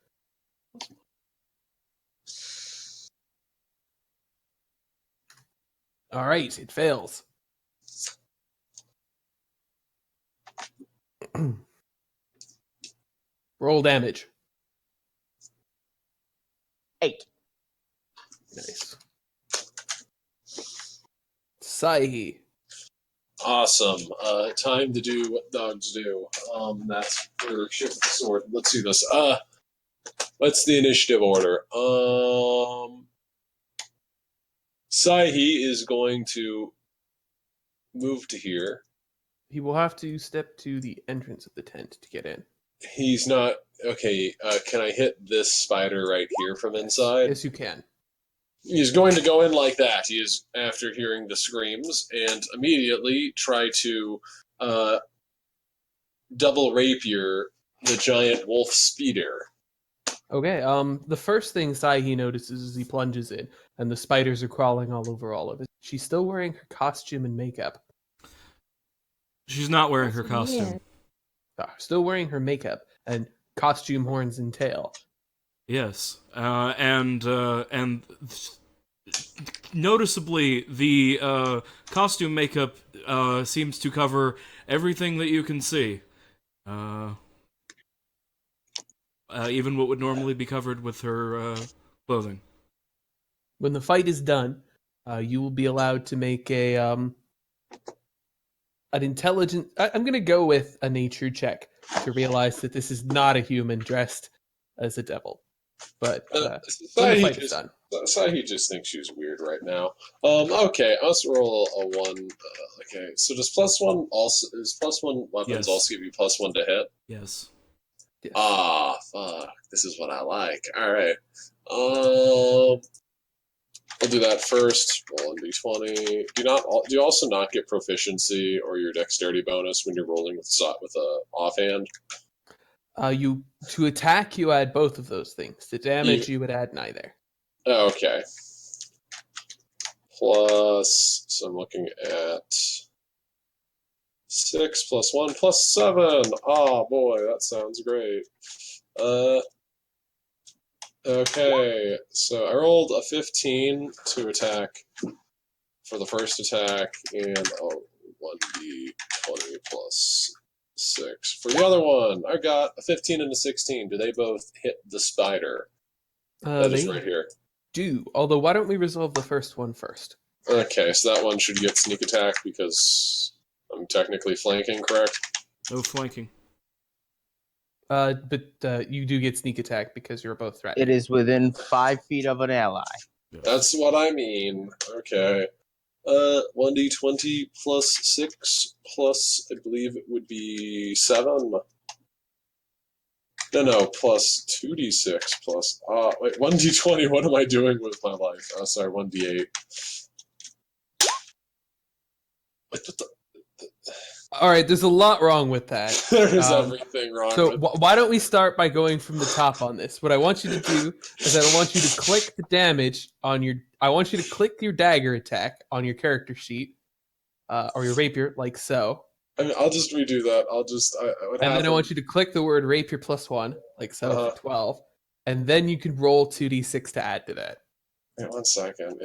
All right. It fails. Roll damage. 8. Nice. Saihi. Awesome. Time to do what dogs do. That's for shift the sword. Let's do this. What's the initiative order? Saihi is going to move to here. He will have to step to the entrance of the tent to get in. He's not okay. Can I hit this spider right here from inside? Yes, you can. He's going to go in like that. He is after hearing the screams and immediately try to double rapier the giant wolf speeder. Okay. The first thing Saihi notices is he plunges in, and the spiders are crawling all over all of it. She's still wearing her costume and makeup. She's not wearing her That's costume. weird. Still wearing her makeup and costume, horns, and tail. Yes, and noticeably, the costume makeup seems to cover everything that you can see. Even what would normally be covered with her clothing. When the fight is done, you will be allowed to make an intelligent. I'm going to go with a nature check to realize that this is not a human dressed as a devil. But when the fight is done, Saihi just thinks she's weird right now. Okay, let's roll a 1. Okay, so does +1 also is +1 weapons Yes. also give you +1 to hit? Yes. yes. Ah, fuck. This is what I like. All right. I'll do that first. Roll a d20. Do you also not get proficiency or your dexterity bonus when you're rolling with a offhand? You to attack, you add both of those things. To damage, you would add neither. Okay. Plus, so I'm looking at 6 + 1 + 7. Oh boy, that sounds great. Okay, so I rolled a 15 to attack for the first attack, and 1d20 + 6 for the other one. I got a 15 and a 16. Do they both hit the spider? That is They right here. do. Although, why don't we resolve the first one first? Okay, so that one should get sneak attack because I'm technically flanking, correct? No flanking. But you do get sneak attack because you're both threatened. It is within 5 feet of an ally. That's what I mean. Okay. 1d20 + 6 plus, I believe it would be 7. No, plus 2d6 plus. Wait, 1d20. What am I doing with my life? Sorry, 1d8. What the? All right, there's a lot wrong with that. There is everything wrong. So with why don't we start by going from the top on this? What I want you to do is I want you to click the damage on your. I want you to click your dagger attack on your character sheet, or your rapier, like so. I mean, I'll just redo that. And then I want you to click the word rapier +1, like so, for 12, and then you can roll 2d6 to add to that. Wait 1 second.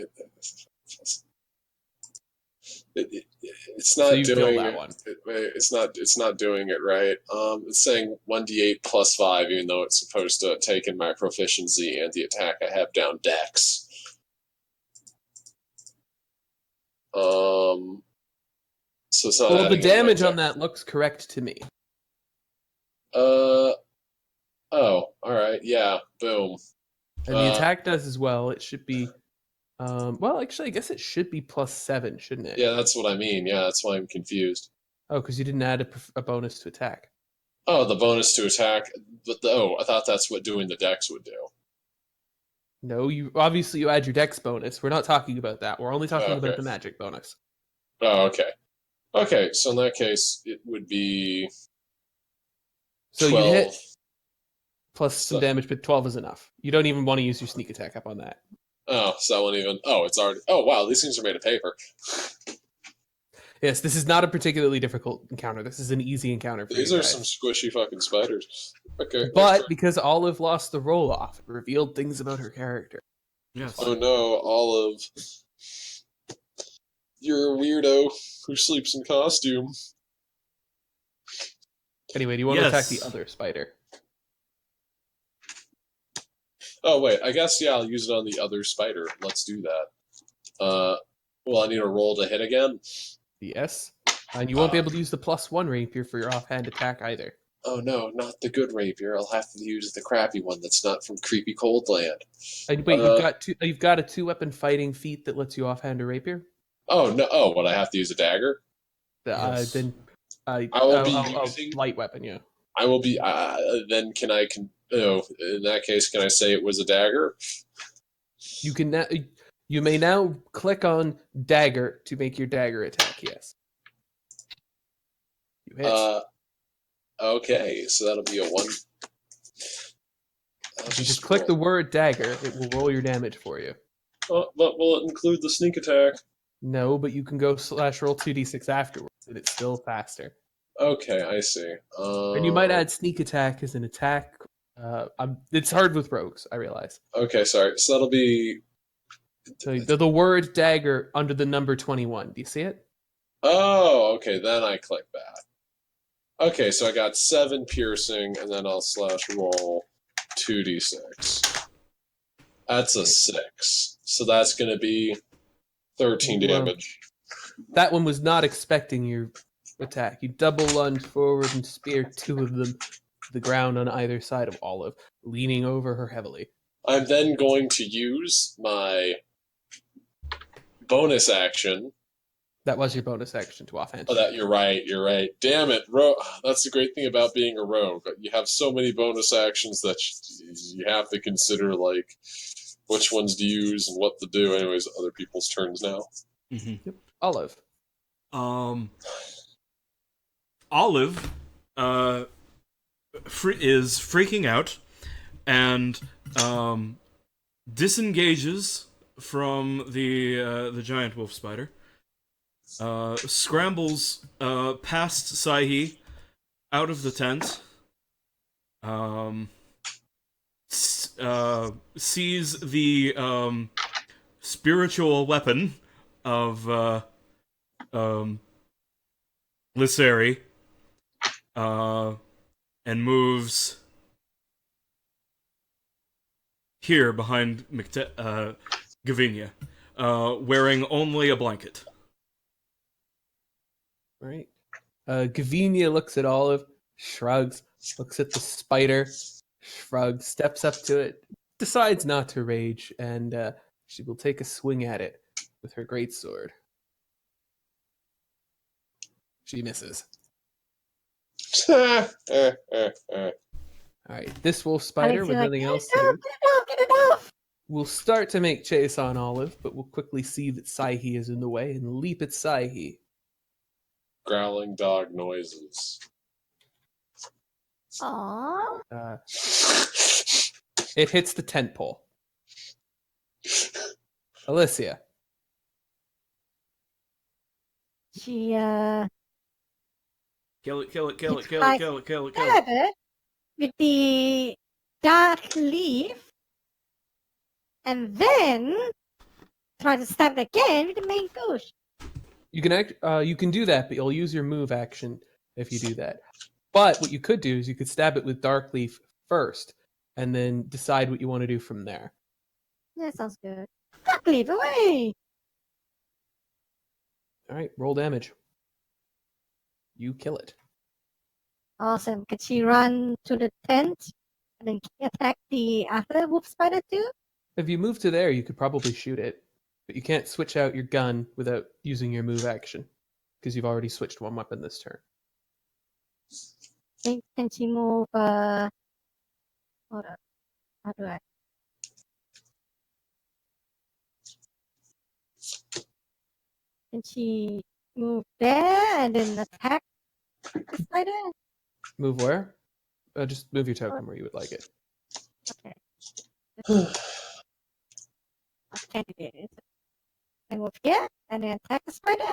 It's not So you doing fill that one. It's not doing it right. It's saying 1d8 + 5, even though it's supposed to take in my proficiency and the attack I have down dex. So it's not Well, the adding any damage on attack. that looks correct to me. Oh, all right, yeah, boom. And the attack does as well. It should be. Well, actually, I guess it should be +7, shouldn't it? Yeah, that's what I mean. Yeah, that's why I'm confused. Oh, because you didn't add a bonus to attack. Oh, the bonus to attack. But I thought that's what doing the dex would do. No, you obviously you add your dex bonus. We're not talking about that. We're only talking about Okay. the magic bonus. Oh, okay. Okay, so in that case, it would be So 12. you hit plus some So- damage, but 12 is enough. You don't even want to use your sneak attack up on that. Oh, so that won't even. Oh, it's already. Oh, wow, these things are made of paper. Yes, this is not a particularly difficult encounter. This is an easy encounter for These you are guys. some squishy fucking spiders. Okay. But because Olive lost the roll off, it revealed things about her character. Yes. Oh no, Olive. You're a weirdo who sleeps in costume. Anyway, do you want to attack Yes. the other spider? Oh wait, I guess yeah, I'll use it on the other spider. Let's do that. Well, I need a roll to hit again. Yes. And you won't be able to use the +1 rapier for your offhand attack either. Oh no, not the good rapier. I'll have to use the crappy one that's not from creepy cold land. And wait, you've got a 2-weapon fighting feat that lets you offhand a rapier. Oh no! Oh, what? I have to use a dagger. Yes. Then I will be a using. light weapon. Yeah. I will be. Then can I? Oh, in that case, can I say it was a dagger? You can now. You may now click on dagger to make your dagger attack. Yes. You hit. Okay, so that'll be a 1. If you just click the word dagger, it will roll your damage for you. Oh, but will it include the sneak attack? No, but you can go /roll 2d6 afterwards, and it's still faster. Okay, I see. And you might add sneak attack as an attack. It's hard with rogues, I realize. Okay, sorry. So that'll be. So the word dagger under the number 21. Do you see it? Oh, okay. Then I click that. Okay, so I got 7 piercing, and then I'll /roll 2d6. That's a 6. So that's going to be 13 Well, damage. That one was not expecting your attack. You double lunge forward and spear 2 of them to the ground on either side of Olive, leaning over her heavily. I'm then going to use my bonus action. That was your bonus action to offhand. Oh, you're right. Damn it, that's the great thing about being a rogue. You have so many bonus actions that you have to consider, like, which ones to use and what to do. Anyways, other people's turns now. Mm-hmm. Olive. Olive is freaking out and disengages from the giant wolf spider. Scrambles past Saihi out of the tent. Sees the spiritual weapon of Lyseri, and moves here behind Gavinia, wearing only a blanket. Right. Gavinia looks at Olive, shrugs, looks at the spider, shrugs, steps up to it, decides not to rage, and she will take a swing at it with her greatsword. She misses. All right, this wolf spider, Alex's with like, nothing else Get to it do, off, get it off! will start to make chase on Olive, but will quickly see that Saihi is in the way and leap at Saihi. Growling dog noises. Aww. It hits the tent pole. Alicia. She, Kill it, kill it, kill it, It's kill like- it, kill it, kill it, kill it. stab it with the dark leaf, and then try to stab it again with the main ghost. You can do that, but you'll use your move action if you do that. But what you could do is you could stab it with Dark Leaf first, and then decide what you want to do from there. That sounds good. Dark leaf away! All right, roll damage. you kill it. Awesome. Could she run to the tent and then attack the other wolf spider too? If you move to there, you could probably shoot it, but you can't switch out your gun without using your move action because you've already switched one weapon this turn. Can she move? Hold on. How do I? Can she move there and then attack the spider? Move where? Just move your token where you would like it. Okay. What can I do? I move here and then attack the spider.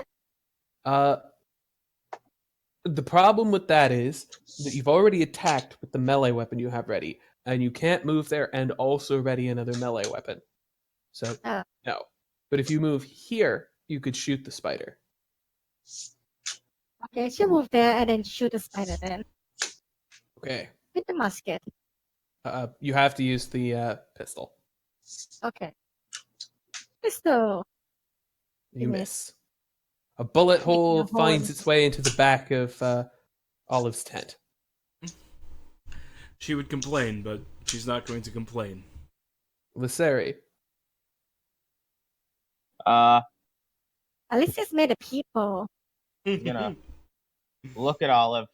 The problem with that is that you've already attacked with the melee weapon you have ready, and you can't move there and also ready another melee weapon. So, Oh. no. But if you move here, you could shoot the spider. Okay, she'll move there and then shoot the spider then Okay. with the musket. You have to use the pistol. Okay. Pistol. You Miss. miss. A bullet hole Making a finds hole. its way into the back of Olive's tent. She would complain, but she's not going to complain. Lisseri. At least it's made of people. gonna look at Olive.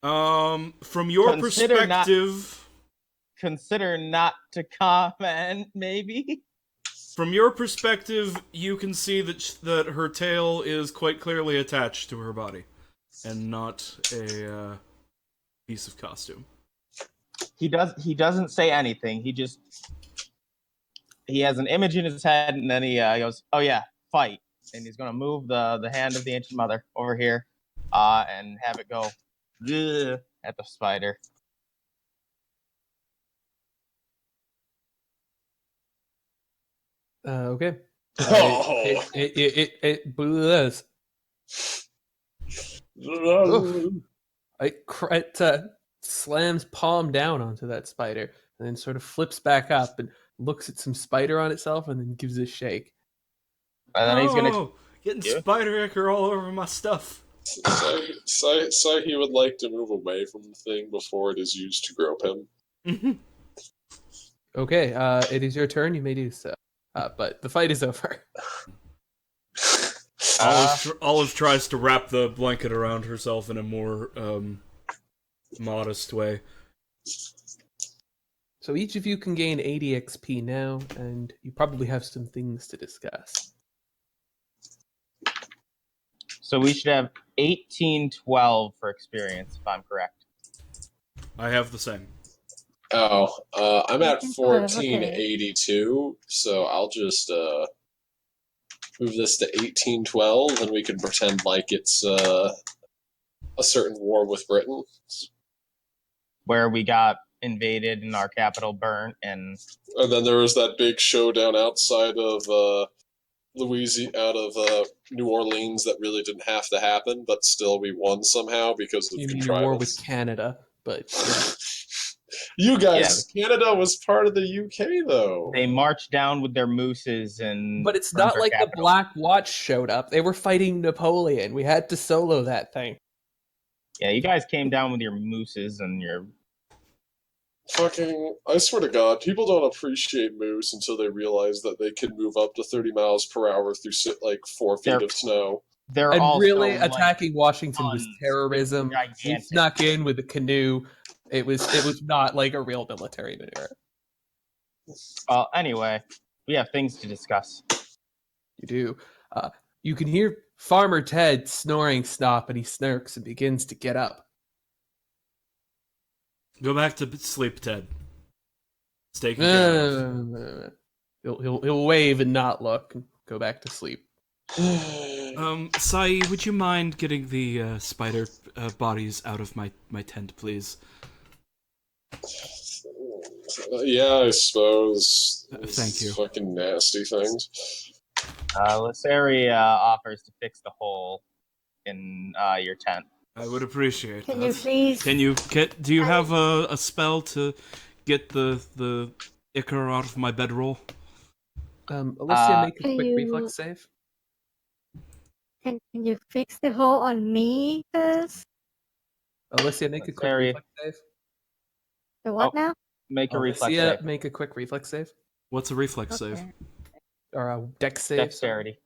From your Consider not- perspective, Consider not to comment, maybe. from your perspective, you can see that her tail is quite clearly attached to her body, and not a piece of costume. He doesn't say anything. He has an image in his head, and then he goes, "Oh yeah, fight!" And he's gonna move the hand of the ancient mother over here, and have it go "Ugh," at the spider. Okay. Oh. It blurs. It slams palm down onto that spider and then sort of flips back up and looks at some spider on itself and then gives a shake. And then he's gonna getting Yeah. spider ichor all over my stuff. So he would like to move away from the thing before it is used to grope him. Okay, it is your turn. You may do so. But the fight is over. Olive tries to wrap the blanket around herself in a more modest way. So each of you can gain 80 XP now, and you probably have some things to discuss. So we should have 1812 for experience, if I'm correct. I have the same. Oh, I'm at 1812, 1482, so I'll just move this to 1812, and we can pretend like it's a certain war with Britain. Where we got invaded and our capital burnt, and And then there was that big showdown outside of New Orleans that really didn't have to happen, but still we won somehow because of You mean your war with contrivance. Canada, but You guys, Canada was part of the UK though. they marched down with their mooses and. but it's burned not our like the capital. Black Watch showed up. They were fighting Napoleon. We had to solo that thing. Yeah, you guys came down with your mooses and your. Fucking, I swear to God, people don't appreciate moose until they realize that they can move up to 30 miles per hour through like 4 feet They're- of snow. They're And also, really, like, attacking Washington was tons. terrorism. We Gigantic. snuck in with a canoe. It was not like a real military maneuver. Well, anyway, we have things to discuss. You do. You can hear Farmer Ted snoring stop, and he snirks and begins to get up. Go back to sleep, Ted. It's taken care of. No. He'll wave and not look and go back to sleep. Sai, would you mind getting the spider bodies out of my tent, please? Yeah, I suppose. Thank you. Fucking nasty things. Lisseri offers to fix the hole in your tent. I would appreciate Can that. you please? Do you have a spell to get the ichor out of my bedroll? Alicia, make a Can quick you- reflex save. Can you fix the hole on me first? Alicia, make a quick Very- reflex save. The what Oh. now? Make a reflex Alicia, save. make a quick reflex save. What's a reflex save? Okay. Or a dex save. Dexterity.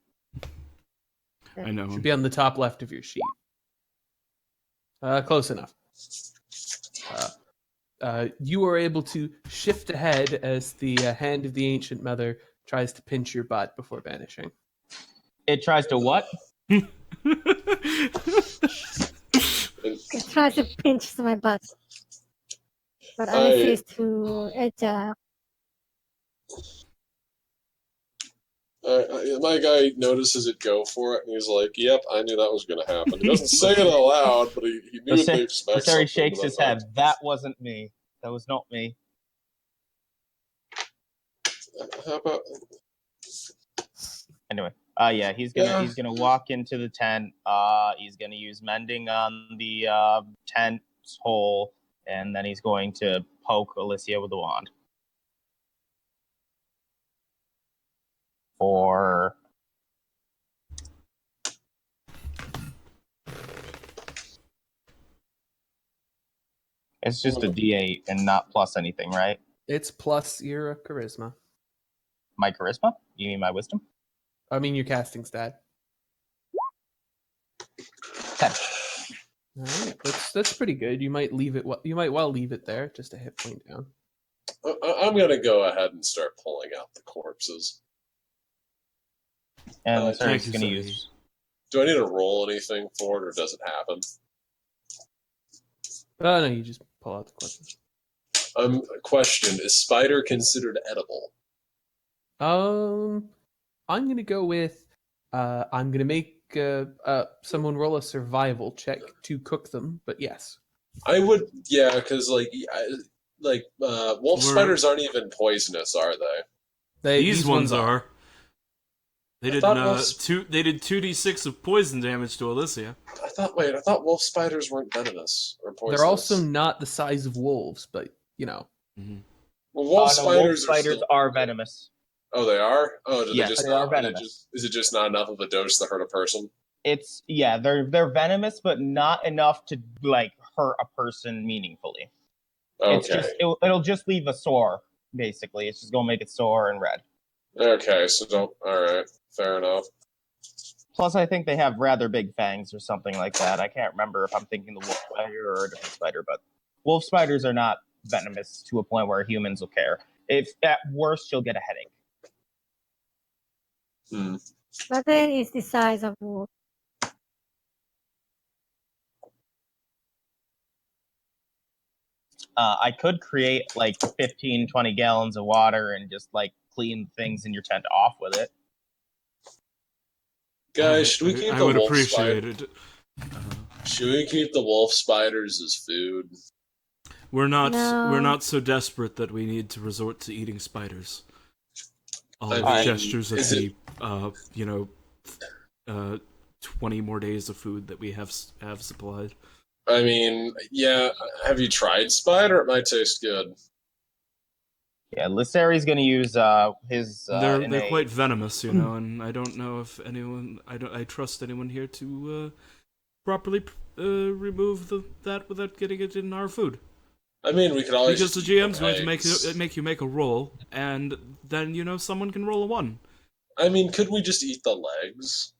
I know. Should be on the top left of your sheet. Close enough. You are able to shift ahead as the hand of the ancient mother tries to pinch your butt before vanishing. It tries to what? It tries to pinch my butt. But Alicia is too agile. My guy notices it go for it, and he's like, "Yep, I knew that was going to happen." He doesn't say it out loud, but he knew they expect something. Viserys shakes his head. That wasn't me. That was not me. How about? Anyway, yeah, he's gonna walk into the tent. He's gonna use mending on the tent hole, and then he's going to poke Alicia with the wand. For it's just a D8 and not plus anything, right? It's plus your charisma. My charisma? You mean my wisdom? I mean your casting stat. 10. All right, that's pretty good. You might leave it. You might well leave it there, just a hit point down. I'm going to go ahead and start pulling out the corpses. And thank he's you, gonna Sonny. use. Do I need to roll anything for it, or does it happen? Oh no, you just pull out the corpses. Question: is spider considered edible? I'm gonna go with. I'm gonna make someone roll a survival check to cook them. But yes, I would, yeah, because wolf We're- spiders aren't even poisonous, are they? These ones are. They I did thought wolves- They did 2d6 of poison damage to Alicia. I thought wolf spiders weren't venomous or poisonous. they're also not the size of wolves, but you know. Mm-hmm. Well, wolf Wolf spiders spiders are are venomous. Oh, they are. Oh, do Yes, they just they are not? venomous. Is it just not enough of a dose to hurt a person? They're venomous, but not enough to like hurt a person meaningfully. It's Okay. just it'll just leave a sore. Basically, it's just gonna make it sore and red. Okay. So don't. All right. Fair enough. Plus, I think they have rather big fangs or something like that. I can't remember if I'm thinking the wolf spider or a different spider, but wolf spiders are not venomous to a point where humans will care. If at worst, you'll get a headache. But then it's the size of wolf. I could create like 15, 20 gallons of water and just like clean things in your tent off with it. Guys, should we keep I the would wolf appreciate spider? it. Should we keep the wolf spiders as food? We're not No. so desperate that we need to resort to eating spiders. All I the mean, gestures of is the 20 more days of food that we have supplied. I mean, yeah. Have you tried spider? It might taste good. Yeah, Lysari's gonna use his. They're innate- quite venomous, and I don't know if anyone. I trust anyone here to properly remove that without getting it in our food. I mean, we could always Because the just eat GM's going to eggs. make you make a roll, and then someone can roll a 1. I mean, could we just eat the legs?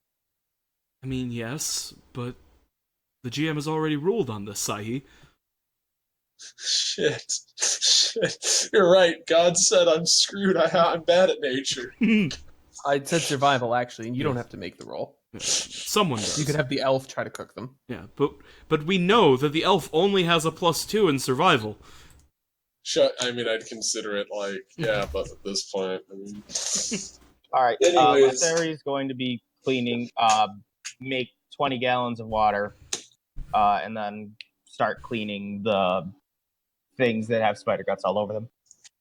I mean, yes, but the GM has already ruled on this, Sahi. Shit. You're right. God said I'm screwed. I'm bad at nature. I said survival actually, and you don't have to make the roll. Someone does. You could have the elf try to cook them. Yeah, but we know that the elf only has a +2 in survival. I mean, I'd consider it yeah, but at this point, I mean. All right. Anyways. Lysari's going to be cleaning. Make 20 gallons of water, and then start cleaning the things that have spider guts all over them.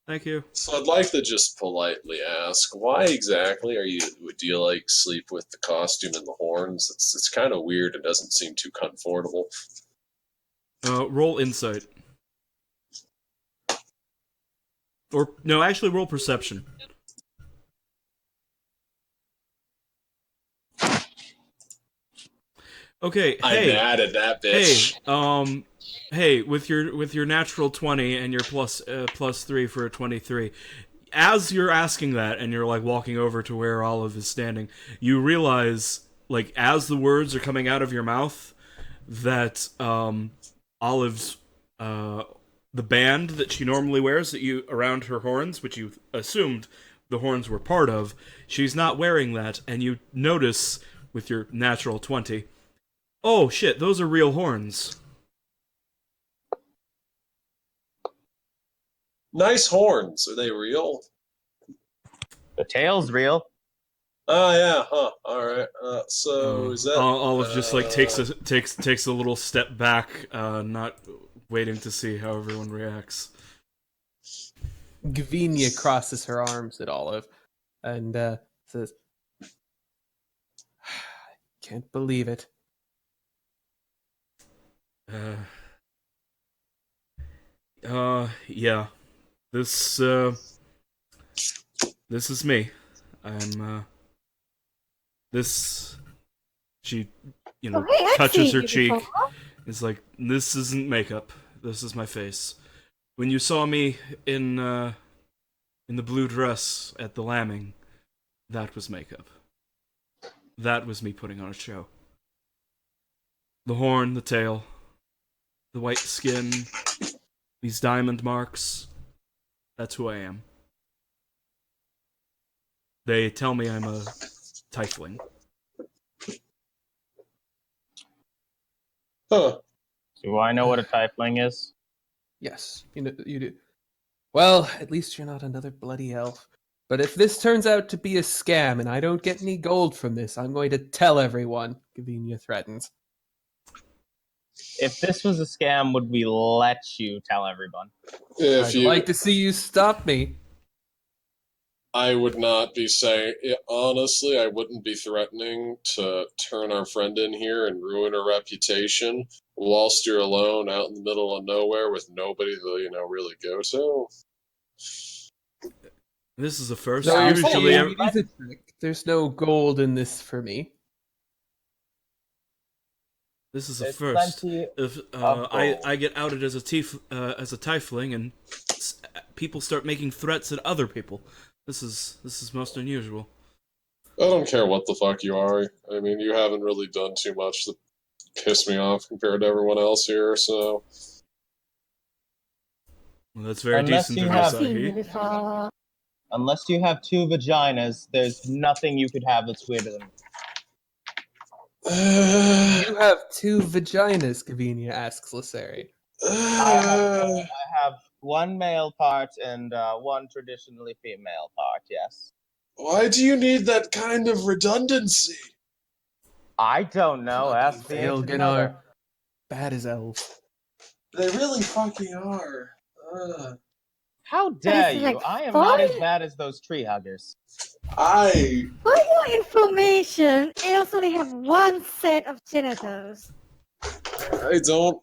Thank you. So I'd like to just politely ask, why exactly do you like sleep with the costume and the horns? It's kind of weird. It doesn't seem too comfortable. Roll insight. Or no, actually roll perception. Okay, I'm hey, mad at that hey, bitch. hey, with your natural 20 and your plus 3 for a 23. As you're asking that and you're like walking over to where Olive is standing, you realize, like, as the words are coming out of your mouth, that Olive's the band that she normally wears that you around her horns, which you assumed the horns were part of, she's not wearing that, and you notice with your natural 20, oh shit, those are real horns. Nice horns. Are they real? The tail's real. Oh yeah, huh. Alright. So is that Olive just like takes a little step back, not waiting to see how everyone reacts. Gavinia crosses her arms at Olive and says, "Can't believe it." Yeah. This is me. I'm this she Oh, hey, I've touches seen her you cheek. before. It's like, this isn't makeup. This is my face. When you saw me in the blue dress at the lambing, that was makeup. That was me putting on a show. The horn, the tail, the white skin, these diamond marks. That's who I am. They tell me I'm a tiefling. huh. Do I know what a tiefling is? Yes, you know you do. Well, at least you're not another bloody elf. But if this turns out to be a scam and I don't get any gold from this, I'm going to tell everyone, Gavinia threatens. If this was a scam, would we let you tell everyone? If I'd you like to see you stop me. I would not be saying honestly, I wouldn't be threatening to turn our friend in here and ruin her reputation whilst you're alone out in the middle of nowhere with nobody to, really go to. This is a first. No, you're Usually, saying it is a trick. There's no gold in this for me. this is a There's first. plenty If of gold. I get outed as a tiefling, and people start making threats at other people. This is most unusual. I don't care what the fuck you are. I mean, you haven't really done too much to piss me off compared to everyone else here, so. Well, that's very Unless decent you of have- I've seen you Asahi. before. Unless you have two vaginas, there's nothing you could have that's weirder than You have two vaginas, Gavinia asks Lysari. I have one male part and one traditionally female part, yes. Why do you need that kind of redundancy? I don't know. Ask the ancient mother. Elginar, bad as elves. They really fucking are. How dare is you? like I am not as fine. bad as those tree huggers. I For your information, elves only have one set of genitals. don't.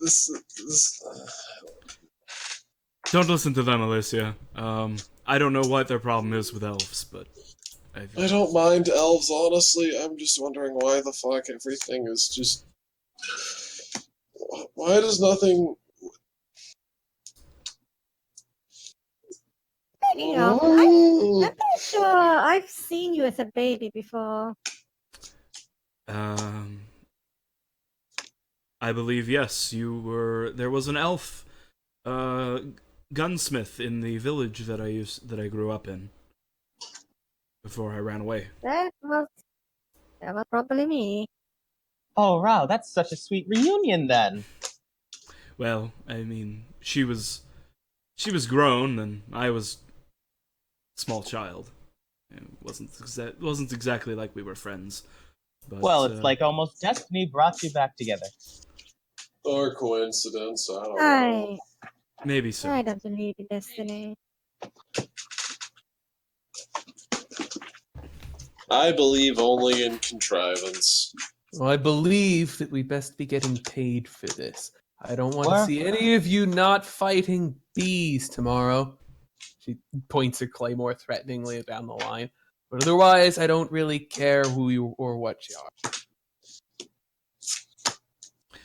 This. Don't listen to them, Alicia. I don't know what their problem is with elves, but I don't mind elves, honestly. I'm just wondering why the fuck everything is just. Why does nothing. Speaking of, I'm pretty sure I've seen you as a baby before. I believe, yes, you were. There was an elf, gunsmith in the village that I grew up in. Before I ran away. That was probably me. Oh, wow, that's such a sweet reunion then. Well, I mean, she was grown, and I was a small child. It wasn't exactly like we were friends. But, Well, it's like almost destiny brought you back together. Or coincidence, I don't know. I maybe so. I don't believe in destiny. I believe only in contrivance. Well, I believe that we best be getting paid for this. I don't want What? to see any of you not fighting bees tomorrow. She points her claymore threateningly down the line. But otherwise, I don't really care who you or what you are.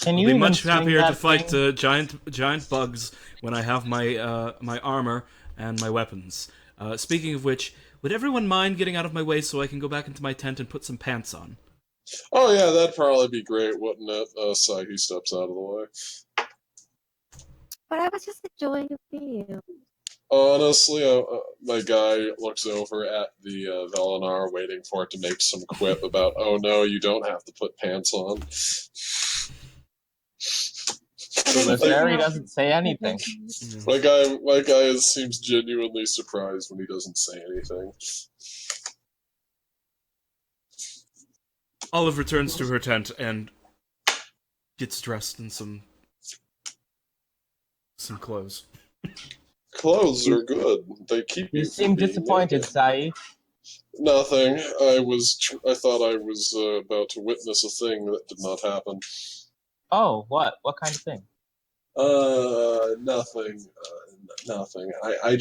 Can I'll you be even much swing happier to that fight thing? giant bugs when I have my armor and my weapons. Speaking of which, would everyone mind getting out of my way so I can go back into my tent and put some pants on? Oh yeah, that'd probably be great, wouldn't it? Sahi steps out of the way. But I was just enjoying the view. Honestly, my guy looks over at the Velinar, waiting for it to make some quip about, "Oh no, you don't have to put pants on." But Mary doesn't say anything. My guy seems genuinely surprised when he doesn't say anything. Olive returns to her tent and gets dressed in some clothes. Clothes are good. They keep you. You from seem being disappointed, naked. Sai. Nothing. I thought I was about to witness a thing that did not happen. Oh, what? What kind of thing? Nothing. Nothing. I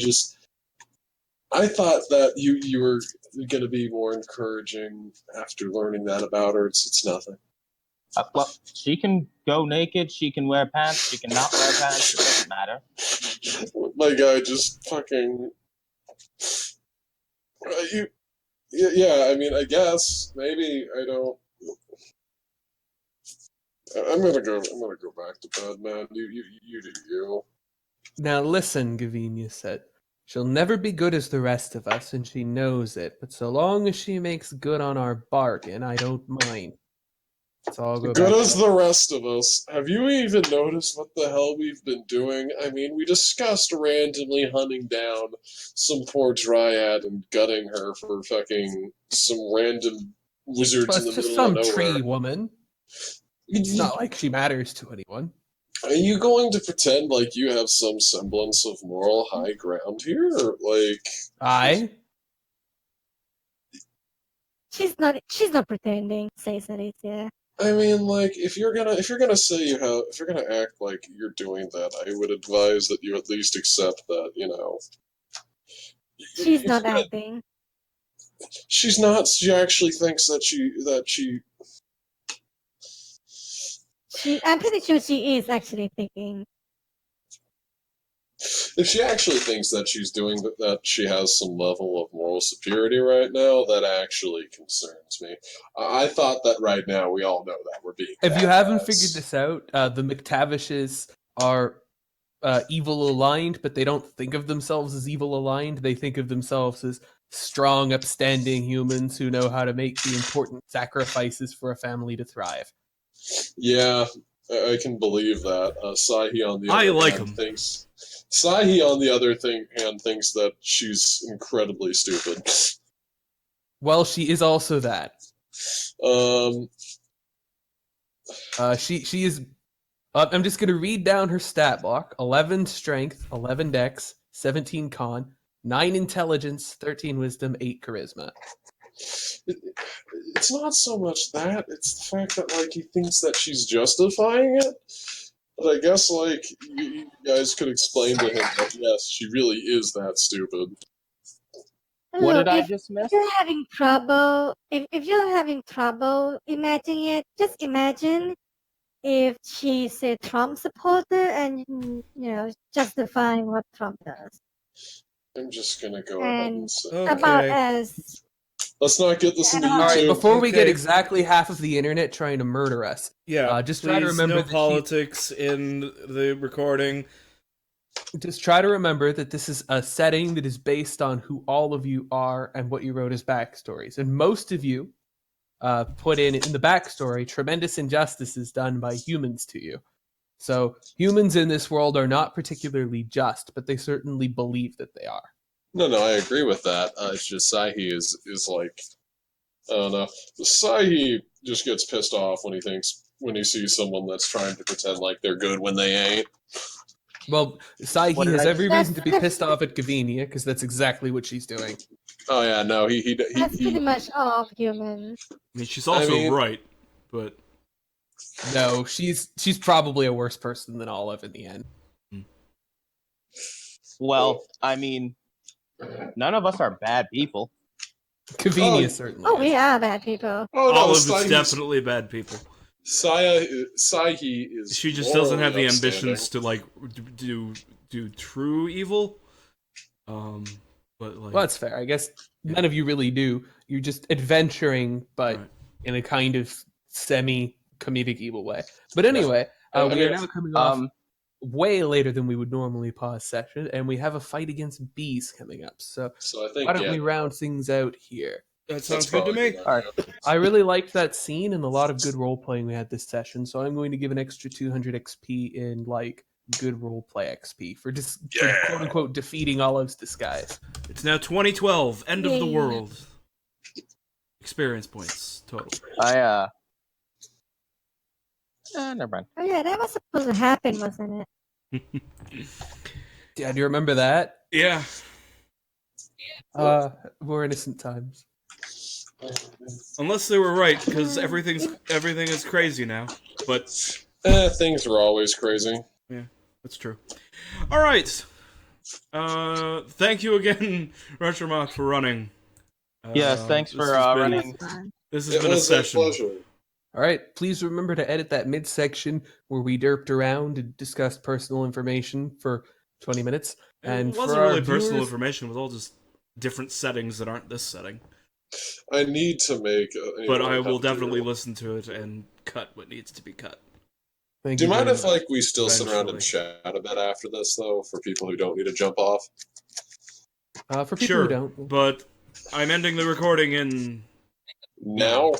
thought that you were going to be more encouraging after learning that about her. It's nothing. Well, she can go naked. She can wear pants. She can not wear pants. It doesn't matter. My guy just fucking. Yeah. I mean, I guess maybe I don't. I'm gonna go back to bed, man. You do you. Now listen, Gavinia said. She'll never be good as the rest of us, and she knows it. But so long as she makes good on our bargain, I don't mind. So I'll go Good back. as the rest of us. Have you even noticed what the hell we've been doing? I mean, we discussed randomly hunting down some poor dryad and gutting her for fucking some random wizards Well, in the it's just middle of some nowhere. tree woman. It's not like she matters to anyone. Are you going to pretend like you have some semblance of moral high ground here? Like, she's not pretending, says Alicia. I mean, like, if you're gonna say if you're gonna act like you're doing that, I would advise that you at least accept that, you know. She's not acting. She's not. She actually thinks that she. I'm pretty sure she is actually thinking. If she actually thinks that she's doing that, she has some level of moral superiority right now. That actually concerns me. I thought that right now we all know that we're being. If you haven't figured this out, the McTavishes are evil aligned, but they don't think of themselves as evil aligned. They think of themselves as strong, upstanding humans who know how to make the important sacrifices for a family to thrive. Yeah, I can believe that. Sahi on the other hand thinks. Sahi on the other hand thinks that she's incredibly stupid. Well, she is also that. She is. I'm just going to read down her stat block: 11 strength, 11 dex, 17 con, 9 intelligence, 13 wisdom, 8 charisma. It's not so much that; it's the fact that like he thinks that she's justifying it. But I guess like you guys could explain to him that yes, she really is that stupid. What Look, did I just miss? If you're having trouble imagining it, just imagine if she's a Trump supporter and justifying what Trump does. I'm just gonna go ahead and say about as. Let's not get this into YouTube. All right, before we get exactly half of the internet trying to murder us, just try to remember no politics in the recording. Just try to remember that this is a setting that is based on who all of you are and what you wrote as backstories. And most of you put in the backstory tremendous injustices done by humans to you. So humans in this world are not particularly just, but they certainly believe that they are. No, I agree with that. It's just Sahi is like, I don't know. Sahi just gets pissed off when he sees someone that's trying to pretend like they're good when they ain't. Well, Sahi has every reason to be pissed off at Gavinia because that's exactly what she's doing. Oh yeah, no, That's pretty much all of humans. I mean, she's also right, but no, she's probably a worse person than Olive in the end. Well, I mean, none of us are bad people. Gavinia certainly. We are bad people. Oh, no, Olive is definitely bad people. Sahi is. She just doesn't have the morally ambitions to upstanding. like do true evil. But like, Well, that's fair. I guess none of you really do. You're just adventuring, but right. in a kind of semi-comedic evil way. But anyway, I we are mean, now coming off Um, way later than we would normally pause session, and we have a fight against bees coming up. So So I think why don't yeah, we round things out here? That sounds that's good to probably me. a good All right. idea. I really liked that scene and a lot of good role playing we had this session, so I'm going to give an extra 200 XP in like good role play XP for just for quote unquote defeating Olive's disguise. It's now 2012, end of the Yay. world. Experience points total. Never mind. Oh yeah, that was supposed to happen, wasn't it? Yeah, do you remember that? Yeah. More innocent times. Unless they were right, because everything is crazy now. But Things were always crazy. that's true. All right. Thank you again, Retramach, for running. Yes, thanks this for has been- running. Fine. This has It been a was session. pleasure. All right, please remember to edit that midsection where we derped around and discussed personal information for 20 minutes. And It wasn't for our really personal viewers- information. It was all just different settings that aren't this setting. I need to make. But I will have to- definitely listen to it and cut what needs to be cut. Thank Do you mind very if much. we still sit around and Eventually. chat a bit after this though, for people who don't need to jump off? For people Sure, who don't, but I'm ending the recording in Now.